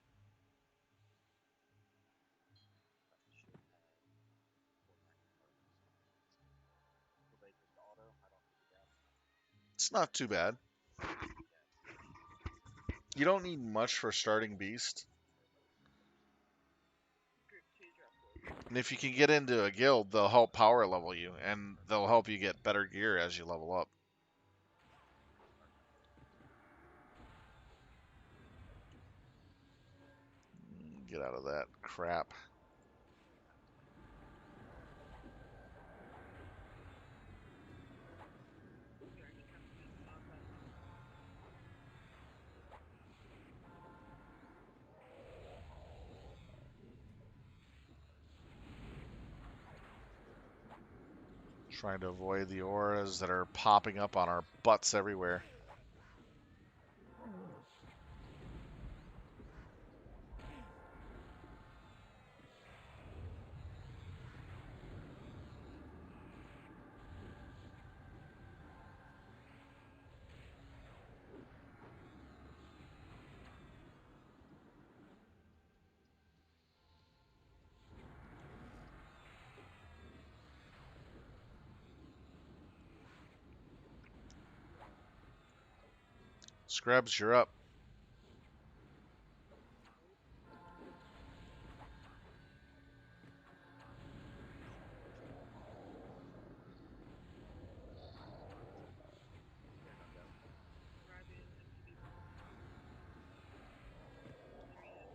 Will they just auto? I don't need the gas. It's not too bad. You don't need much for starting Beast. Group 2 drop wood. And if you can get into a guild, they'll help power level you, and they'll help you get better gear as you level up. Get out of that crap. You already have to use combat. Trying to avoid the auras that are popping up on our butts everywhere. Scrubs, you're up. Aradune, MTB bomb. Not there yet.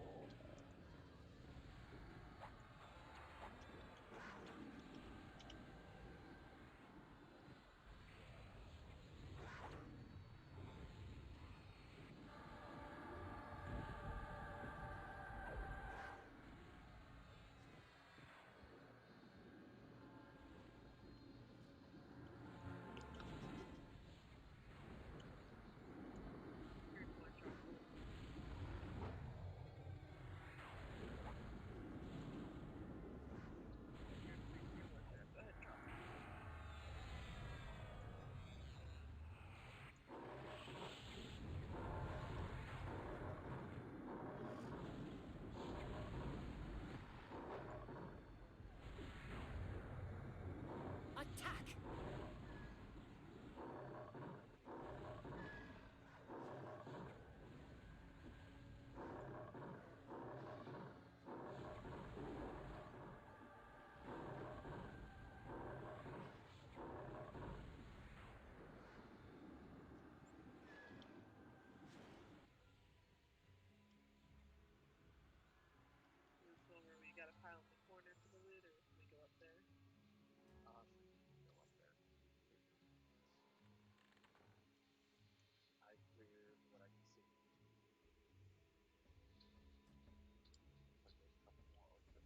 Group 1 drop wood. Group 3 tier wood there. Go ahead and drop. Attack! Is this one where we gotta pile in the corner for the loot, or can we go up there? Go up there. I cleared what I can see. But there's a couple more orcs up here.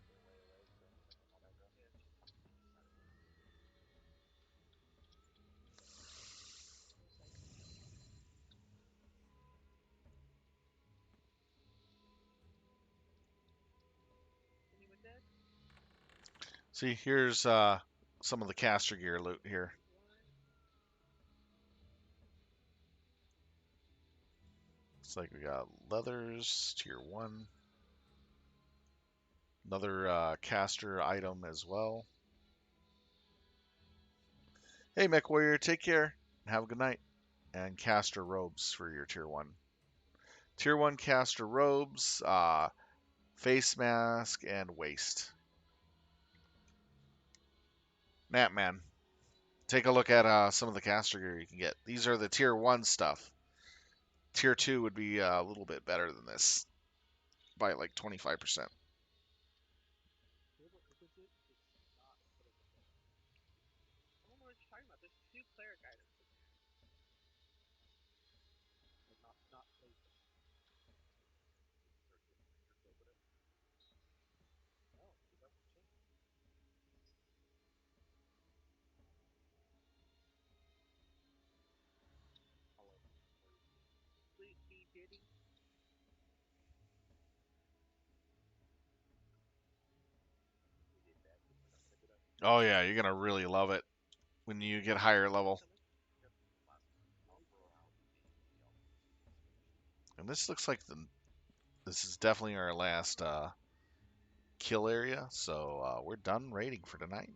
They're way away, so I think I'm not aggro. Yeah, it's just on the side of it. Motorcycle. Anyone dead? See, here's some of the caster gear loot here. One. It's like we got leathers, tier 1. Another caster item as well. Hey, Mech Warrior, take care. Have a good night. And caster robes for your tier 1. Tier 1 caster robes, face mask, and waist. Natman, take a look at some of the caster gear you can get. These are the tier 1 stuff. Tier 2 would be a little bit better than this by like 25%. What is it? It's not. What is it? I don't know what you're talking about. There's 2 cleric items in there. Like not placed. No, it doesn't change. Kitty. We did that. Pick it up. Pick it up. Oh yeah, you're gonna really love it when you get higher level. Coming. Yep. Last Oh, we're out the TLP. And this looks like this is definitely our last kill area, so we're done raiding for tonight.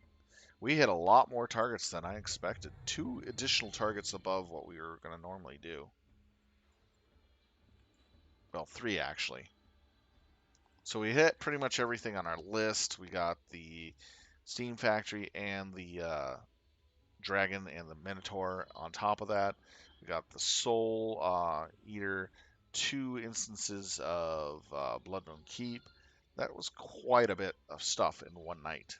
We hit a lot more targets than I expected. 2 additional targets above what we were going to normally do. Well, 3 actually. So we hit pretty much everything on our list. We got the Steamfactory and the Dragon and the Minotaur on top of that. We got the Soul Eater, 2 instances of Bloodmoon Keep. That was quite a bit of stuff in one night.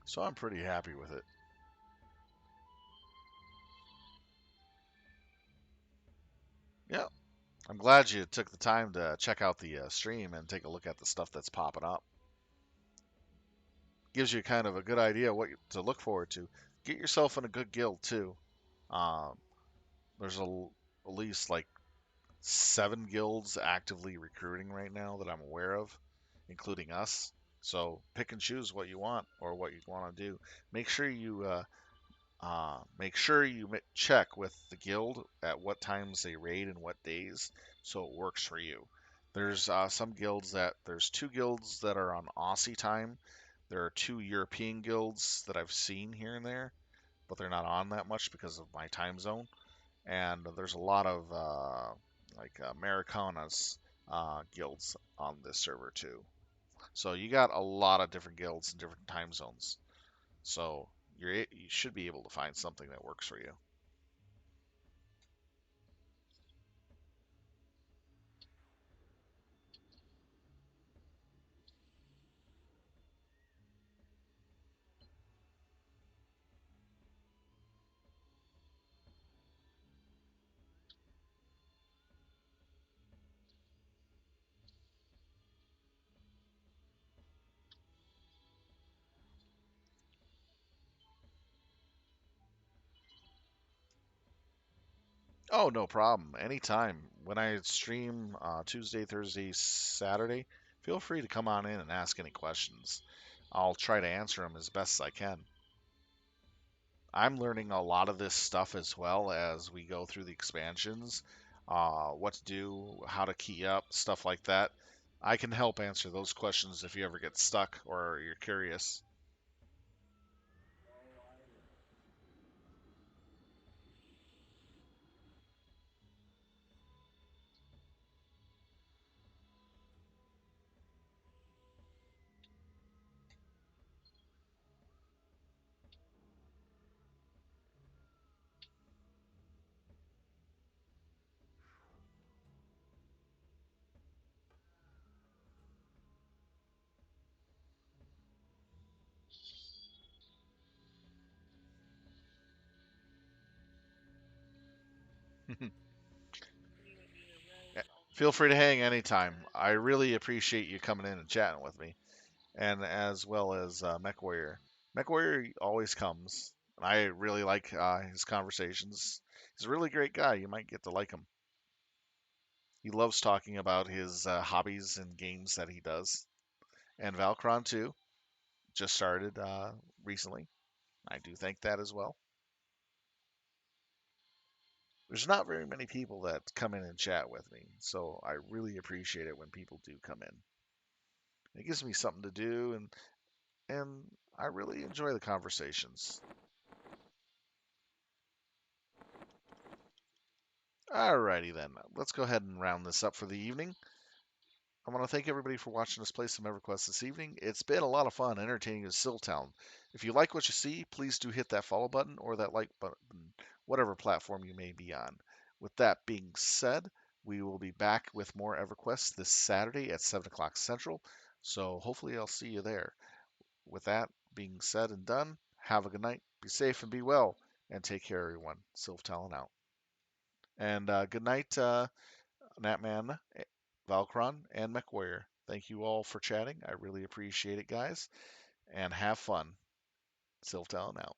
So I'm pretty happy with it. Yeah, I'm glad you took the time to check out the stream and take a look at the stuff that's popping up. Gives you kind of a good idea what to look forward to. Get yourself in a good guild too. Um, there's at least like 7 guilds actively recruiting right now that I'm aware of, including us. So pick and choose what you want or what you want to do. Make sure you check with the guild at what times they raid and what days, so it works for you. There's there's 2 guilds that are on Aussie time. There are 2 European guilds that I've seen here and there, but they're not on that much because of my time zone. And there's a lot of like Americanas guilds on this server too. So you got a lot of different guilds in different time zones. So you should be able to find something that works for you. Oh, no problem. Anytime. When I stream Tuesday, Thursday, Saturday, feel free to come on in and ask any questions. I'll try to answer them as best as I can. I'm learning a lot of this stuff as well as we go through the expansions, what to do, how to key up, stuff like that. I can help answer those questions if you ever get stuck or you're curious. you and me are Yeah, res feel also. free to hang anytime. I really appreciate you coming in and chatting with me, and as well as Mech Warrior. Mech Warrior always comes, and I really like his conversations. He's a really great guy. You might get to like him. He loves talking about his hobbies and games that he does. And Valcron too, just started recently. I do think that as well. There's not very many people that come in and chat with me, so I really appreciate it when people do come in. It gives me something to do, and I really enjoy the conversations. Alrighty then, let's go ahead and round this up for the evening. I want to thank everybody for watching us play some EverQuest this evening. It's been a lot of fun entertaining in Siltown. If you like what you see, please do hit that follow button or that like button, whatever platform you may be on. With that being said, we will be back with more EverQuest this Saturday at 7 o'clock Central. So hopefully I'll see you there. With that being said and done, have a good night, be safe and be well, and take care, everyone. Sylph Talon out. And good night, Natman, Valkron, and McWarrior. Thank you all for chatting. I really appreciate it, guys. And have fun. Sylph Talon out.